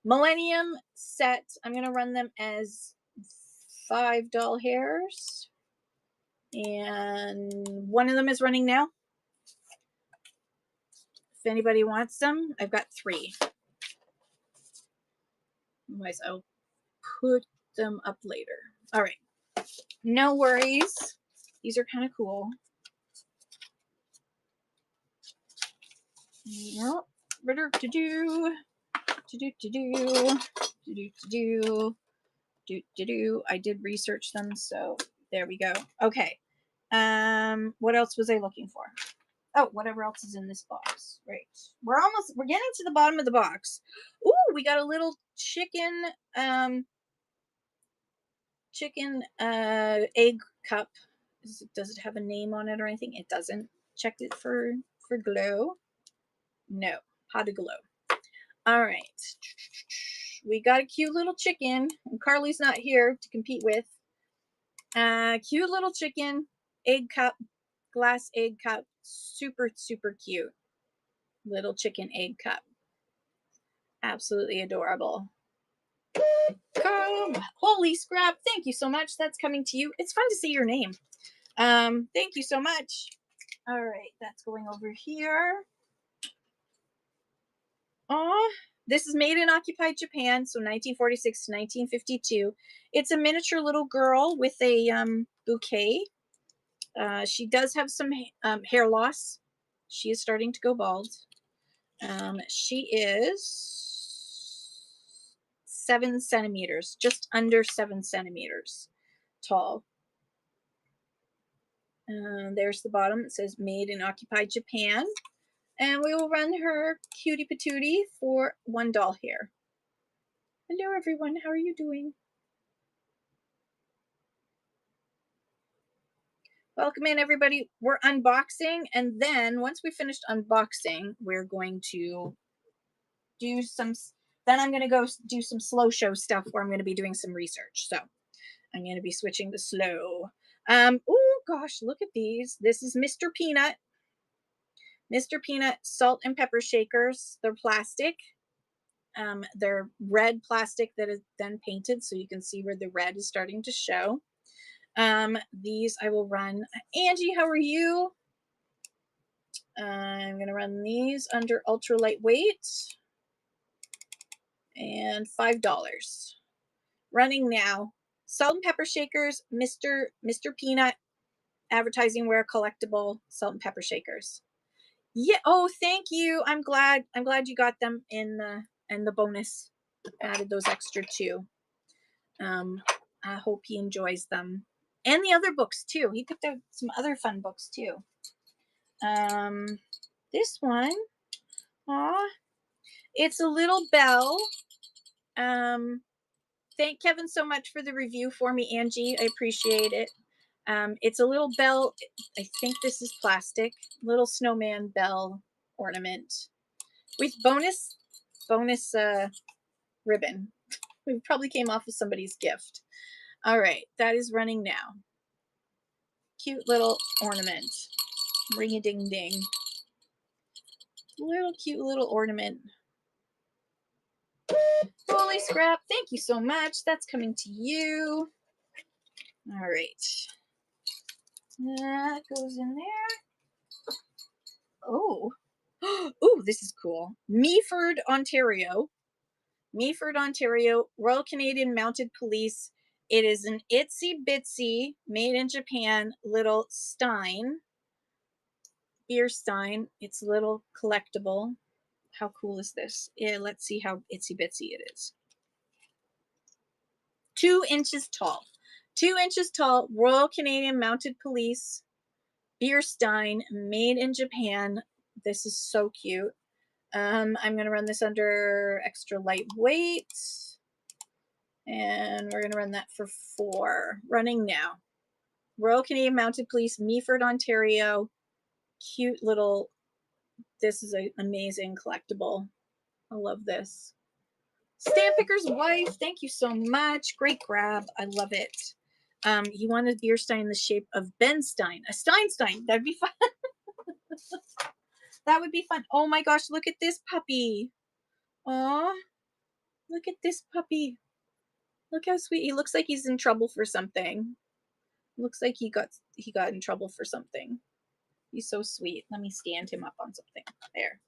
[SPEAKER 1] Millennium set. I'm going to run them as $5 hairs. And one of them is running now. If anybody wants them, I've got 3. Otherwise, I'll put them up later. All right. No worries. These are kind of cool. Yep. I did research them, so there we go. Okay. What else was I looking for? Oh, whatever else is in this box. Right. We're getting to the bottom of the box. Ooh, we got a little chicken egg cup. Does it have a name on it or anything? It doesn't. Checked it for glow. No. How to glow. All right. We got a cute little chicken. And Carly's not here to compete with. Cute little chicken egg cup, glass egg cup. Super, super cute little chicken egg cup. Absolutely adorable. Holy scrap. Thank you so much. That's coming to you. It's fun to see your name. Thank you so much. All right, that's going over here. Oh, this is made in occupied Japan, so 1946 to 1952. It's a miniature little girl with a bouquet. She does have some hair loss. She is starting to go bald. She is 7 centimeters, just under 7 centimeters tall. There's the bottom. It says made in occupied Japan. And we will run her cutie patootie for $1 here. Hello everyone, how are you doing? Welcome in everybody. We're unboxing, and then once we finished unboxing, we're going to do some, then I'm going to go do some slow show stuff where I'm going to be doing some research. So I'm going to be switching to slow. Oh gosh, look at these. This is Mr. Peanut. Mr. Peanut salt and pepper shakers. They're plastic. They're red plastic that is then painted, so you can see where the red is starting to show. These I will run. Angie, how are you? I'm going to run these under ultra lightweight and $5. Running now. Salt and pepper shakers, Mr. Peanut advertising wear collectible salt and pepper shakers. Yeah. Oh, thank you. I'm glad you got them in the bonus. Added those extra too. I hope he enjoys them. And the other books too. He picked out some other fun books too. This one, aw, it's a little bell. Thank Kevin so much for the review for me, Angie. I appreciate it. It's a little bell. I think this is plastic. Little snowman bell ornament with bonus ribbon. We probably came off of somebody's gift. All right, that is running now. Cute little ornament. Ring-a-ding-ding. Little cute little ornament. Holy scrap. Thank you so much. That's coming to you. All right. That goes in there. Oh. Oh, this is cool. Meaford, Ontario. Meaford, Ontario. Royal Canadian Mounted Police. It is an itsy bitsy, made in Japan, little stein. Beer stein. It's a little collectible. How cool is this? Yeah, let's see how itsy bitsy it is. 2 inches tall. 2 inches tall, Royal Canadian Mounted Police, beer stein, made in Japan. This is so cute. I'm going to run this under extra lightweight. And we're going to run that for $4. Running now. Royal Canadian Mounted Police, Meaford, Ontario. Cute little, this is an amazing collectible. I love this. Stamp Picker's Wife, thank you so much. Great grab. I love it. You wanted a beer stein in the shape of Ben Stein. A Steinstein. That'd be fun. That would be fun. Oh my gosh, look at this puppy. Aw. Look at this puppy. Look how sweet. He looks like he's in trouble for something. Looks like he got in trouble for something. He's so sweet. Let me stand him up on something. There.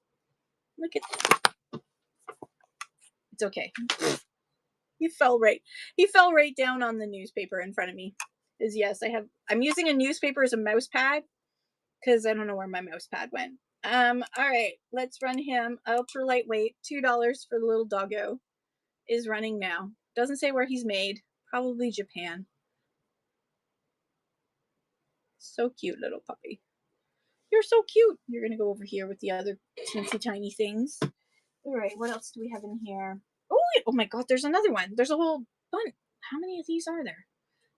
[SPEAKER 1] Look at this. It's okay. He fell right down on the newspaper in front of me. Yes, I'm using a newspaper as a mouse pad because I don't know where my mouse pad went. All right, let's run him. Ultra lightweight, $2 for the little doggo is running now. Doesn't say where he's made. Probably Japan. So cute, little puppy. You're so cute. You're going to go over here with the other teensy tiny things. All right, what else do we have in here? Oh my God, there's another one. There's a whole bunch. How many of these are there?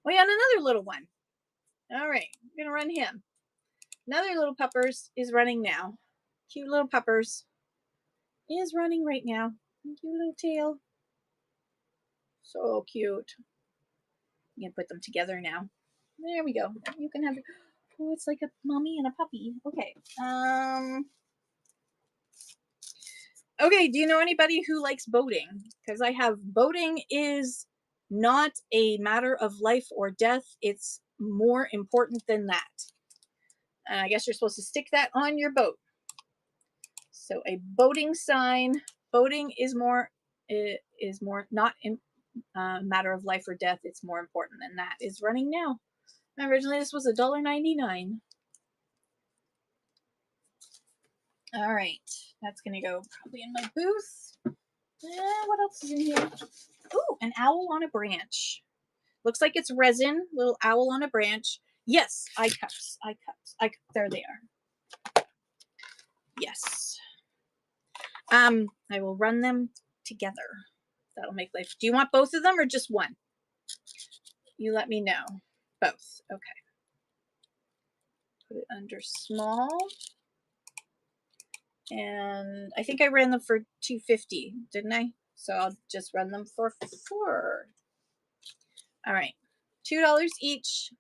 [SPEAKER 1] Oh yeah, and another little one. All right, I'm going to run him. Another little puppers is running now. Cute little puppers is running right now. Cute little tail. So cute. I'm going to put them together now. There we go. You can have, oh, it's like a mommy and a puppy. Okay. Okay, do you know anybody who likes boating? Because I have, boating is not a matter of life or death. It's more important than that. I guess you're supposed to stick that on your boat. So a boating sign. Boating is more not a matter of life or death. It's more important than that. Is running now. Originally this was $1.99. All right, that's gonna go probably in my booth. What else is in here? Ooh, an owl on a branch. Looks like it's resin. Little owl on a branch. Yes, eye cups. There they are. Yes. I will run them together. That'll make life. Do you want both of them or just one? You let me know. Both. Okay. Put it under small. And I think I ran them for $2.50, didn't I? So I'll just run them for $4. All right. $2 each.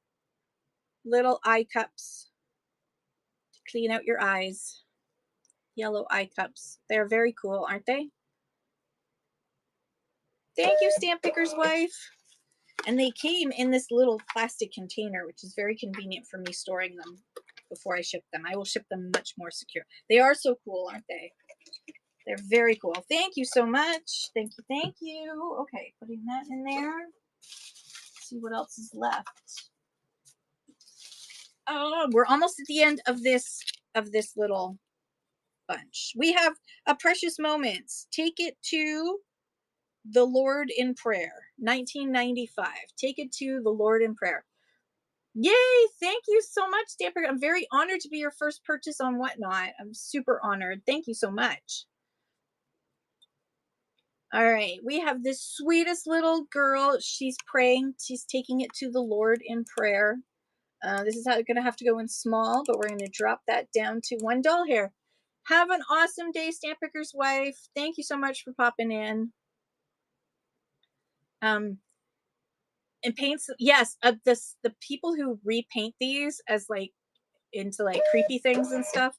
[SPEAKER 1] Little eye cups to clean out your eyes. Yellow eye cups. They're very cool, aren't they? Thank you, Stamp Picker's Wife. And they came in this little plastic container, which is very convenient for me storing them before I ship them. I will ship them much more secure. They are so cool, aren't they? They're very cool. Thank you so much. Thank you. Thank you. Okay, putting that in there. Let's see what else is left. Oh, we're almost at the end of this little bunch. We have a Precious Moments. Take It to the Lord in Prayer, 1995. Take It to the Lord in Prayer. Yay! Thank you so much, Stamper. I'm very honored to be your first purchase on Whatnot. I'm super honored. Thank you so much. All right, we have this sweetest little girl. She's praying. She's taking it to the Lord in prayer. This is going to have to go in small, but we're going to drop that down to $1 here. Have an awesome day, Stamp Picker's Wife. Thank you so much for popping in. And paints, yes, the people who repaint these as like into like creepy things and stuff.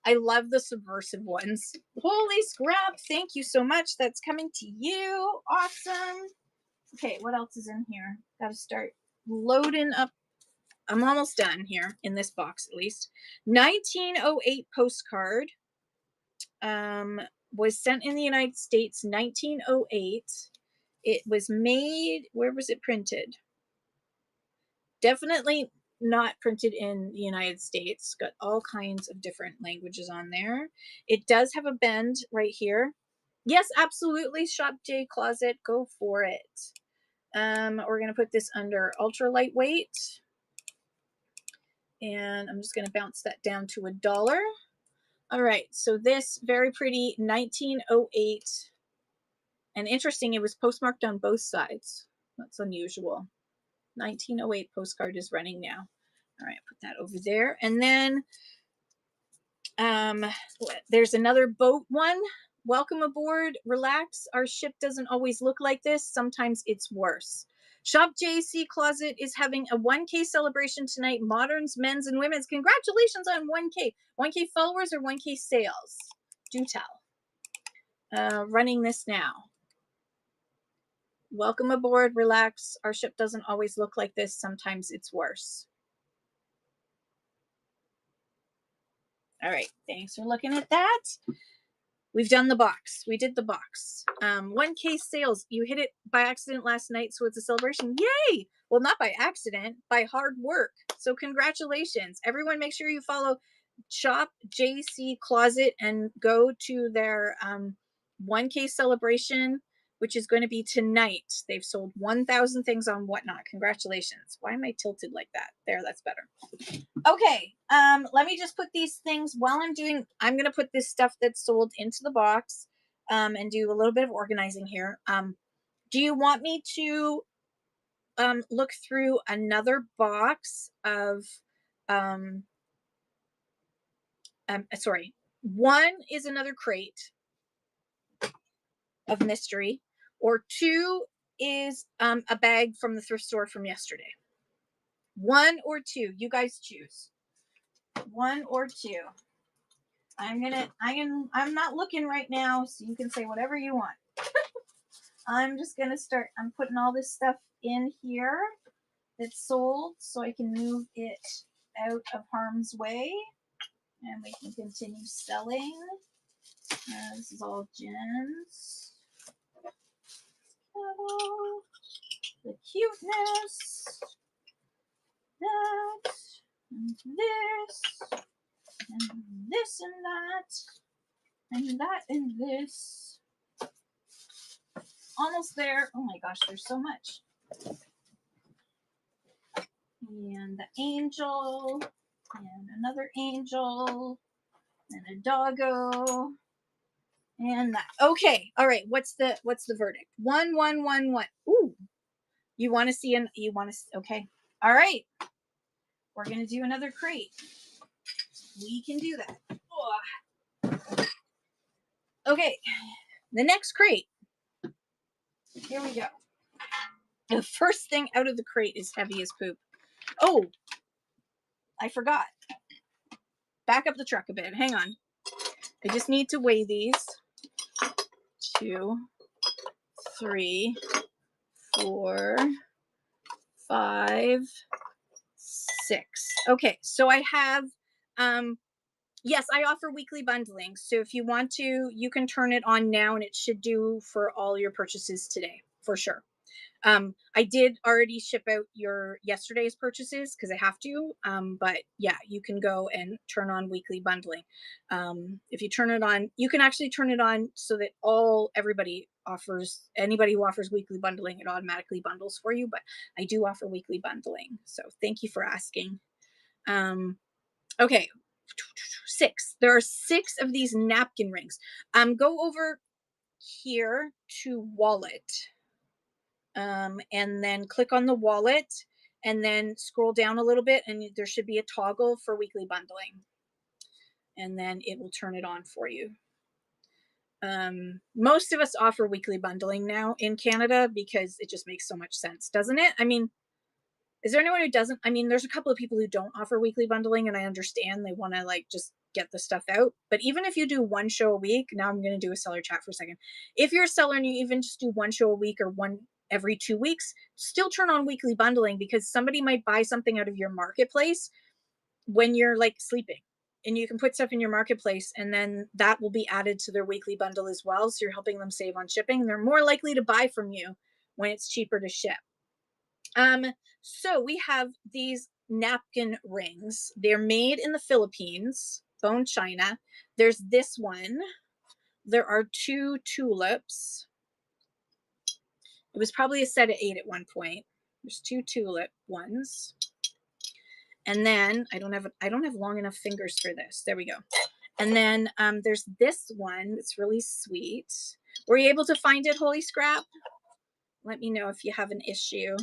[SPEAKER 1] I love the subversive ones. Holy scrap. Thank you so much. That's coming to you. Awesome. Okay, what else is in here? Got to start loading up. I'm almost done here in this box, at least. 1908 postcard. Was sent in the United States, 1908. It was made, where was it printed? Definitely not printed in the United States. Got all kinds of different languages on there. It does have a bend right here. Yes, absolutely. Shop J Closet, go for it. We're going to put this under ultra lightweight. And I'm just going to bounce that down to $1. All right, so this very pretty 1908. And interesting, it was postmarked on both sides. That's unusual. 1908 postcard is running now. All right, put that over there. And then there's another boat one. Welcome aboard. Relax. Our ship doesn't always look like this. Sometimes it's worse. Shop JC Closet is having a 1K celebration tonight. Moderns, men's, and women's. Congratulations on 1K. 1K followers or 1K sales? Do tell. Running this now. Welcome aboard. Relax. Our ship doesn't always look like this. Sometimes it's worse. All right. Thanks for looking at that. We've done the box. We did the box. 1K sales. You hit it by accident last night, so it's a celebration. Yay! Well, not by accident, by hard work. So congratulations. Everyone, make sure you follow Shop JC Closet and go to their 1K celebration. which is going to be tonight. They've sold 1,000 things on Whatnot. Congratulations. Why am I tilted like that? There, that's better. Okay, let me just put these things while I'm going to put this stuff that's sold into the box, and do a little bit of organizing here. Do you want me to look through another box of, sorry, one is another crate of mystery, or two is a bag from the thrift store from yesterday. One or two, you guys choose. One or two. I'm not looking right now, so you can say whatever you want. I'm just gonna start. I'm putting all this stuff in here that's sold so I can move it out of harm's way and we can continue selling. This is all gems. The cuteness. That. And this. And this and that. And that and this. Almost there. Oh my gosh, there's so much. And the angel. And another angel. And a doggo. And that. Okay. All right. What's the verdict? 1, 1, 1, 1. Ooh. You want to see okay. All right. We're going to do another crate. We can do that. Oh. Okay. The next crate. Here we go. The first thing out of the crate is heavy as poop. Oh, I forgot. Back up the truck a bit. Hang on. I just need to weigh these. 2, 3, 4, 5, 6. Okay, so I have, yes, I offer weekly bundling. So if you want to, you can turn it on now and it should do for all your purchases today, for sure. I did already ship out your yesterday's purchases because I have to. But yeah, you can go and turn on weekly bundling. If you turn it on, you can actually turn it on so that anybody who offers weekly bundling, it automatically bundles for you. But I do offer weekly bundling. So thank you for asking. Okay. 6. There are 6 of these napkin rings. Go over here to wallet. And then click on the wallet and then scroll down a little bit and there should be a toggle for weekly bundling. And then it will turn it on for you. Most of us offer weekly bundling now in Canada because it just makes so much sense, doesn't it? I mean, is there anyone who doesn't? I mean, there's a couple of people who don't offer weekly bundling and I understand they want to like just get the stuff out. But even if you do one show a week, now I'm going to do a seller chat for a second. If you're a seller and you even just do one show a week or one every 2 weeks, still turn on weekly bundling because somebody might buy something out of your marketplace when you're like sleeping and you can put stuff in your marketplace and then that will be added to their weekly bundle as well. So you're helping them save on shipping. They're more likely to buy from you when it's cheaper to ship. So we have these napkin rings. They're made in the Philippines, bone china. There's this one. There are 2 tulips. It was probably a set of 8 at one point. There's 2 tulip ones. And then I don't have long enough fingers for this. There we go. And then there's this one that's really sweet. Were you able to find it, Holy Scrap? Let me know if you have an issue.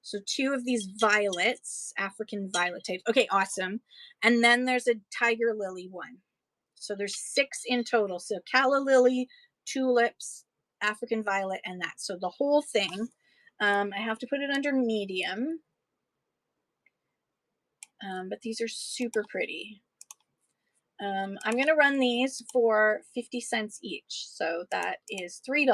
[SPEAKER 1] So 2 of these violets, African violet type. Okay, awesome. And then there's a tiger lily one. So there's 6 in total. So calla lily, tulips, African violet, and that. So the whole thing, I have to put it under medium. But these are super pretty. I'm going to run these for 50 cents each. So that is $3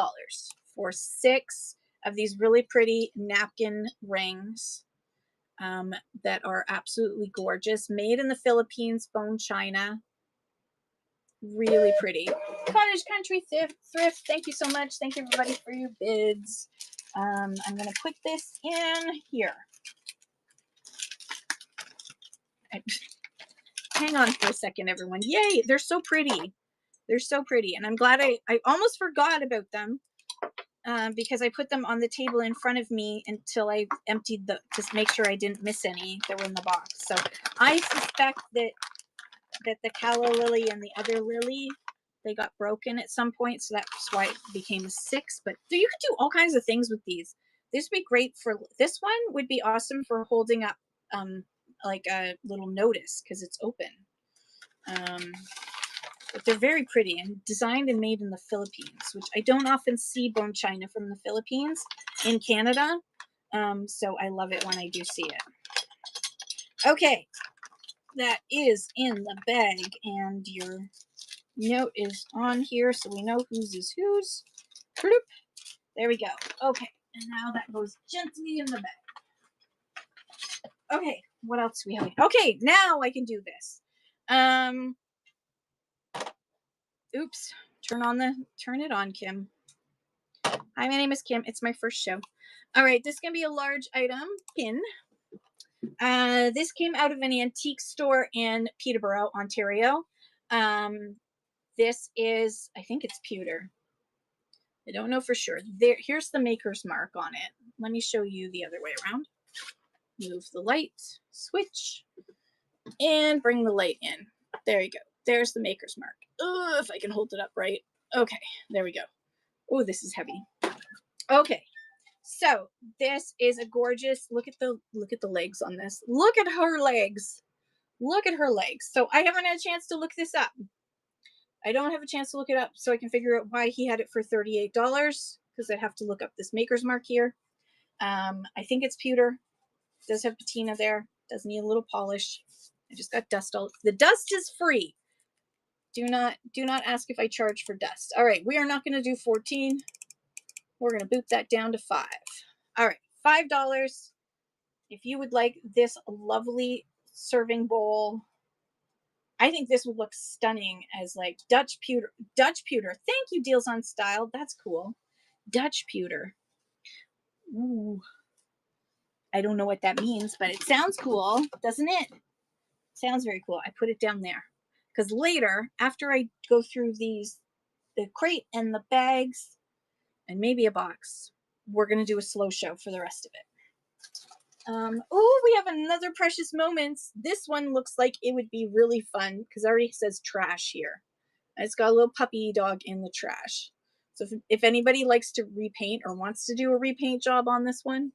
[SPEAKER 1] for 6 of these really pretty napkin rings that are absolutely gorgeous. Made in the Philippines, bone china. Really pretty. Cottage Country Thrift, thank you so much. Thank you everybody for your bids. I'm going to put this in here. Hang on for a second, everyone. Yay, they're so pretty. They're so pretty. And I'm glad I almost forgot about them. because I put them on the table in front of me until I emptied to make sure I didn't miss any that were in the box. So I suspect that the calla lily and the other lily, they got broken at some point, so that's why it became a 6. But you could do all kinds of things with these. This would be great for, this one would be awesome for holding up like a little notice because it's open. But they're very pretty and designed and made in the Philippines, which I don't often see bone china from the Philippines in Canada. So I love it when I do see it. Okay, that is in the bag, and your note is on here so we know whose is whose. Bloop. There we go. Okay, and now that goes gently in the bag. Okay, what else do we have? Okay, now I can do this. Oops, turn it on, Kim. Hi, my name is Kim. It's my first show. All right, this can be a large item pin. This came out of an antique store in Peterborough, Ontario. This is, I think it's pewter. I don't know for sure. Here's the maker's mark on it. Let me show you the other way around. Move the light, switch, and bring the light in. There you go. There's the maker's mark. If I can hold it up right. Okay, there we go. Oh, this is heavy. Okay, so this is a gorgeous, look at the legs on this. Look at her legs. Look at her legs. So I haven't had a chance to look this up. I don't have a chance to look it up so I can figure out why he had it for $38 because I'd have to look up this maker's mark here. I think it's pewter. It does have patina there. Does need a little polish. I just got dust all. The dust is free. Do not ask if I charge for dust. All right, we are not going to do 14. We're going to boot that down to 5. All right, $5. If you would like this lovely serving bowl, I think this would look stunning as like Dutch pewter. Dutch pewter. Thank you, Deals on Style. That's cool. Dutch pewter. Ooh. I don't know what that means, but it sounds cool, doesn't it? Sounds very cool. I put it down there because later, after I go through the crate and the bags and maybe a box, we're going to do a slow show for the rest of it. Oh, we have another Precious Moments. This one looks like it would be really fun because it already says trash here. It's got a little puppy dog in the trash. So if anybody likes to repaint or wants to do a repaint job on this one,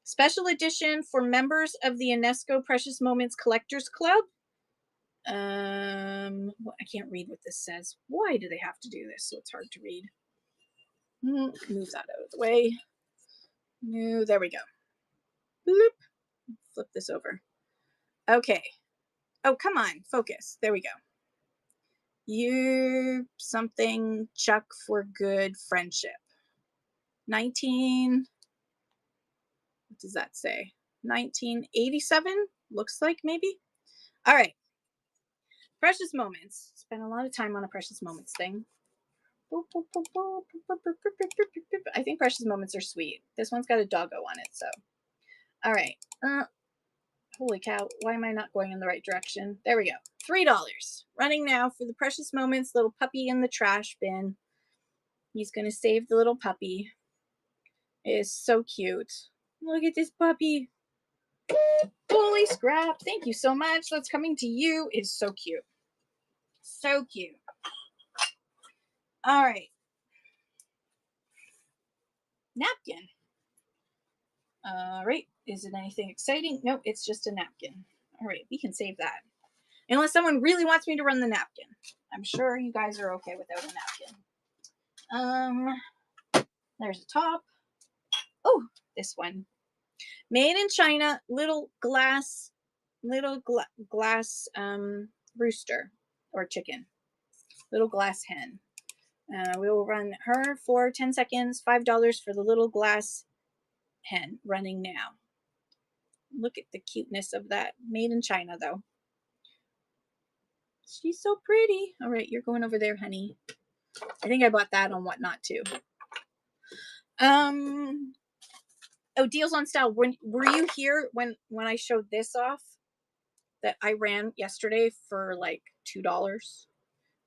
[SPEAKER 1] special edition for members of the UNESCO Precious Moments Collectors Club. I can't read what this says. Why do they have to do this so it's hard to read? Move that out of the way. No, there we go. Bloop. Flip this over. Okay. Oh, come on. Focus. There we go. You something Chuck for good friendship. 19. What does that say? 1987? Looks like maybe. All right. Precious Moments. Spent a lot of time on a Precious Moments thing. I think Precious Moments are sweet. This one's got a doggo on it, so. All right. Holy cow. Why am I not going in the right direction? There we go. $3. Running now for the Precious Moments little puppy in the trash bin. He's going to save the little puppy. It is so cute. Look at this puppy. Holy scrap. Thank you so much. That's coming to you. It is so cute. So cute. All right. Napkin. All right. Is it anything exciting? Nope, it's just a napkin. All right, we can save that. Unless someone really wants me to run the napkin. I'm sure you guys are okay without a napkin. There's a top. Oh, this one. Made in China, little glass rooster or chicken. Little glass hen. We will run her for 10 seconds, $5 for the little glass hen running now. Look at the cuteness of that. Made in China, though. She's so pretty. All right, you're going over there, honey. I think I bought that on Whatnot, too. Oh, Deals on Style. Were you here when I showed this off that I ran yesterday for like $2?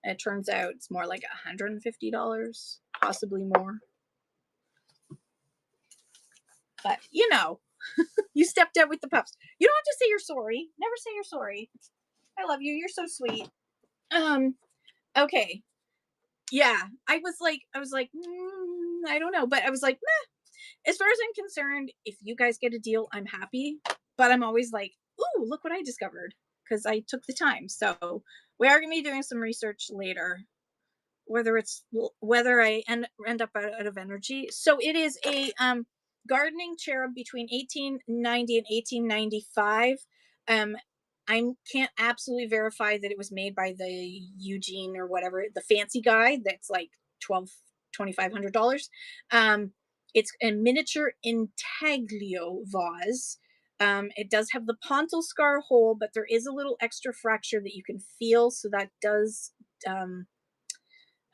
[SPEAKER 1] And it turns out it's more like $150. possibly more. But, you know, you stepped out with the pups. You don't have to say you're sorry. Never say you're sorry. I love you. You're so sweet. Okay. Yeah. I was like, I don't know. But I was like, meh. As far as I'm concerned, if you guys get a deal, I'm happy. But I'm always like, ooh, look what I discovered. Because I took the time. So we are going to be doing some research later. Whether I end up out of energy. So it is a gardening cherub between 1890 and 1895. I can't absolutely verify that it was made by the Eugene or whatever, the fancy guy that's like $2,500. It's a miniature intaglio vase. It does have the pontil scar hole, but there is a little extra fracture that you can feel, so that does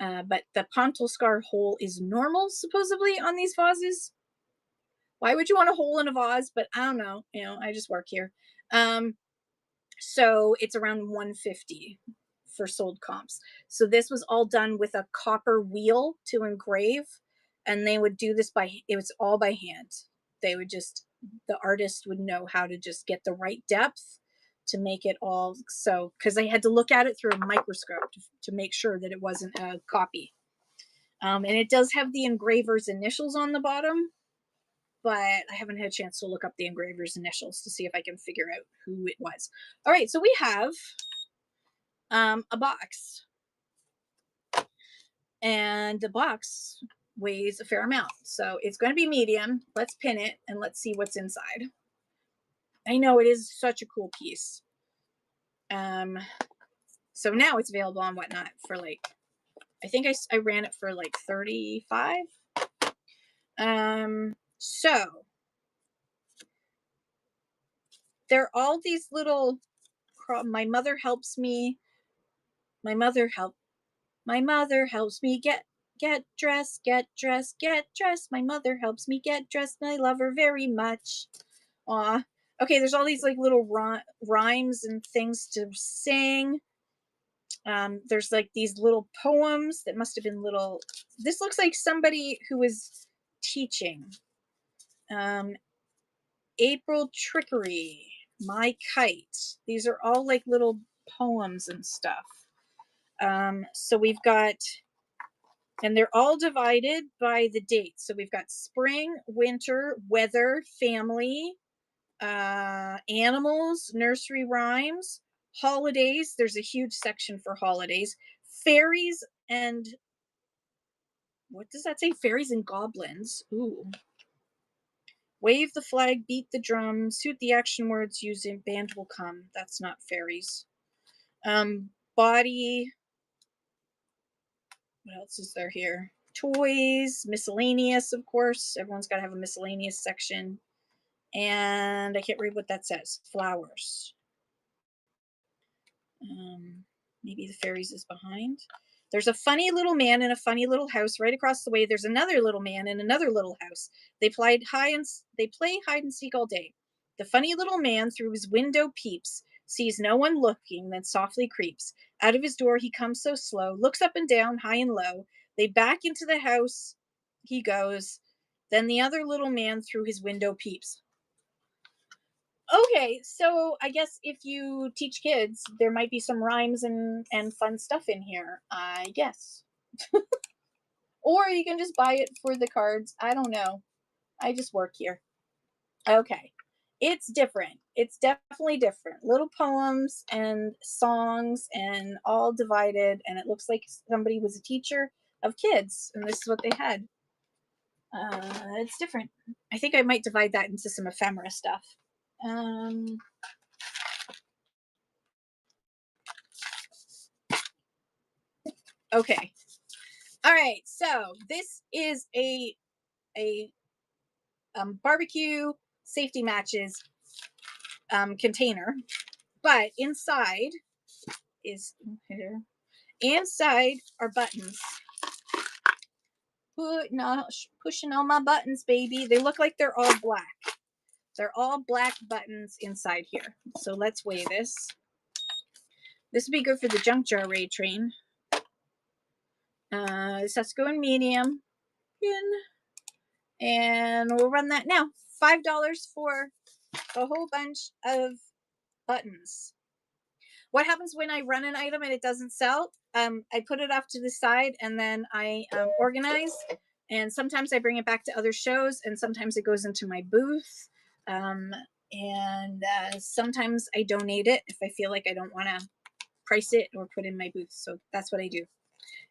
[SPEAKER 1] but the pontil scar hole is normal, supposedly, on these vases. Why would you want a hole in a vase? But I don't know. You know, I just work here. So it's around 150 for sold comps. So this was all done with a copper wheel to engrave, and they would do this it was all by hand. They would the artist would know how to just get the right depth to make it all. So, because I had to look at it through a microscope to make sure that it wasn't a copy. And it does have the engraver's initials on the bottom, but I haven't had a chance to look up the engraver's initials to see if I can figure out who it was. All right, so we have a box, and the box weighs a fair amount. So it's going to be medium. Let's pin it and let's see what's inside. I know it is such a cool piece. So now it's available on Whatnot for like, I think I ran it for like 35. So there are all these little, my mother helps me get dressed, my mother helps me get dressed, and I love her very much. Aw. Okay, there's all these like little rhymes and things to sing. There's like these little poems that must have been little, this looks like somebody who was teaching. April Trickery, My Kite. These are all like little poems and stuff. So we've got, and they're all divided by the dates. So we've got spring, winter, weather, family, animals, nursery rhymes, holidays. There's a huge section for holidays, fairies, and what does that say? Fairies and goblins. Ooh. Wave the flag, beat the drum, suit the action words using band will come. That's not fairies. Body. What else is there here? Toys, miscellaneous, of course. Everyone's got to have a miscellaneous section. And I can't read what that says. Flowers. Maybe the fairies is behind. There's a funny little man in a funny little house. Right across the way, there's another little man in another little house. They play hide and seek all day. The funny little man through his window peeps, sees no one looking, then softly creeps. Out of his door he comes so slow, looks up and down, high and low. They back into the house he goes. Then the other little man through his window peeps. Okay, so I guess if you teach kids, there might be some rhymes and fun stuff in here, I guess. Or you can just buy it for the cards. I don't know. I just work here. Okay. It's different. It's definitely different. Little poems and songs and all divided, and it looks like somebody was a teacher of kids, and this is what they had. It's different. I think I might divide that into some ephemera stuff. Okay. All right. So this is a barbecue safety matches container, but inside is here. Inside are buttons. Pushing on my buttons, baby. They look like they're all black. They're all black buttons inside here. So let's weigh this. This would be good for the junk jar raid train. This has to go in medium. And we'll run that now. $5 for a whole bunch of buttons. What happens when I run an item and it doesn't sell? I put it off to the side and then I organize. And sometimes I bring it back to other shows, and sometimes it goes into my booth. And sometimes I donate it if I feel like I don't want to price it or put in my booth. So that's what I do.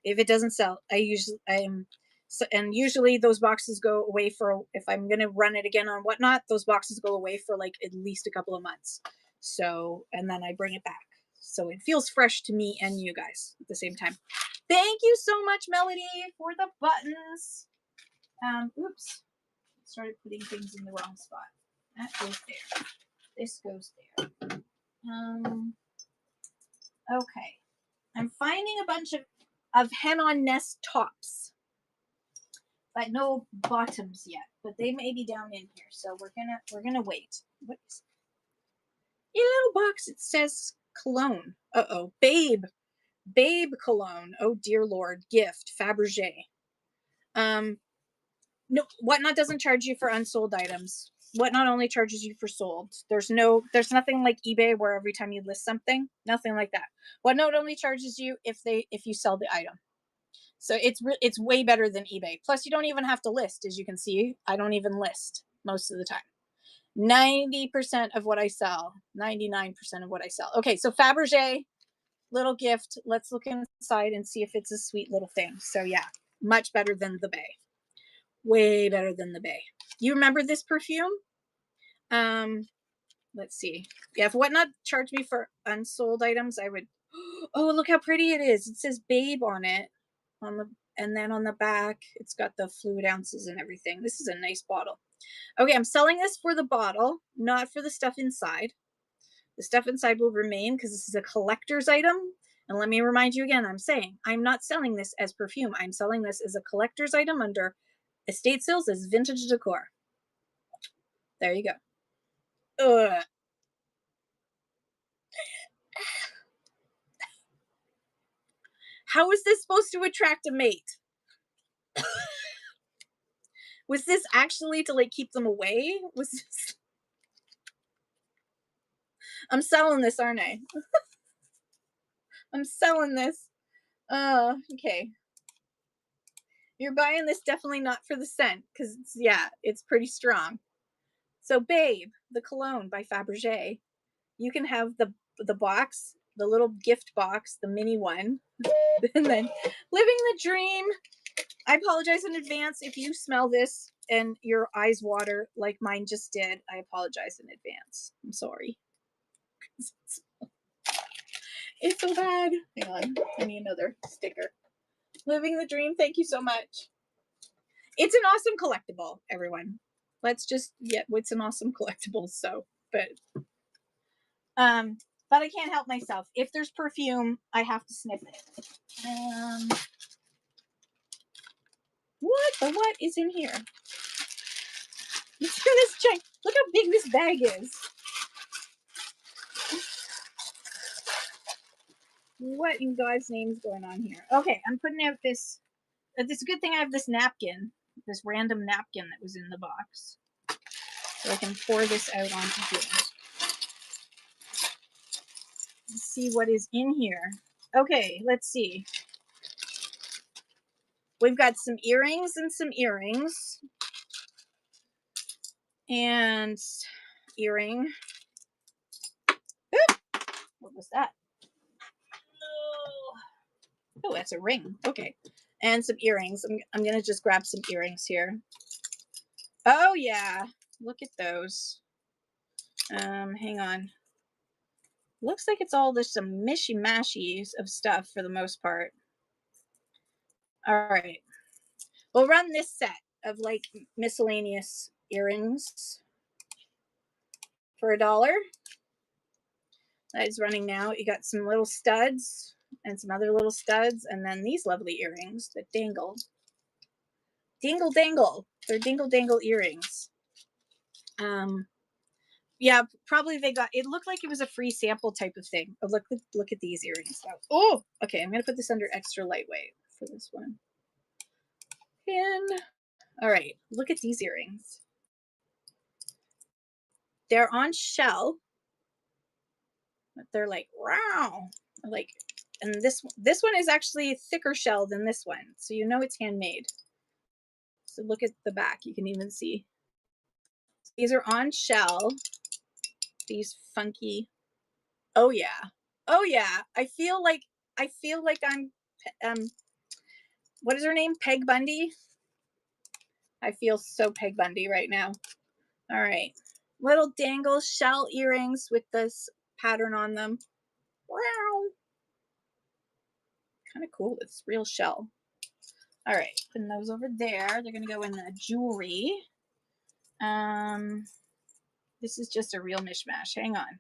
[SPEAKER 1] If it doesn't sell, and usually those boxes go away for, if I'm going to run it again on Whatnot, those boxes go away for like at least a couple of months. So, and then I bring it back. So it feels fresh to me and you guys at the same time. Thank you so much, Melody, for the buttons. Oops. Started putting things in the wrong spot. That goes there. This goes there. Okay. I'm finding a bunch of hen-on nest tops, but no bottoms yet. But they may be down in here, so we're gonna wait. What is it? In a little box? It says cologne. Uh-oh, Babe cologne. Oh dear Lord, gift Fabergé. No, Whatnot doesn't charge you for unsold items. Whatnot only charges you for sold. There's nothing like eBay where every time you list something, nothing like that. Whatnot only charges you if you sell the item. So it's way better than eBay. Plus, you don't even have to list, as you can see. I don't even list most of the time. 90% of what I sell, 99% of what I sell. Okay, so Fabergé, little gift. Let's look inside and see if it's a sweet little thing. So yeah, much better than the Bay. Way better than the Bay. You remember this perfume? Let's see. Yeah, if Whatnot charged me for unsold items, I would. Oh, look how pretty it is. It says Babe on it. And then on the back, it's got the fluid ounces and everything. This is a nice bottle. Okay, I'm selling this for the bottle, not for the stuff inside. The stuff inside will remain because this is a collector's item. And let me remind you again, I'm not selling this as perfume. I'm selling this as a collector's item under estate sales as vintage decor. There you go. Ugh. How is this supposed to attract a mate? Was this actually to like keep them away? Was this... I'm selling this, aren't I? I'm selling this. Okay. You're buying this definitely not for the scent, because it's pretty strong. So Babe, the cologne by Fabergé. You can have the box, the little gift box, the mini one, and then living the dream. I apologize in advance if you smell this and your eyes water like mine just did. I apologize in advance. I'm sorry. It's so bad. Hang on. I need another sticker. Living the dream. Thank you so much. It's an awesome collectible, everyone. It's an awesome collectible. So, but I can't help myself. If there's perfume, I have to sniff it. What is in here? It's in this check. Look how big this bag is. What in God's name is going on here? Okay, I'm putting out this. It's a good thing I have this napkin, this random napkin that was in the box. So I can pour this out onto here. Let's see what is in here. Okay, let's see. We've got some earrings and some earrings. And earring. Oop! What was that? Oh, that's a ring. Okay. And some earrings. I'm going to just grab some earrings here. Oh, yeah. Look at those. Hang on. Looks like it's all just some mishy-mashies of stuff for the most part. All right. We'll run this set of like miscellaneous earrings for $1. That is running now. You got some little studs and some other little studs, and then these lovely earrings that dangle. Dingle dangle. They're dingle dangle earrings. Yeah, probably they got, it looked like it was a free sample type of thing. Oh, look at these earrings. Oh, okay, I'm gonna put this under extra lightweight. for this one. Pin. All right, look at these earrings. They're on shell, but they're like, wow. Like, and this one is actually thicker shell than this one. So you know it's handmade. So look at the back, you can even see. These are on shell. These funky. Oh yeah. Oh yeah. I feel like I'm what is her name? Peg Bundy. I feel so Peg Bundy right now. All right. Little dangle shell earrings with this pattern on them. Wow. Kind of cool. It's real shell. All right. Putting those over there. They're going to go in the jewelry. This is just a real mishmash. Hang on.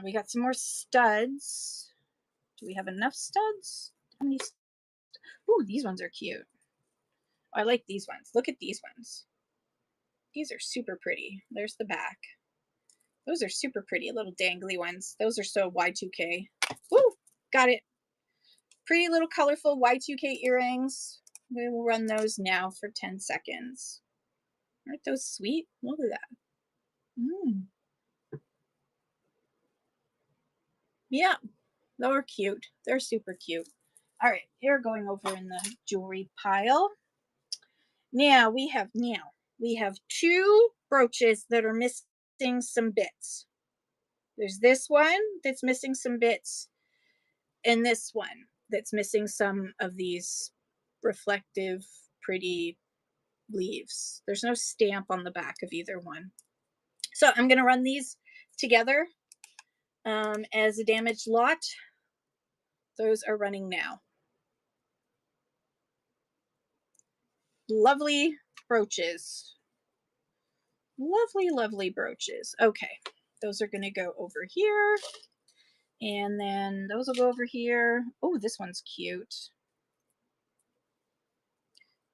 [SPEAKER 1] We got some more studs. Do we have enough studs? How many? Ooh, these ones are cute. I like these ones. Look at these ones. These are super pretty. There's the back. Those are super pretty, little dangly ones. Those are so Y2K. Woo! Got it. Pretty little colorful Y2K earrings. We will run those now for 10 seconds. Aren't those sweet? Look at that. Yeah, they're cute. They're super cute. All right, you're going over in the jewelry pile. Now we have two brooches that are missing some bits. There's this one that's missing some bits, and this one that's missing some of these reflective, pretty leaves. There's no stamp on the back of either one. So I'm going to run these together as a damaged lot. Those are running now. Lovely brooches. Lovely, lovely brooches. Okay, those are going to go over here. And then those will go over here. Oh, this one's cute.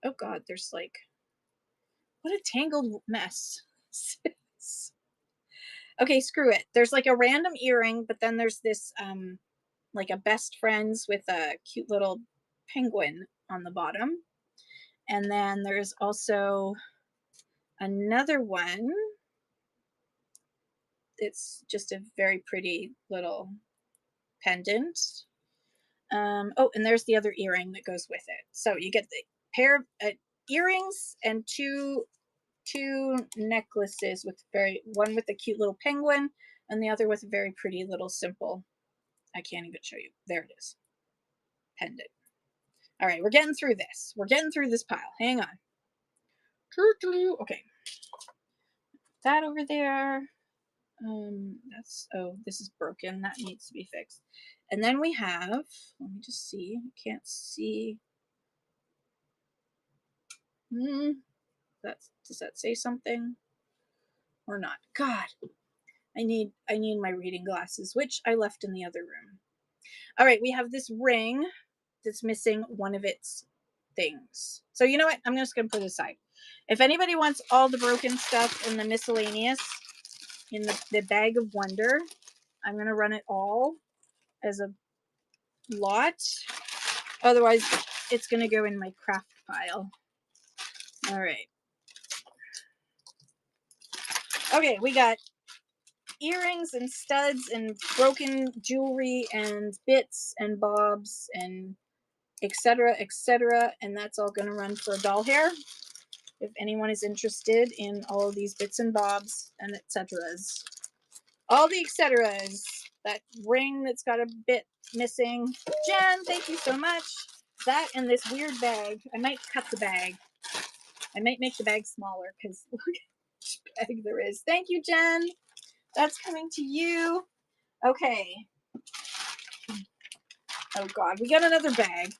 [SPEAKER 1] Oh God, there's like, what a tangled mess. Okay, screw it. There's like a random earring, but then there's this like a best friends with a cute little penguin on the bottom. And then there's also another one. It's just a very pretty little pendant. Oh, and there's the other earring that goes with it. So you get the pair of earrings and two necklaces with one with a cute little penguin and the other with a very pretty little simple. I can't even show you. There it is. Pendant. All right, we're getting through this. We're getting through this pile. Hang on. Okay. That over there. This is broken. That needs to be fixed. And then we have, let me just see. I can't see. Does that say something or not? God, I need my reading glasses, which I left in the other room. All right, we have this ring that's missing one of its things. So you know what? I'm just going to put it aside. If anybody wants all the broken stuff in the miscellaneous, in the bag of wonder, I'm going to run it all as a lot. Otherwise, it's going to go in my craft pile. All right. Okay, we got earrings and studs and broken jewelry and bits and bobs and etc., etc. And that's all going to run for a doll hair. If anyone is interested in all of these bits and bobs and etceteras. All the etceteras. That ring that's got a bit missing. Jen, thank you so much. That and this weird bag. I might cut the bag. I might make the bag smaller because look how much bag there is. Thank you, Jen. That's coming to you. Okay. Oh God, we got another bag.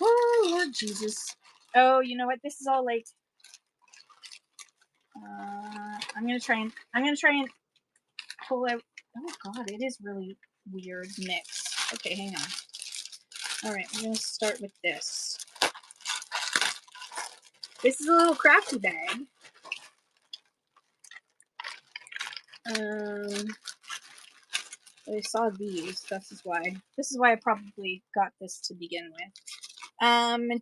[SPEAKER 1] Oh Lord Jesus. Oh, you know what? This is all like. I'm gonna try and pull out. Oh God, it is really weird mix. Okay, hang on. All right, we're gonna start with this. This is a little crafty bag. I saw these. This is why. This is why I probably got this to begin with.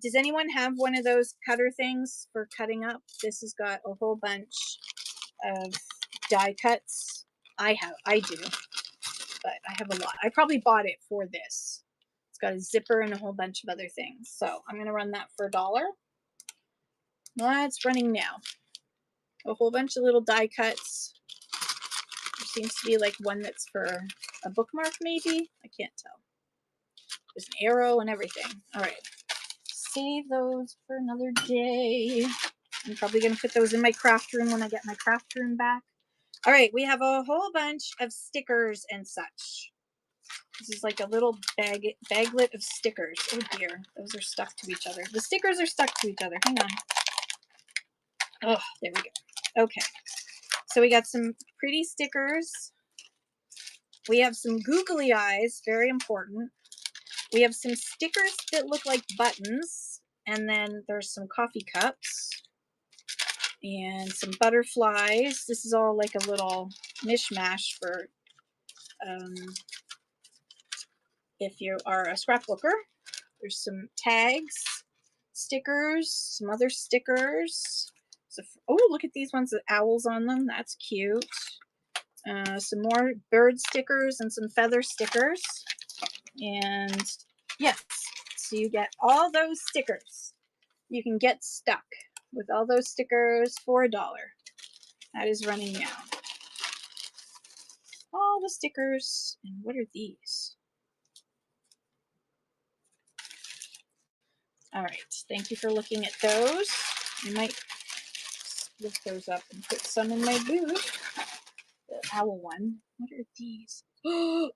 [SPEAKER 1] Does anyone have one of those cutter things for cutting up? This has got a whole bunch of die cuts. I do, but I have a lot. I probably bought it for this. It's got a zipper and a whole bunch of other things. So I'm going to run that for $1. That's running now. A whole bunch of little die cuts. There seems to be like one that's for a bookmark, maybe. I can't tell. There's an arrow and everything. All right. Save those for another day. I'm probably going to put those in my craft room when I get my craft room back. All right. We have a whole bunch of stickers and such. This is like a little baglet of stickers. Oh dear. Those are stuck to each other. The stickers are stuck to each other. Hang on. Oh, there we go. Okay. So we got some pretty stickers. We have some googly eyes. Very important. We have some stickers that look like buttons. And then there's some coffee cups. And some butterflies. This is all like a little mishmash for if you are a scrapbooker. There's some tags, stickers, some other stickers. So, oh, look at these ones with owls on them. That's cute. Some more bird stickers and some feather stickers. And yes, so you get all those stickers. You can get stuck with all those stickers for $1. That is running now. All the stickers. And what are these? All right. Thank you for looking at those. I might lift those up and put some in my booth. The owl one. What are these? Oh,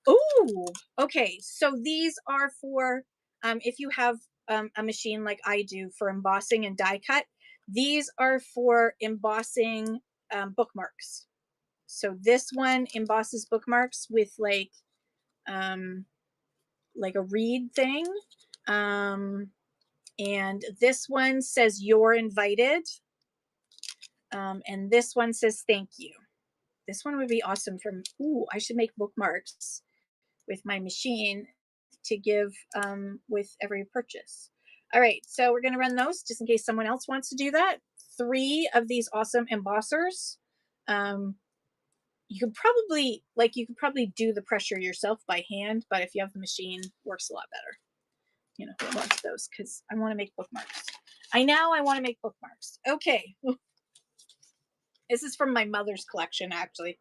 [SPEAKER 1] okay. So these are for if you have a machine like I do for embossing and die cut. These are for embossing bookmarks. So this one embosses bookmarks with like a reed thing. And this one says you're invited. And this one says thank you. This one would be awesome from, I should make bookmarks with my machine to give with every purchase. All right, so we're gonna run those just in case someone else wants to do that. 3 of these awesome embossers. You could probably do the pressure yourself by hand, but if you have the machine, works a lot better. You know, who wants those? Because I want to make bookmarks. I want to make bookmarks. Okay. This is from my mother's collection, actually.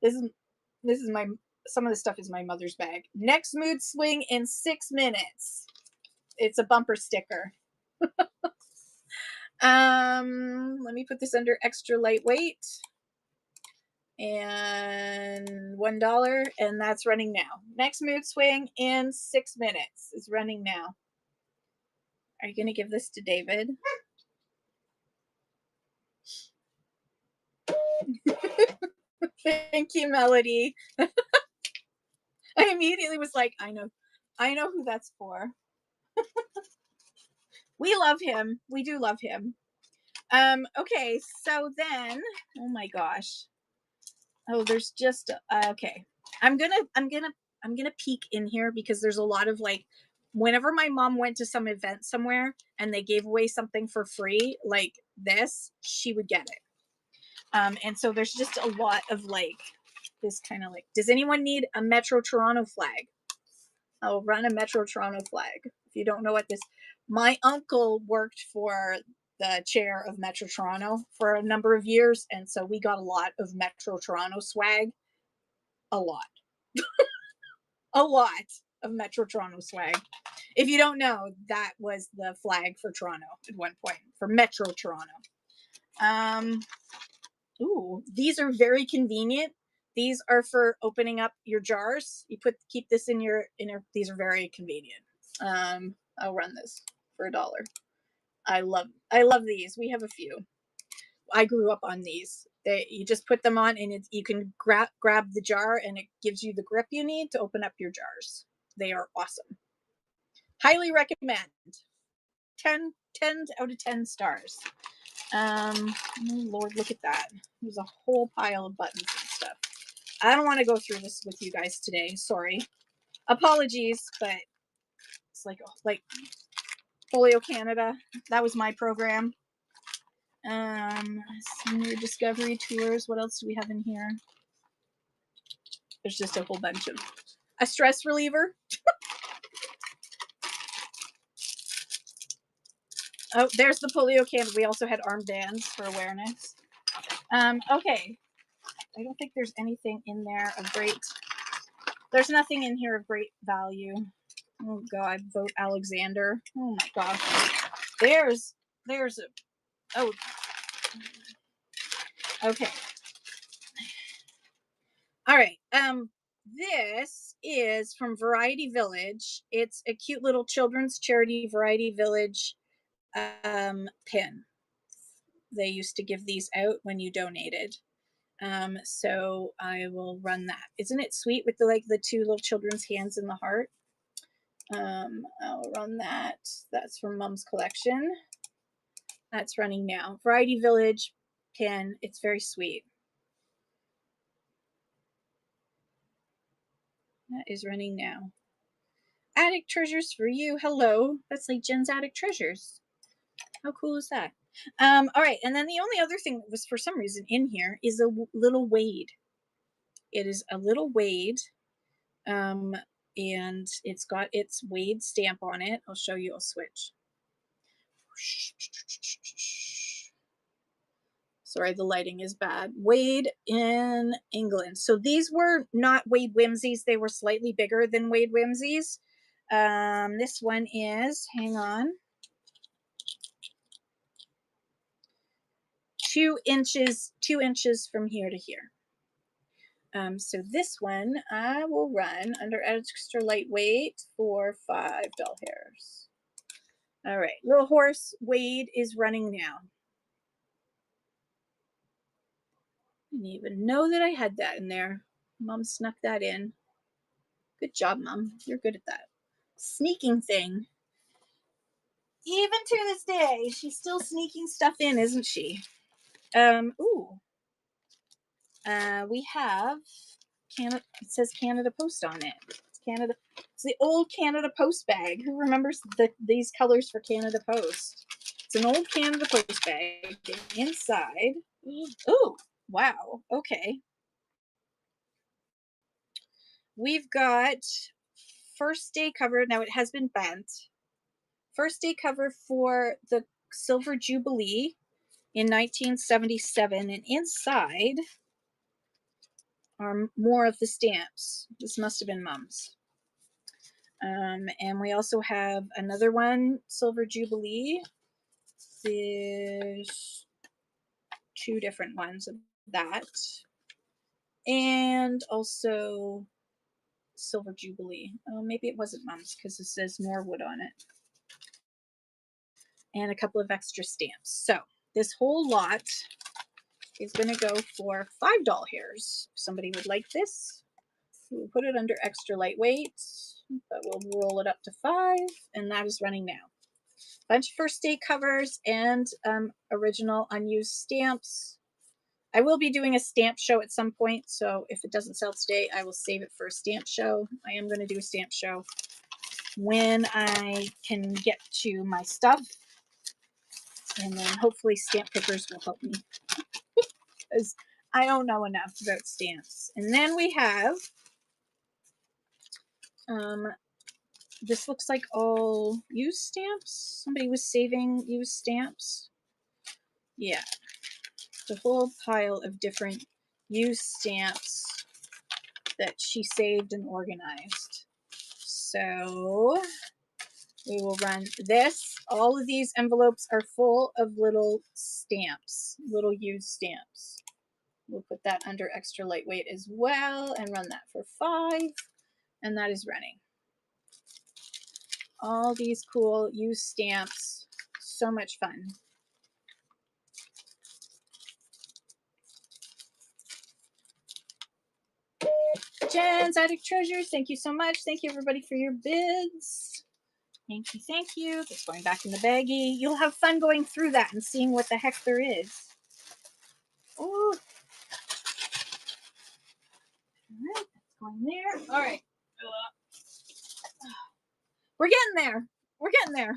[SPEAKER 1] This is my some of the stuff is my mother's bag. Next mood swing in 6 minutes. It's a bumper sticker. Let me put this under extra lightweight. And $1, and that's running now. Next mood swing in 6 minutes is running now. Are you going to give this to David? Thank you, Melody. I immediately was like, I know who that's for. We love him. We do love him. Okay, so then, oh my gosh. Oh, there's just okay. I'm gonna peek in here because there's a lot of like whenever my mom went to some event somewhere and they gave away something for free, like this, she would get it. And so there's just a lot of like this kind of like, does anyone need a Metro Toronto flag? I'll run a Metro Toronto flag. If you don't know what this, my uncle worked for the chair of Metro Toronto for a number of years. And so we got a lot of Metro Toronto swag. A lot. A lot of Metro Toronto swag. If you don't know, that was the flag for Toronto at one point, for Metro Toronto. These are very convenient. These are for opening up your jars. You keep this in your these are very convenient. I'll run this for $1. I love these. We have a few. I grew up on these. You just put them on and you can grab the jar and it gives you the grip you need to open up your jars. They are awesome. Highly recommend. 10 out of 10 stars. Oh Lord, look at that. There's a whole pile of buttons and stuff. I don't want to go through this with you guys today. Sorry. Apologies, but it's like Folio Canada. That was my program. Senior Discovery Tours. What else do we have in here? There's just a whole bunch of a stress reliever. Oh, there's the Polio Canada. We also had armbands for awareness. Okay. I don't think there's anything in there of great. There's nothing in here of great value. Oh God, vote Alexander. Oh my gosh. There's a, oh, okay. All right. This is from Variety Village. It's a cute little children's charity Variety Village pin. They used to give these out when you donated. So I will run that. Isn't it sweet with the two little children's hands in the heart? I'll run that. That's from Mom's collection. That's running now. Variety Village pin. It's very sweet. That is running now. Attic Treasures for you. Hello. That's like Jen's Attic Treasures. How cool is that? All right. And then the only other thing that was for some reason in here is a little Wade. It is a little Wade. And it's got its Wade stamp on it. I'll show you. I'll switch. Sorry, the lighting is bad. Wade in England. So these were not Wade Whimsies. They were slightly bigger than Wade Whimsies. This one is, hang on, 2 inches from here to here. So this one I will run under extra lightweight for $5 hairs. All right, Little Horse Wade is running now. I didn't even know that I had that in there. Mom snuck that in. Good job, Mom. You're good at that. Sneaking thing. Even to this day, she's still sneaking stuff in, isn't she? We have Canada. It says Canada Post on it. It's Canada. It's the old Canada Post bag. Who remembers these colors for Canada Post? It's an old Canada Post bag. Inside. Oh, wow. Okay. We've got first day cover. Now it has been bent. First day cover for the Silver Jubilee in 1977. And inside are more of the stamps. This must have been Mom's. And we also have another one, Silver Jubilee. There's 2 different ones of that. And also Silver Jubilee. Oh, maybe it wasn't Mom's because it says Norwood on it. And a couple of extra stamps. So this whole lot is going to go for $5 hairs. If somebody would like this, we'll put it under extra lightweight, but we'll roll it up to 5, and that is running now. Bunch of first day covers and original unused stamps. I will be doing a stamp show at some point, so if it doesn't sell today, I will save it for a stamp show. I am going to do a stamp show when I can get to my stuff, and then hopefully stamp pickers will help me because I don't know enough about stamps. And then we have this looks like all used stamps. Somebody was saving used stamps. Yeah, the whole pile of different used stamps that she saved and organized. So we will run this. All of these envelopes are full of little stamps, little used stamps. We'll put that under extra lightweight as well and run that for 5, and that is running. All these cool used stamps. So much fun. Jen's Attic Treasures, thank you so much. Thank you, everybody, for your bids. Thank you, thank you. That's going back in the baggie. You'll have fun going through that and seeing what the heck there is. Ooh. right, that's going there. All right. We're getting there. We're getting there.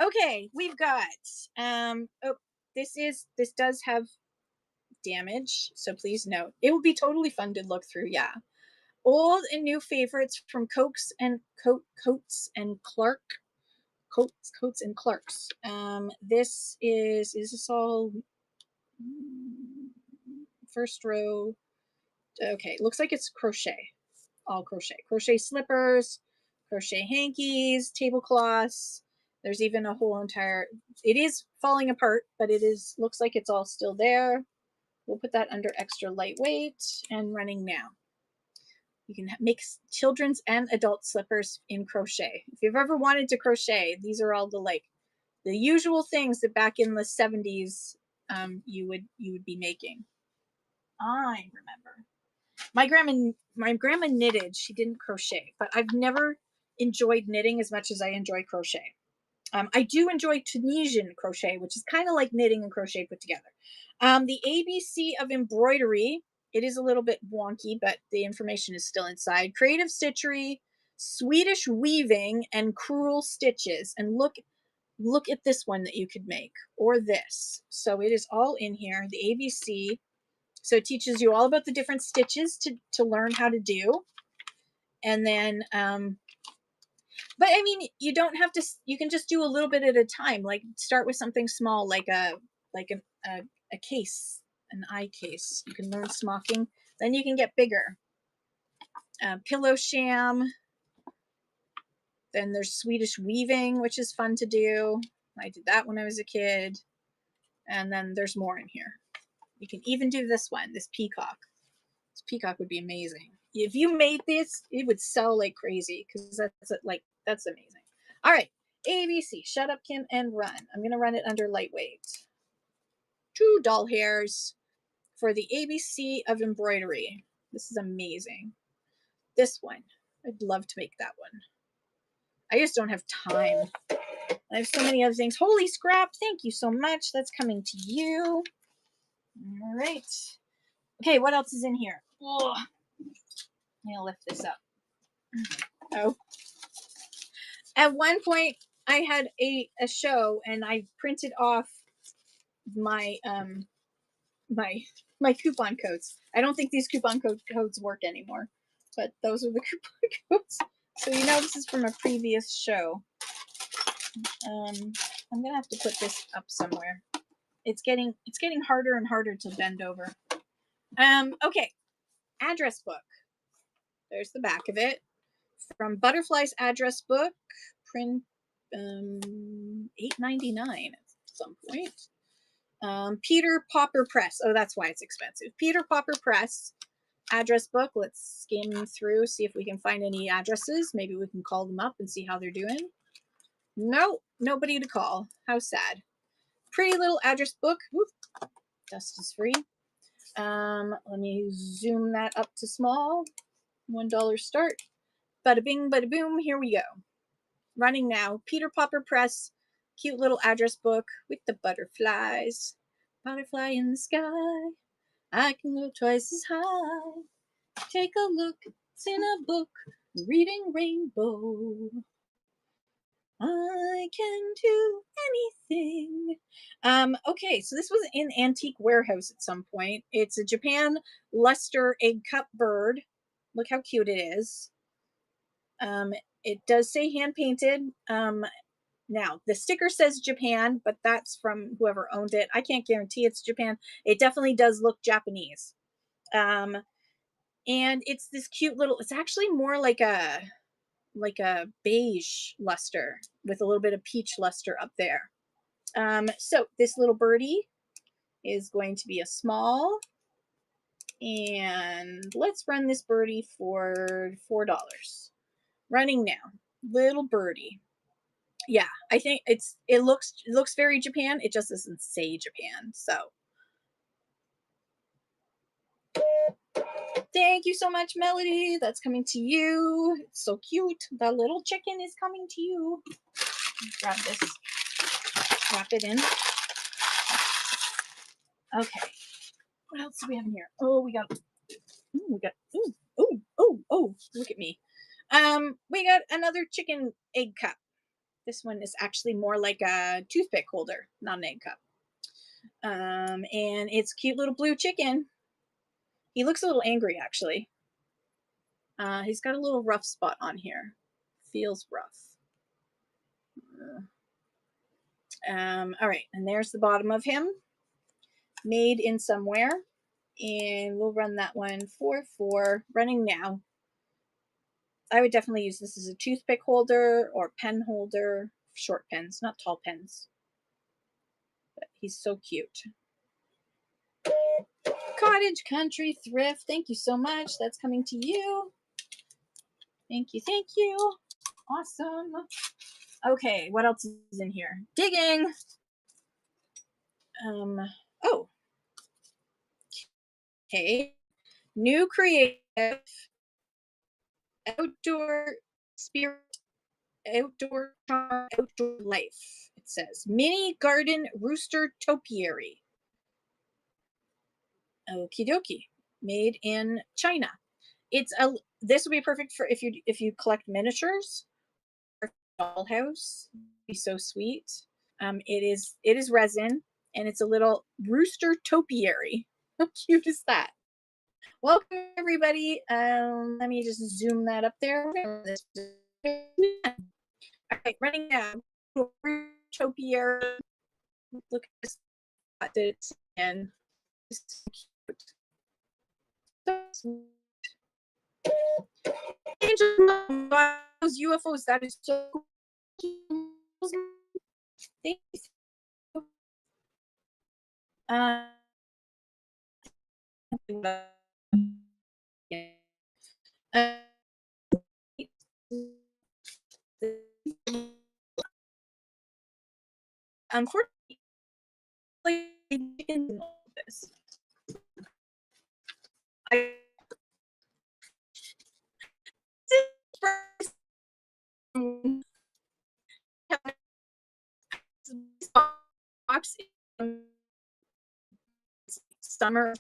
[SPEAKER 1] Okay, we've got oh, this does have damage, so please note. It will be totally fun to look through, yeah. Old and new favorites from Coates and Clark. Coates and Clarks. This is this all first row? Okay, looks like it's crochet. All crochet. Crochet slippers, crochet hankies, tablecloths. There's even a whole entire, it is falling apart, but it is, looks like it's all still there. We'll put that under extra lightweight and running now. You can make children's and adult slippers in crochet. If you've ever wanted to crochet, these are all the the usual things that back in the 70s you would be making. I remember my grandma knitted. She didn't crochet, but I've never enjoyed knitting as much as I enjoy crochet. I do enjoy Tunisian crochet, which is kind of like knitting and crochet put together. The ABC of embroidery, it is a little bit wonky, but the information is still inside. Creative stitchery, Swedish weaving, and crewel stitches. And look at this one that you could make, or this. So it is all in here, the ABC. So it teaches you all about the different stitches to learn how to do. And then but I mean, you don't have to, you can just do a little bit at a time. Like start with something small, like a case, an eye case. You can learn smocking, then you can get bigger. Pillow sham. Then there's Swedish weaving, which is fun to do. I did that when I was a kid. And then there's more in here. You can even do this one, this peacock. This peacock would be amazing. If you made this, it would sell like crazy because that's amazing. All right, ABC, shut up, Kim, and run. I'm going to run it under lightweight. 2 doll hairs for the ABC of embroidery. This is amazing. This one, I'd love to make that one. I just don't have time. I have so many other things. Holy scrap, thank you so much. That's coming to you. All right. Okay, what else is in here? Oh, I'm going to lift this up. Oh. At one point, I had a show and I printed off my my coupon codes. I don't think these coupon codes work anymore, but those are the coupon codes. So you know this is from a previous show. I'm gonna have to put this up somewhere. It's getting harder and harder to bend over. Okay, address book. There's the back of it. From Butterfly's address book, print $8.99 at some point. Peter Popper Press. Oh, that's why it's expensive. Peter Popper Press address book. Let's skim through, see if we can find any addresses. Maybe we can call them up and see how they're doing. Nope, nobody to call. How sad. Pretty little address book. Whoop. Dust is free. Let me zoom that up to small. $1 start. Bada bing, bada boom. Here we go. Running now. Peter Popper Press. Cute little address book with the butterflies. Butterfly in the sky. I can go twice as high. Take a look. It's in a book. Reading rainbow. I can do anything. Okay, so this was in Antique Warehouse at some point. It's a Japan luster egg cup bird. Look how cute it is. It does say hand painted. Now the sticker says Japan, but that's from whoever owned it. I can't guarantee it's Japan. It definitely does look Japanese. And it's this cute little, it's actually more like a beige luster with a little bit of peach luster up there. So this little birdie is going to be a small, and let's run this birdie for $4. Running now. Little birdie. Yeah, I think it looks very Japan. It just doesn't say Japan. So thank you so much, Melody. That's coming to you. It's so cute. The little chicken is coming to you. Grab this. Wrap it in. Okay. What else do we have in here? Oh, we got Oh, look at me. We got another chicken egg cup. This one is actually more like a toothpick holder, not an egg cup. And it's cute little blue chicken. He looks a little angry, actually. He's got a little rough spot on here. Feels rough. All right, and there's the bottom of him. Made in somewhere. And we'll run that one for 4, running now. I would definitely use this as a toothpick holder or pen holder, short pens, not tall pens. But he's so cute. Cottage Country Thrift, thank you so much. That's coming to you. Thank you, thank you. Awesome. Okay, what else is in here? Digging. Oh. Okay. New creative outdoor spirit, outdoor charm, outdoor life. It says mini garden rooster topiary. Okie dokie. Made in China. It's a this would be perfect for if you collect miniatures or dollhouse. It'd be so sweet. It is resin and it's a little rooster topiary. How cute is that? Welcome everybody. Let me just zoom that up there. All right, running down. Topiary. Look at this and it's so cute. Those UFOs, that is so cool. Thank you. Uh, unfortunately, in this, I box summer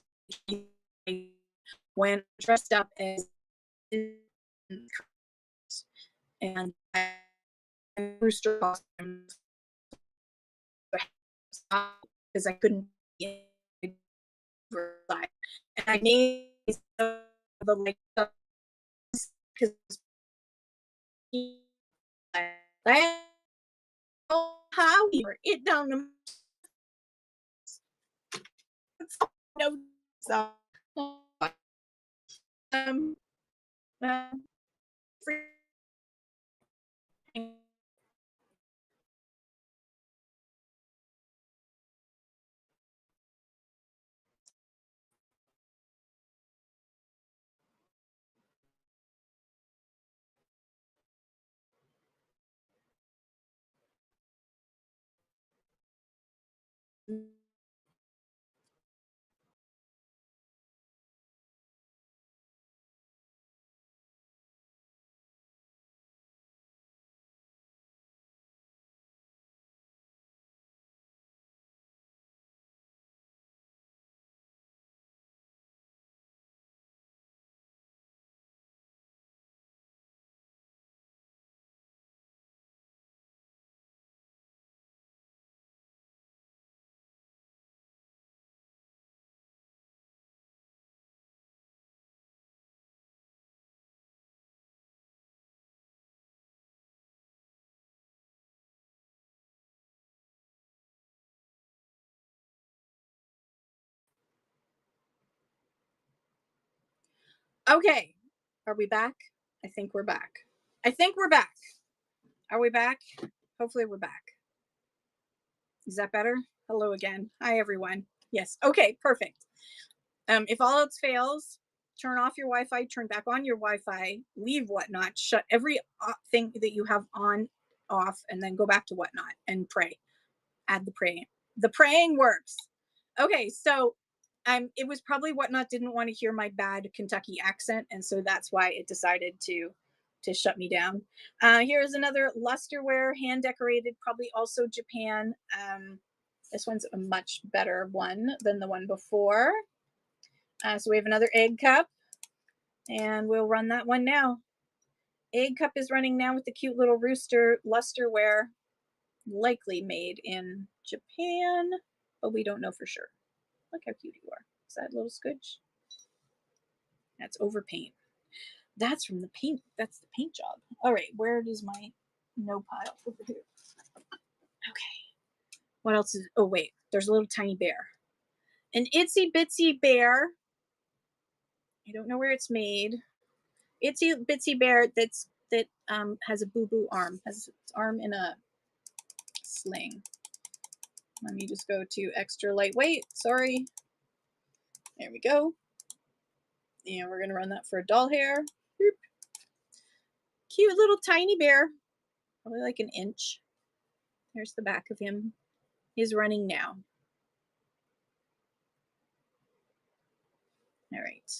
[SPEAKER 1] when dressed up as and rooster costumes because I couldn't and I made the like because how it down the no so um uh, okay, are we back? I think we're back. I think we're back. Are we back? Hopefully we're back. Is that better? Hello again. Hi everyone. Yes. Okay, perfect. If all else fails, turn off your Wi-Fi, turn back on your Wi-Fi, leave Whatnot, shut every thing that you have on off, and then go back to Whatnot and pray. Add the praying. The praying works. Okay, so it was probably Whatnot didn't want to hear my bad Kentucky accent, and so that's why it decided to shut me down. Here's another lusterware, hand decorated, probably also Japan. This one's a much better one than the one before. So we have another egg cup. And we'll run that one now. Egg cup is running now with the cute little rooster lusterware, likely made in Japan, but we don't know for sure. Look how cute you are. Is that a little scooch? That's overpaint. That's from the paint. That's the paint job. All right, where is my no pile? Over here. Okay. What else is, oh wait, there's a little tiny bear. An itsy bitsy bear. I don't know where it's made. Itsy bitsy bear that has a boo-boo arm, has its arm in a sling. Let me just go to extra lightweight. Sorry. There we go. And we're gonna run that for a doll hair. Boop. Cute little tiny bear, probably like an inch. There's the back of him. He's running now. All right,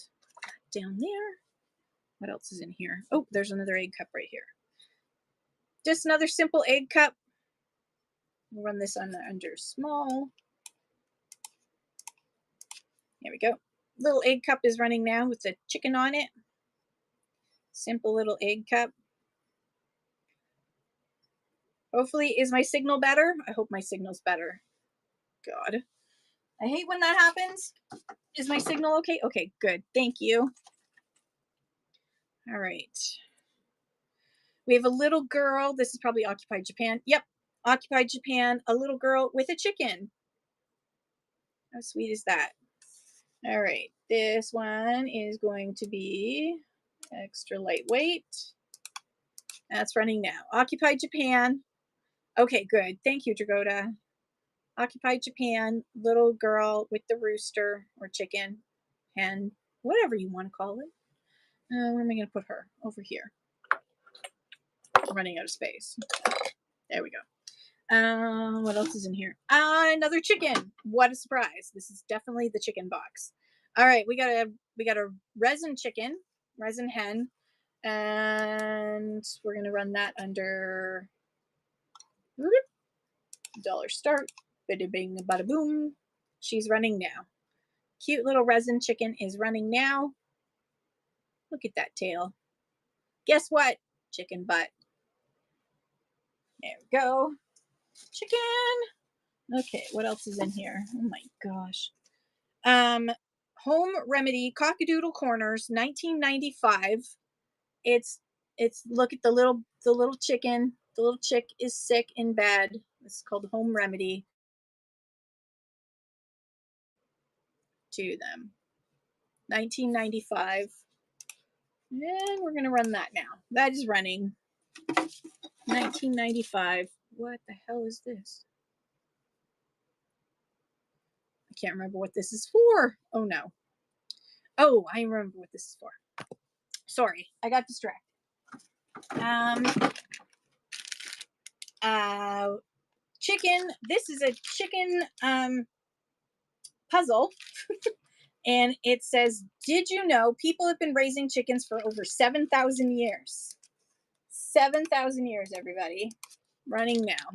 [SPEAKER 1] down there. What else is in here? Oh, there's another egg cup right here. Just another simple egg cup. We'll run this on under small. There we go. Little egg cup is running now with the chicken on it. Simple little egg cup. Hopefully, is my signal better? I hope my signal's better. God. I hate when that happens. Is my signal okay? Okay, good. Thank you. All right. We have a little girl. This is probably Occupied Japan. Yep, Occupied Japan. A little girl with a chicken. How sweet is that? All right. This one is going to be extra lightweight. That's running now. Occupied Japan. Okay, good. Thank you, Dragoda. Occupied Japan, little girl with the rooster or chicken, hen, whatever you want to call it. Where am I going to put her? Over here. I'm running out of space. There we go. What else is in here? Another chicken. What a surprise! This is definitely the chicken box. All right, we got a resin chicken, resin hen, and we're gonna run that under dollar start. Bada bing, bada boom. She's running now. Cute little resin chicken is running now. Look at that tail. Guess what? Chicken butt. There we go. Chicken. Okay, what else is in here? Oh my gosh. Home Remedy Cockadoodle Corners, 1995. It's look at the little chicken. The little chick is sick in bed. This is called Home Remedy. To them. 1995. And we're gonna run that now. That is running. 1995. What the hell is this? I can't remember what this is for. Oh no. Oh, I remember what this is for. Sorry, I got distracted. Chicken. This is a chicken puzzle. And it says, did you know people have been raising chickens for over 7,000 years? 7,000 years, everybody. Running now.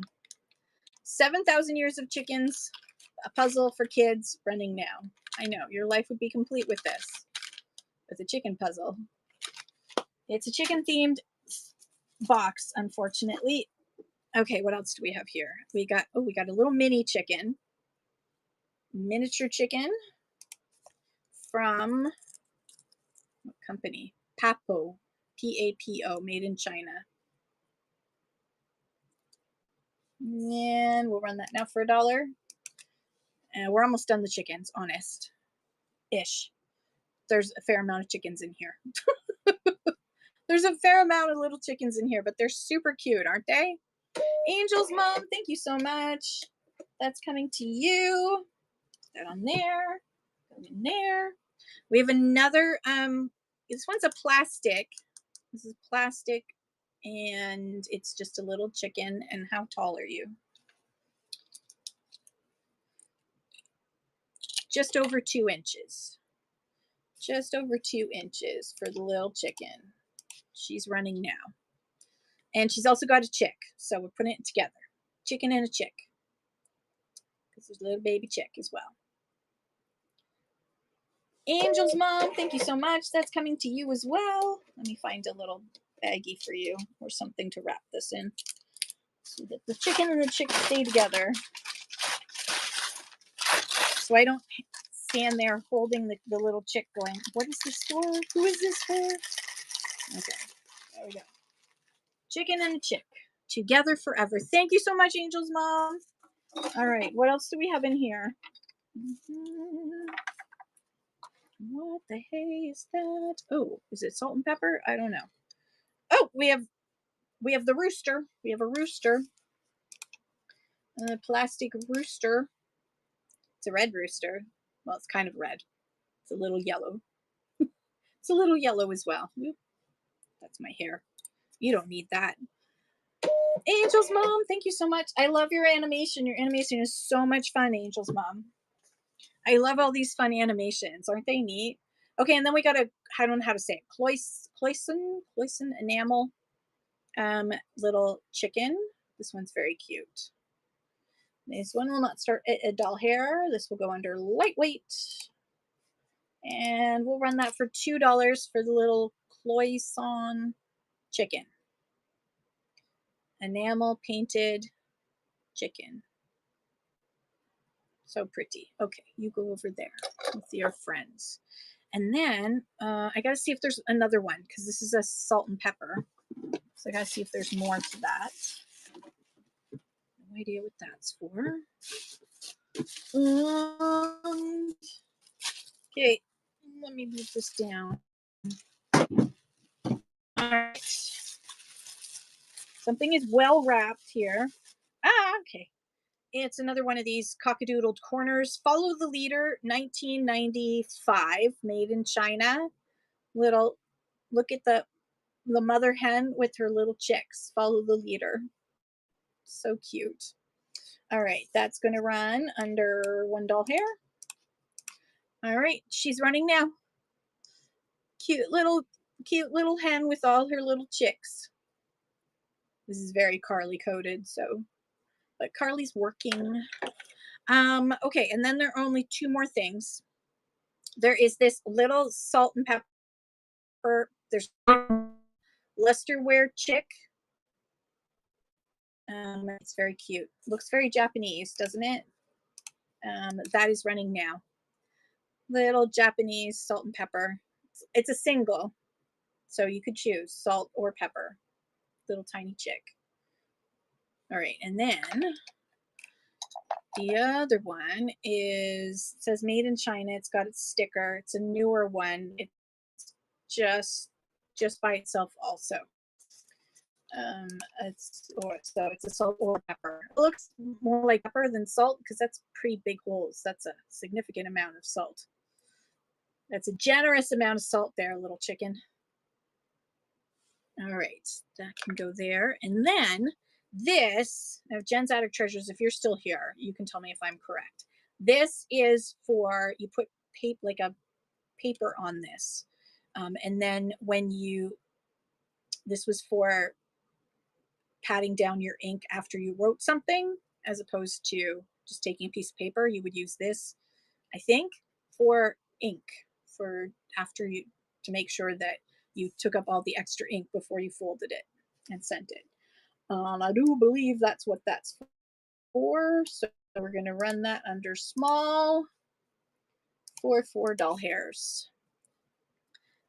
[SPEAKER 1] 7,000 years of chickens. A puzzle for kids running now. I know, your life would be complete with this. With a chicken puzzle. It's a chicken themed box, unfortunately. Okay, what else do we have here? We got a little mini chicken. Miniature chicken. From what company? Papo. P-A-P-O, made in China. And we'll run that now for $1. And we're almost done the chickens, honest-ish. There's a fair amount of chickens in here. There's a fair amount of little chickens in here, but they're super cute, aren't they? Angel's mom, thank you so much. That's coming to you. Put that on there. Go in there. We have another, this one's a plastic. This is plastic, and it's just a little chicken. And how tall are you? Just over 2 inches. Just over 2 inches for the little chicken. She's running now. And she's also got a chick, so we're putting it together. Chicken and a chick. Because there's a little baby chick as well. Angel's mom, thank you so much. That's coming to you as well. Let me find a little baggie for you or something to wrap this in so that the chicken and the chick stay together. So I don't stand there holding the little chick going, what is this for? Who is this for? Okay, there we go. Chicken and a chick together forever. Thank you so much, Angel's mom. All right, what else do we have in here? What the hey is that? Oh, is it salt and pepper? I don't know. Oh, we have the rooster. We have a rooster. A plastic rooster. It's a red rooster. Well, it's kind of red. It's a little yellow. It's a little yellow as well. Oop, that's my hair. You don't need that. Angel's mom, thank you so much. I love your animation. Your animation is so much fun, Angel's mom. I love all these fun animations. Aren't they neat? Okay, and then we got a, I don't know how to say it, Cloyson enamel little chicken. This one's very cute. This one will not start a doll hair. This will go under lightweight. And we'll run that for $2 for the little Cloyson chicken. Enamel painted chicken. So pretty. Okay, you go over there with your friends. And then I gotta see if there's another one because this is a salt and pepper. So I gotta see if there's more to that. No idea what that's for. Okay, let me move this down. All right. Something is well wrapped here. Okay. It's another one of these cockadoodled corners. Follow the Leader, 1995, made in China. Little, look at the mother hen with her little chicks. Follow the Leader. So cute. All right, that's going to run under $1 hair. All right, she's running now. Cute little hen with all her little chicks. This is very Carly coded, so, but Carly's working. Okay, and then there are only two more things. There is this little salt and pepper. There's Lesterware chick. It's very cute. Looks very Japanese, doesn't it? That is running now. Little Japanese salt and pepper. It's a single, so you could choose salt or pepper. Little tiny chick. All right, and then the other one is, it says made in China. It's got its sticker. It's a newer one. It's just by itself also. It's a salt or pepper. It looks more like pepper than salt because that's pretty big holes. That's a significant amount of salt. That's a generous amount of salt there, little chicken. All right, that can go there. And then this, now Jen's Attic Treasures, if you're still here, you can tell me if I'm correct. This is for, you put like a paper on this. And then when this was for patting down your ink after you wrote something, as opposed to just taking a piece of paper. You would use this, I think, for ink, for after you, to make sure that you took up all the extra ink before you folded it and sent it. I do believe that's what that's for. So we're going to run that under small for $4 hairs.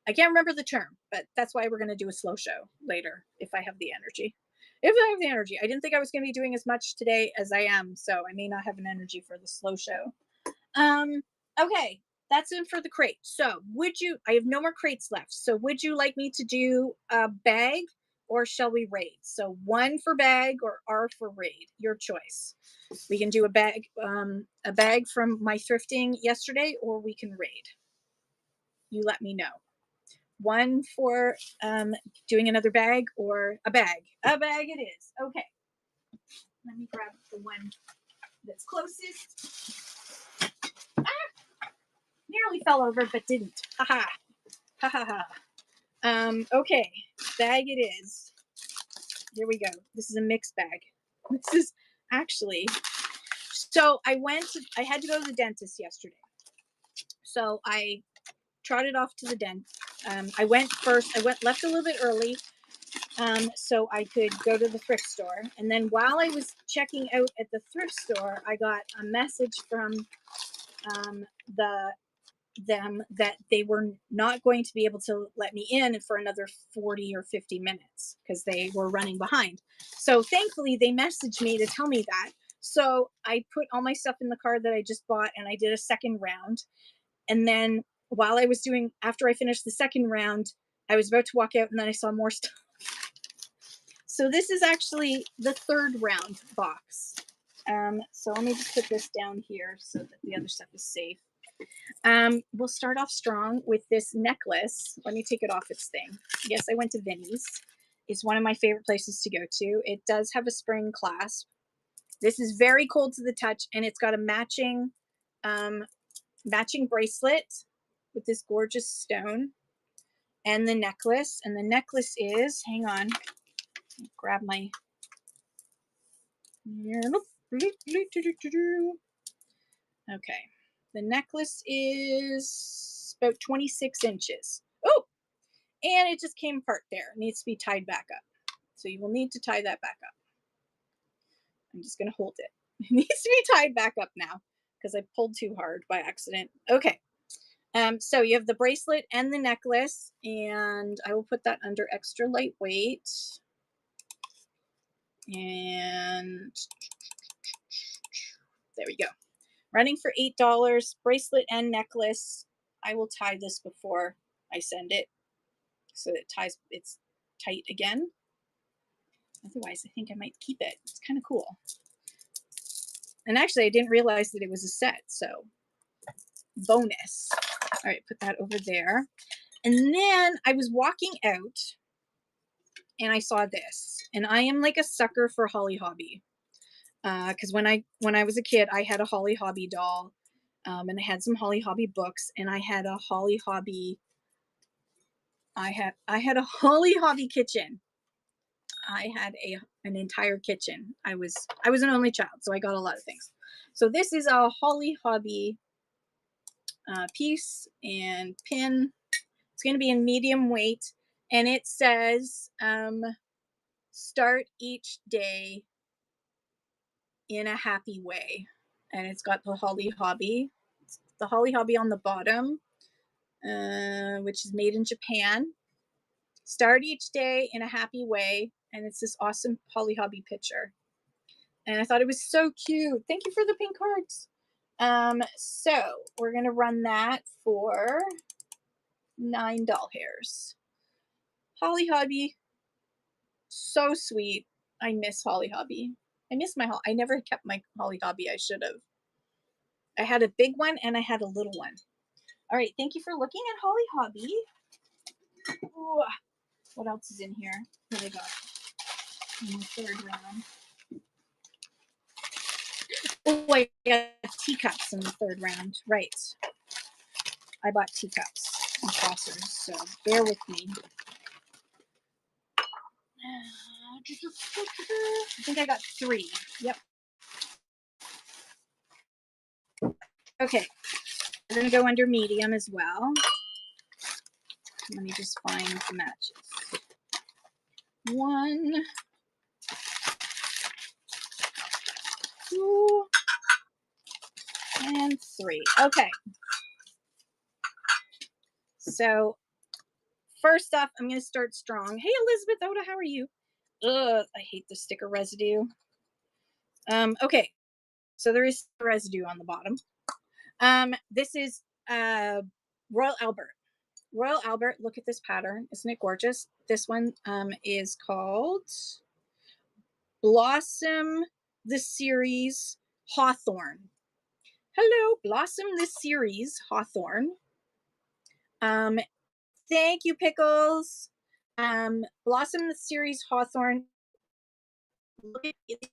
[SPEAKER 1] I can't remember the term, but that's why we're going to do a slow show later if I have the energy. If I have the energy. I didn't think I was going to be doing as much today as I am, so I may not have an energy for the slow show. Okay, that's it for the crate. So I have no more crates left. So would you like me to do a bag or shall we raid? So 1 for bag or R for raid, your choice. We can do a bag from my thrifting yesterday, or we can raid. You let me know. 1 for doing another bag or a bag. A bag it is. Okay. Let me grab the one that's closest. Nearly fell over, but didn't. Haha. Ha ha ha. Okay. Bag it is. Here we go. This is a mixed bag. This is actually, so I had to go to the dentist yesterday. So I trotted off to the den. I left a little bit early so I could go to the thrift store. And then while I was checking out at the thrift store, I got a message from them that they were not going to be able to let me in for another 40 or 50 minutes because they were running behind. So thankfully they messaged me to tell me that. So I put all my stuff in the car that I just bought and I did a second round. And then after I finished the second round, I was about to walk out and then I saw more stuff. So this is actually the third round box. So let me just put this down here so that the other stuff is safe. We'll start off strong with this necklace. Let me take it off its thing. Yes, I went to Vinnie's. It's one of my favorite places to go to. It does have a spring clasp. This is very cold to the touch, and it's got a matching bracelet with this gorgeous stone and the necklace. And the necklace is, hang on, grab my, okay. The necklace is about 26 inches. Oh, and it just came apart there. It needs to be tied back up. So you will need to tie that back up. I'm just going to hold it. It needs to be tied back up now because I pulled too hard by accident. Okay. So you have the bracelet and the necklace, and I will put that under extra lightweight. And there we go. Running for $8, bracelet and necklace. I will tie this before I send it so that it's tight again. Otherwise, I think I might keep it. It's kind of cool. And actually, I didn't realize that it was a set, so bonus. All right, put that over there. And then I was walking out and I saw this. And I am like a sucker for Holly Hobby. Because when I was a kid, I had a Holly Hobby doll. And I had some Holly Hobby books, and I had a Holly Hobby. I had a Holly Hobby kitchen. I had an entire kitchen. I was an only child, so I got a lot of things. So this is a Holly Hobby piece and pin. It's going to be in medium weight, and it says start each day in a happy way. And it's got the Holly Hobby on the bottom, which is made in Japan. Start each day in a happy way. And it's this awesome Holly Hobby picture. And I thought it was so cute. Thank you for the pink cards. So we're going to run that for $9. Holly Hobby. So sweet. I miss Holly Hobby. I never kept my Holly Hobby. I should have. I had a big one and I had a little one. All right. Thank you for looking at Holly Hobby. Ooh, what else is in here? What do I got in the third round? Oh, I got teacups in the third round. Right. I bought teacups and saucers, so bear with me. I think I got 3. Yep. Okay. We're going to go under medium as well. Let me just find the matches. 1, 2, and 3. Okay. So first off, I'm going to start strong. Hey, Elizabeth Oda, how are you? Ugh, I hate the sticker residue. Okay. So there is residue on the bottom. This is Royal Albert. Royal Albert, look at this pattern. Isn't it gorgeous? This one is called Blossom the Series Hawthorn. Hello, Blossom the Series Hawthorn. Thank you, Pickles. Blossom the Series Hawthorn. Look at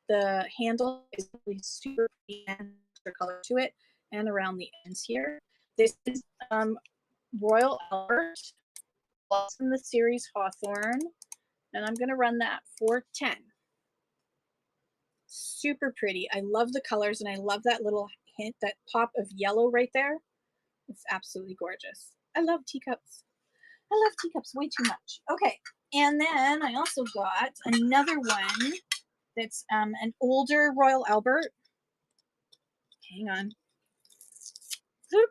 [SPEAKER 1] the handle is really super color to it, and around the ends here. This is Royal Albert, Blossom the Series Hawthorn, and I'm going to run that for 10. Super pretty. I love the colors, and I love that little hint, that pop of yellow right there. It's absolutely gorgeous. I love teacups. I love teacups way too much. Okay, and then I also got another one that's an older Royal Albert. Hang on. Oop.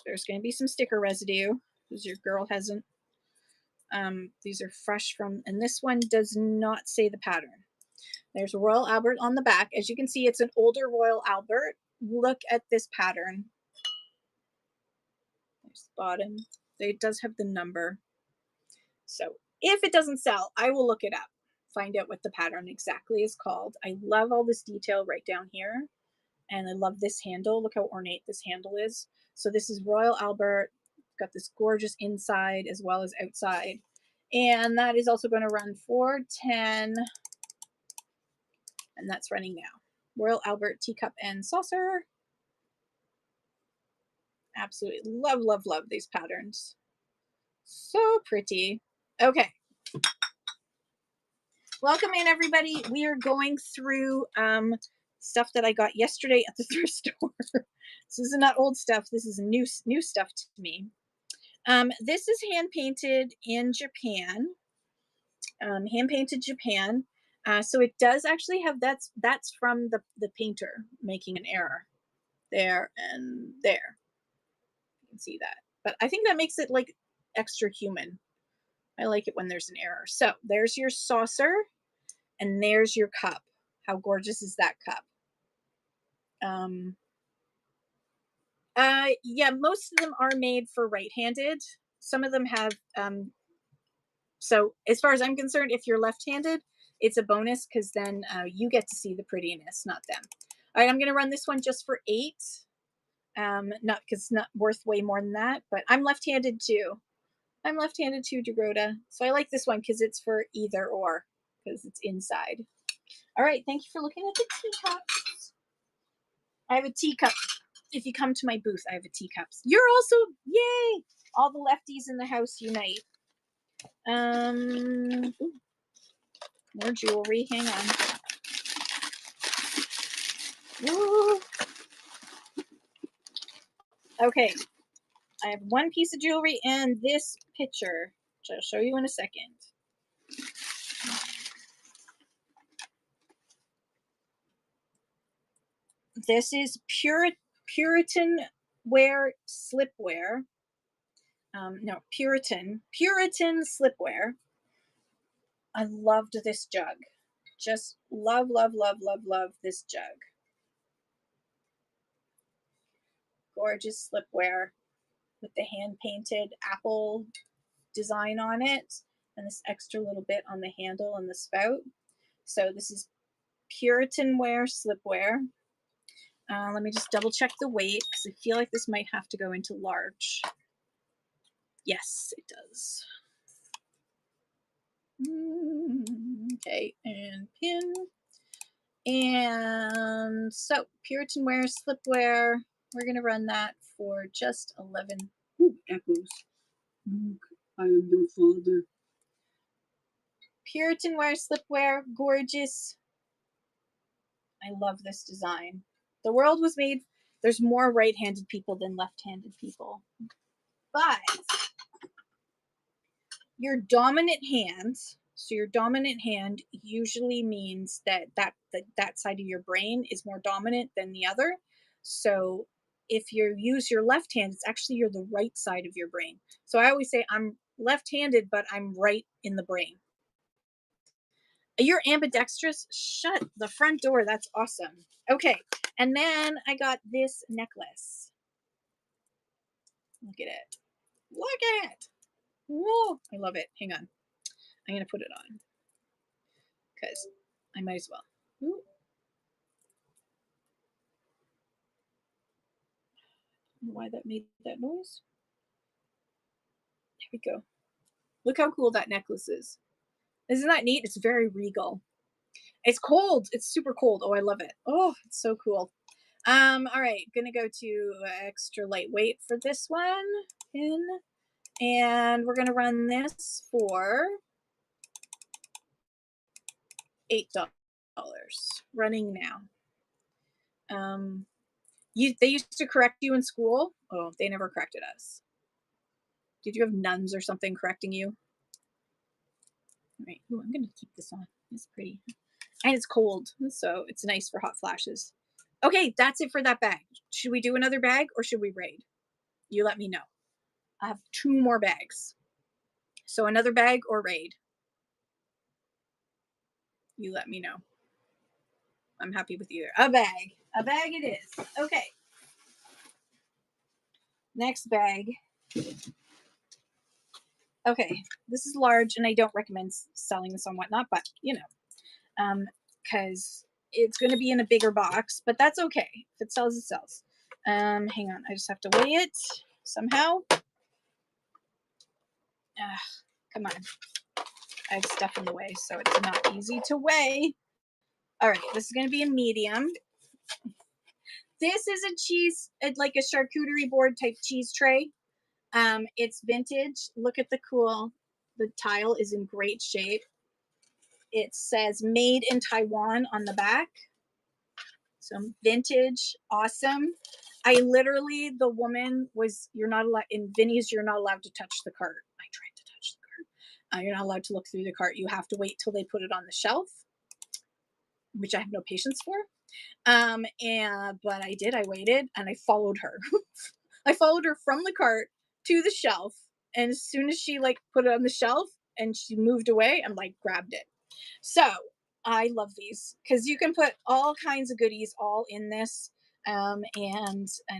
[SPEAKER 1] There's going to be some sticker residue because your girl hasn't. These are fresh from, and this one does not say the pattern. There's a Royal Albert on the back. As you can see, it's an older Royal Albert. Look at this pattern. There's the bottom. It does have the number. So if it doesn't sell, I will look it up, find out what the pattern exactly is called. I love all this detail right down here. And I love this handle. Look how ornate this handle is. So this is Royal Albert. Got this gorgeous inside as well as outside. And that is also going to run for 10. And that's running now. Royal Albert teacup and saucer. Absolutely love, love, love these patterns. So pretty. Okay. Welcome in, everybody. We are going through stuff that I got yesterday at the thrift store. This is not old stuff. This is new stuff to me. This is hand painted in Japan. Hand painted Japan. So it does actually have that's from the painter making an error there and there. You can see that, but I think that makes it like extra human. I like it when there's an error. So there's your saucer. And there's your cup. How gorgeous is that cup? Yeah, most of them are made for right-handed. Some of them have, so as far as I'm concerned, if you're left-handed, it's a bonus because then you get to see the prettiness, not them. All right, I'm gonna run this one just for 8. Not because it's not worth way more than that, but I'm left-handed too. I'm left-handed too, Jagrota. So I like this one because it's for either or, because it's inside. All right, thank you for looking at the teacups. I have a teacup. If you come to my booth, I have a teacups. You're also, yay! All the lefties in the house unite. Ooh, more jewelry. Hang on. Ooh. Okay, I have one piece of jewelry and this picture, which I'll show you in a second. This is Puritan wear slipwear. No, Puritan slipwear. I loved this jug. Just love, love, love, love, love this jug. Gorgeous slipwear with the hand-painted apple design on it and this extra little bit on the handle and the spout. So this is Puritan wear slipwear. Let me just double check the weight because I feel like this might have to go into large. Yes, it does. Okay, and pin. And so Puritan wear slipwear, we're gonna run that for just 11.
[SPEAKER 2] Ooh, echoes. I am your father.
[SPEAKER 1] Puritan wear slipwear, gorgeous. I love this design. The world was made, there's more right-handed people than left-handed people. But your dominant hand, so your dominant hand usually means that side of your brain is more dominant than the other. So if you use your left hand, it's actually you're the right side of your brain. So I always say I'm left-handed, but I'm right in the brain. You're ambidextrous? Shut the front door. That's awesome. Okay, and then I got this necklace. Look at it. Look at it. Whoa, I love it. Hang on. I'm going to put it on because I might as well. Ooh. I don't know why that made that noise. There we go. Look how cool that necklace is. Isn't that neat? It's very regal. It's cold. It's super cold. Oh, I love it. Oh, it's so cool. All right, gonna go to extra lightweight for this one. Pin. And we're gonna run this for $8. Running now. They used to correct you in school? Oh, they never corrected us. Did you have nuns or something correcting you? All right. Ooh, I'm going to keep this on. It's pretty. And it's cold, so it's nice for hot flashes. Okay, that's it for that bag. Should we do another bag or should we raid? You let me know. I have 2 more bags. So another bag or raid? You let me know. I'm happy with either. A bag. A bag it is. Okay. Next bag. Okay, this is large, and I don't recommend selling this on Whatnot, but you know, because it's going to be in a bigger box, but that's okay. If it sells, it sells. Hang on, I just have to weigh it somehow. Come on, I have stuff in the way, so it's not easy to weigh. All right, this is going to be a medium. This is a cheese, like a charcuterie board type cheese tray. It's vintage. Look at the the tile is in great shape. It says made in Taiwan on the back. So vintage, awesome. I literally, the woman was, you're not allowed, in Vinny's, you're not allowed to touch the cart. I tried to touch the cart. You're not allowed to look through the cart. You have to wait till they put it on the shelf, which I have no patience for. But I did, I waited and I followed her. I followed her from the cart to the shelf. And as soon as she like put it on the shelf and she moved away, I'm like, grabbed it. So I love these because you can put all kinds of goodies all in this, and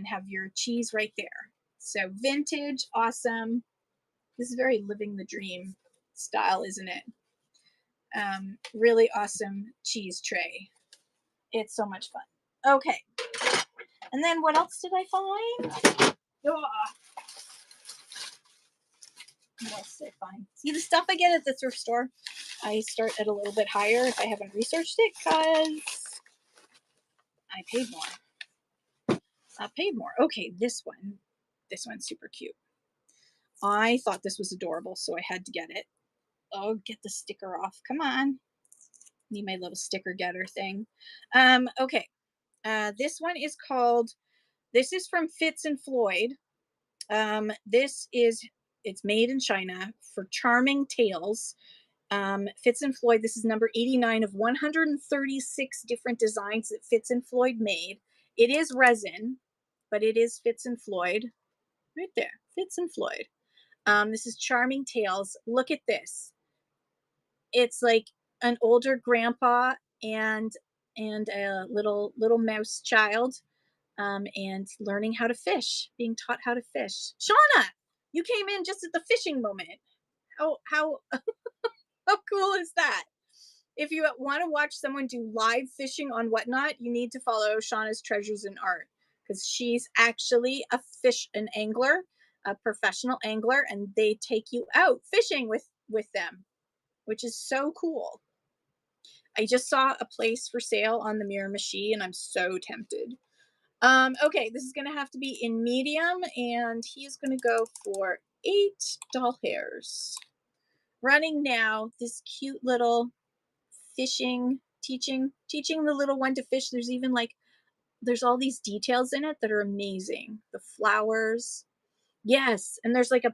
[SPEAKER 1] have your cheese right there. So vintage, awesome. This is very living the dream style, isn't it? Really awesome cheese tray. It's so much fun. Okay. And then what else did I find? Oh, what else did I find? See the stuff I get at the thrift store? I start at a little bit higher if I haven't researched it because I paid more. I paid more. Okay, this one. This one's super cute. I thought this was adorable, so I had to get it. Oh, get the sticker off. Come on. Need my little sticker getter thing. Okay. This one is called, this is from Fitz and Floyd. It's made in China for Charming Tales. Fitz and Floyd, this is number 89 of 136 different designs that Fitz and Floyd made. It is resin, but it is Fitz and Floyd. Right there, Fitz and Floyd. This is Charming Tales. Look at this. It's like an older grandpa and a little mouse child, and learning how to fish, being taught how to fish. Shauna, you came in just at the fishing moment. How how cool is that? If you want to watch someone do live fishing on Whatnot, you need to follow Shauna's Treasures in Art because she's actually an angler, a professional angler, and they take you out fishing with them, which is so cool. I just saw a place for sale on the Miramichi, and I'm so tempted. Okay, this is gonna have to be in medium, and he's gonna go for 8 doll hairs. Running now, this cute little fishing, teaching the little one to fish. There's even like, there's all these details in it that are amazing. The flowers, yes, and there's a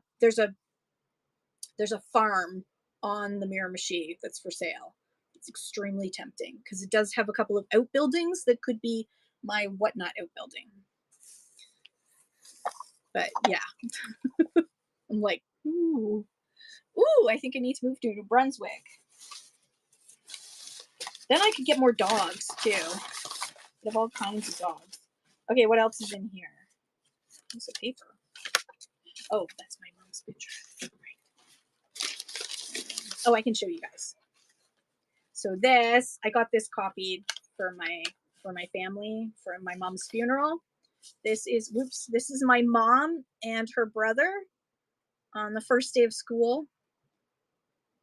[SPEAKER 1] farm on the Miramichi that's for sale. It's extremely tempting because it does have a couple of outbuildings that could be my Whatnot outbuilding. But yeah, I'm like, ooh, I think I need to move to New Brunswick. Then I could get more dogs too. They have all kinds of dogs. Okay, what else is in here? Piece of paper. Oh, that's my mom's picture. Oh, I can show you guys. So this, I got this copied for my family for my mom's funeral. This is my mom and her brother on the first day of school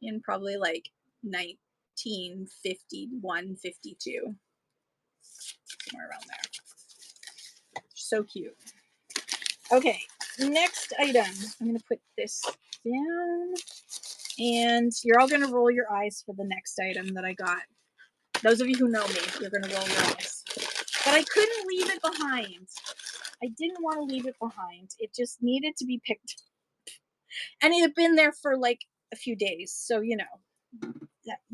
[SPEAKER 1] in probably like 1951, 52, somewhere around there. So cute. Okay, next item. I'm going to put this down, and you're all going to roll your eyes for the next item that I got. Those of you who know me, you're going to roll your eyes. but I couldn't leave it behind. I didn't want to leave it behind. It just needed to be picked. And it had been there for like a few days. So, you know,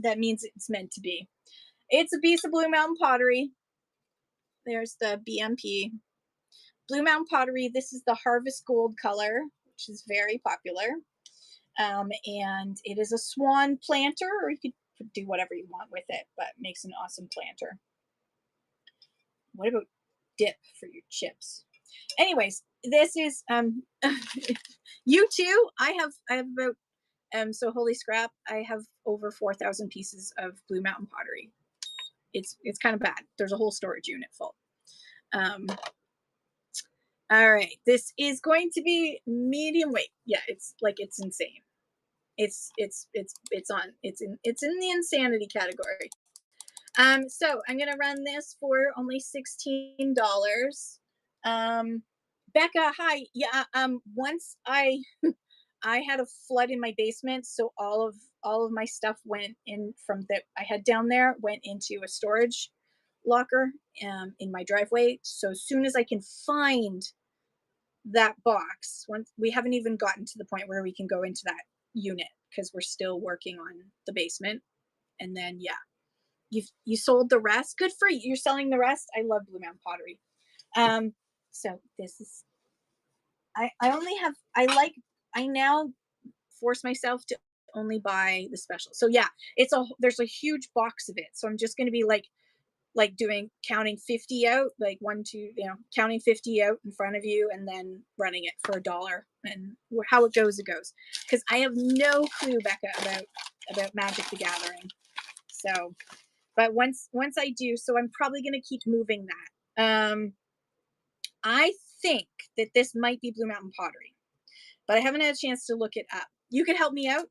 [SPEAKER 1] that means it's meant to be. It's a piece of Blue Mountain pottery. There's the BMP. Blue Mountain pottery. This is the Harvest Gold color, which is very popular. And it is a swan planter, or you could do whatever you want with it, but makes an awesome planter. What about dip for your chips? Anyways, this is you too. I have about so holy scrap, I have over 4,000 pieces of Blue Mountain pottery. It's kind of bad. There's a whole storage unit full. All right, this is going to be medium weight. Yeah, it's insane. It's in the insanity category. So I'm gonna run this for only $16. Becca, hi. Yeah. Once I had a flood in my basement, so all of my stuff went in from that I had down there, went into a storage locker in my driveway. So as soon as I can find that box, once we haven't even gotten to the point where we can go into that unit because we're still working on the basement. And then yeah, you sold the rest. Good for you. You're selling the rest. I love Blue Mountain pottery. So this is I now force myself to only buy the special. So yeah, there's a huge box of it. So I'm just going to be like doing counting 50 out, like 1 2, counting 50 out in front of you and then running it for $1, and how it goes, because I have no clue, Becca, about Magic the Gathering. So but once I do, so I'm probably going to keep moving that. I think that this might be Blue Mountain pottery, but I haven't had a chance to look it up. You could help me out.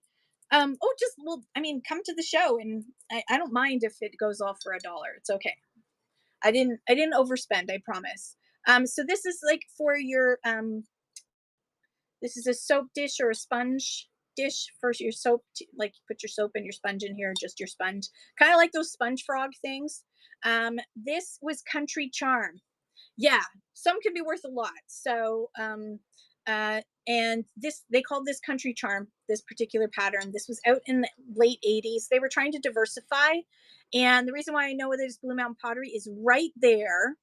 [SPEAKER 1] Come to the show, and I don't mind if it goes off for $1. It's okay. I didn't overspend, I promise. So this is like for your this is a soap dish or a sponge dish for your soap. Like put your soap and your sponge in here, just your sponge, kind of like those sponge frog things. This was Country Charm. Yeah, some can be worth a lot. So and this, they called this Country Charm, this particular pattern. This was out in the late 80s. They were trying to diversify, and the reason why I know it is Blue Mountain pottery is right there,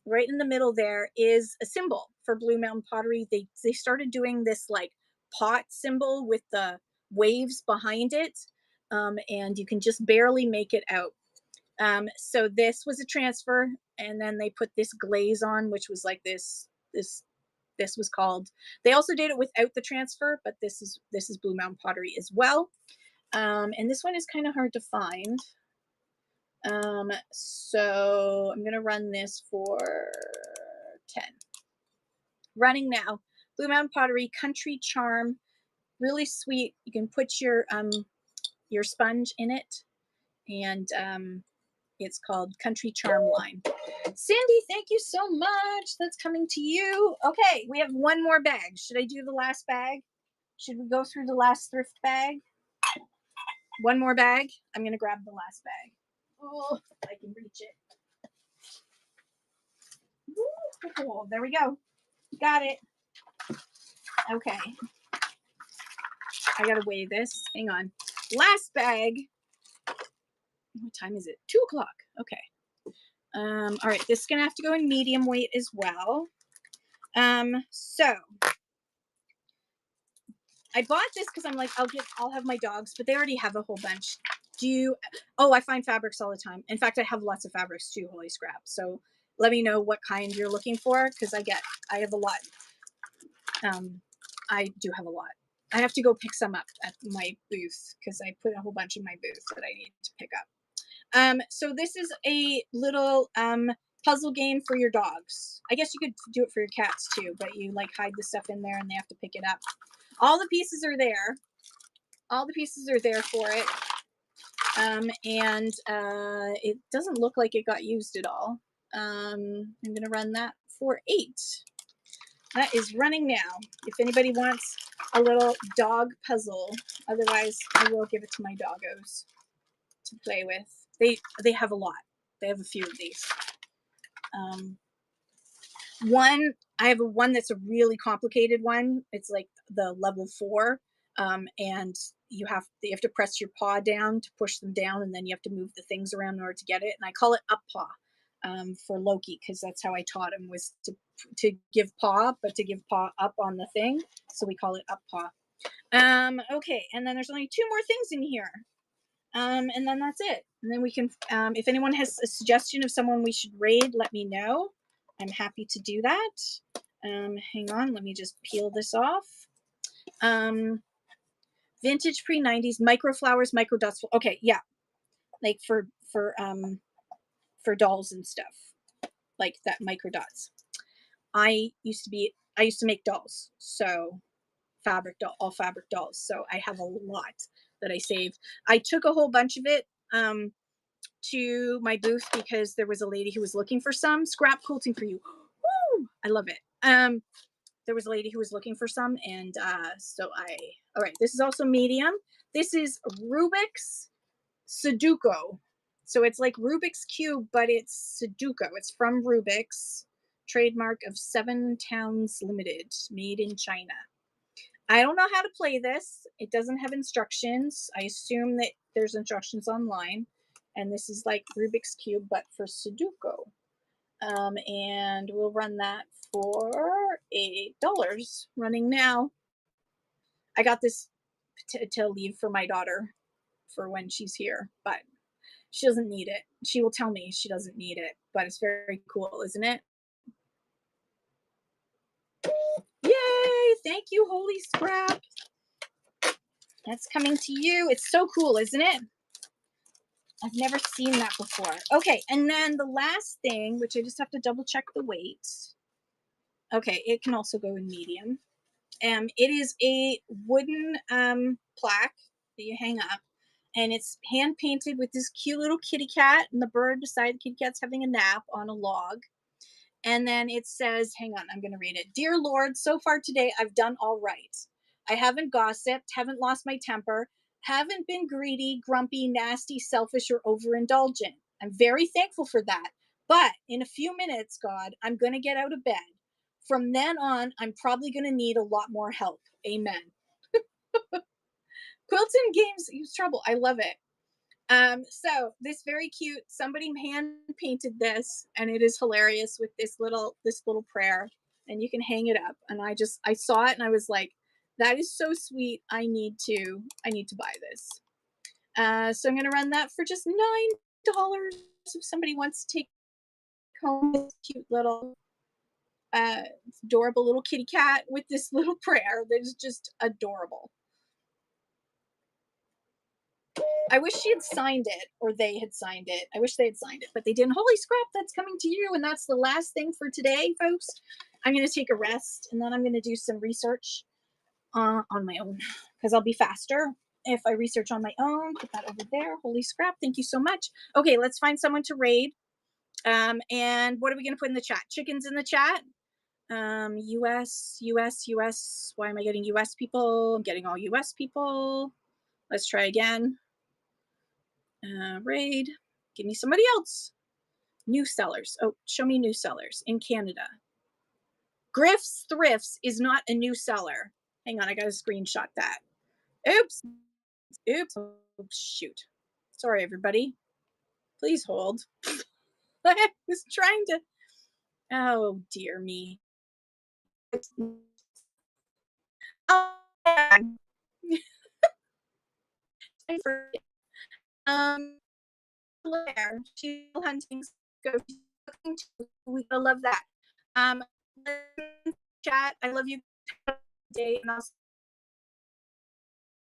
[SPEAKER 1] right in the middle there is a symbol for Blue Mountain pottery. They started doing this like pot symbol with the waves behind it, and you can just barely make it out. So this was a transfer, and then they put this glaze on, which was like this was called. They also did it without the transfer, but this is Blue Mountain pottery as well. And this one is kind of hard to find. So I'm gonna run this for 10. Running now. Blue Mountain pottery, Country Charm, really sweet. You can put your sponge in it, and it's called Country Charm line. Cindy, thank you so much. That's coming to you. Okay, we have one more bag. Should I do the last bag? Should we go through the last thrift bag? One more bag. I'm gonna grab the last bag. Oh, if I can reach it. Oh, there we go. Got it. Okay. I gotta weigh this. Hang on. Last bag. What time is it? 2 o'clock. Okay. All right. This is gonna have to go in medium weight as well. So I bought this because I'm like, I'll have my dogs, but they already have a whole bunch. I find fabrics all the time. In fact, I have lots of fabrics too, holy scrap. So let me know what kind you're looking for, because I have a lot. I do have a lot. I have to go pick some up at my booth because I put a whole bunch in my booth that I need to pick up. So this is a little puzzle game for your dogs. I guess you could do it for your cats too, but you like hide the stuff in there and they have to pick it up. All the pieces are there. All the pieces are there for it. And it doesn't look like it got used at all. I'm going to run that for 8. That is running now. If anybody wants a little dog puzzle, otherwise I will give it to my doggos to play with. They have a lot. They have a few of these. One, I have a one that's a really complicated one. It's like the level 4, and you have to press your paw down to push them down, and then you have to move the things around in order to get it. And I call it up paw, for Loki, because that's how I taught him, was to give paw, but to give paw up on the thing. So we call it up paw. Okay, and then there's only 2 more things in here. And then that's it. And then we can, if anyone has a suggestion of someone we should raid, let me know. I'm happy to do that. Hang on, let me just peel this off. Vintage pre-90s, microflowers, micro dots. Okay, yeah, like for dolls and stuff, like that micro dots. I used to make dolls, so all fabric dolls. So I have a lot that I saved. I took a whole bunch of it to my booth because there was a lady who was looking for some scrap quilting for you. Woo! I love it. There was a lady who was looking for some, and all right, this is also medium. This is Rubik's Sudoku. So it's like Rubik's Cube, but it's Sudoku. It's from Rubik's, trademark of 7 Towns Limited, made in China. I don't know how to play this. It doesn't have instructions. I assume that there's instructions online. And this is like Rubik's Cube, but for Sudoku. And we'll run that for $8 running now. I got this to leave for my daughter for when she's here, but she doesn't need it. She will tell me she doesn't need it, but it's very cool, isn't it? Yay! Thank you, Holy Scrap. That's coming to you. It's so cool, isn't it? I've never seen that before. Okay, and then the last thing, which I just have to double check the weight. Okay, it can also go in medium. It is a wooden plaque that you hang up, and it's hand painted with this cute little kitty cat, and the bird beside the kitty cat's having a nap on a log. And then it says, hang on, I'm going to read it. Dear Lord, so far today, I've done all right. I haven't gossiped, haven't lost my temper, haven't been greedy, grumpy, nasty, selfish, or overindulgent. I'm very thankful for that. But in a few minutes, God, I'm going to get out of bed. From then on, I'm probably going to need a lot more help. Amen. Quilton Games use trouble. I love it. So this very cute, somebody hand painted this, and it is hilarious with this little prayer, and you can hang it up. And I saw it and I was like, that is so sweet. I need to buy this. So I'm gonna run that for just $9 if somebody wants to take home this cute little uh adorable little kitty cat with this little prayer that is just adorable. I wish she had signed it, or they had signed it. I wish they had signed it, but they didn't. Holy scrap, that's coming to you. And that's the last thing for today, folks. I'm going to take a rest, and then I'm going to do some research on my own, because I'll be faster if I research on my own. Put that over there. Holy scrap. Thank you so much. Okay, let's find someone to raid. And what are we going to put in the chat? Chickens in the chat. US. Why am I getting US people? I'm getting all US people. Let's try again. Raid. Give me somebody else. New sellers. Oh, show me new sellers in Canada. Griff's Thrifts is not a new seller. Hang on, I got to screenshot that. Oops. Oh, shoot. Sorry, everybody. Please hold. I was trying to. Oh, dear me. Oh, um, Blair, she's hunting. We love that. Um, chat. I love you. Day, and I'll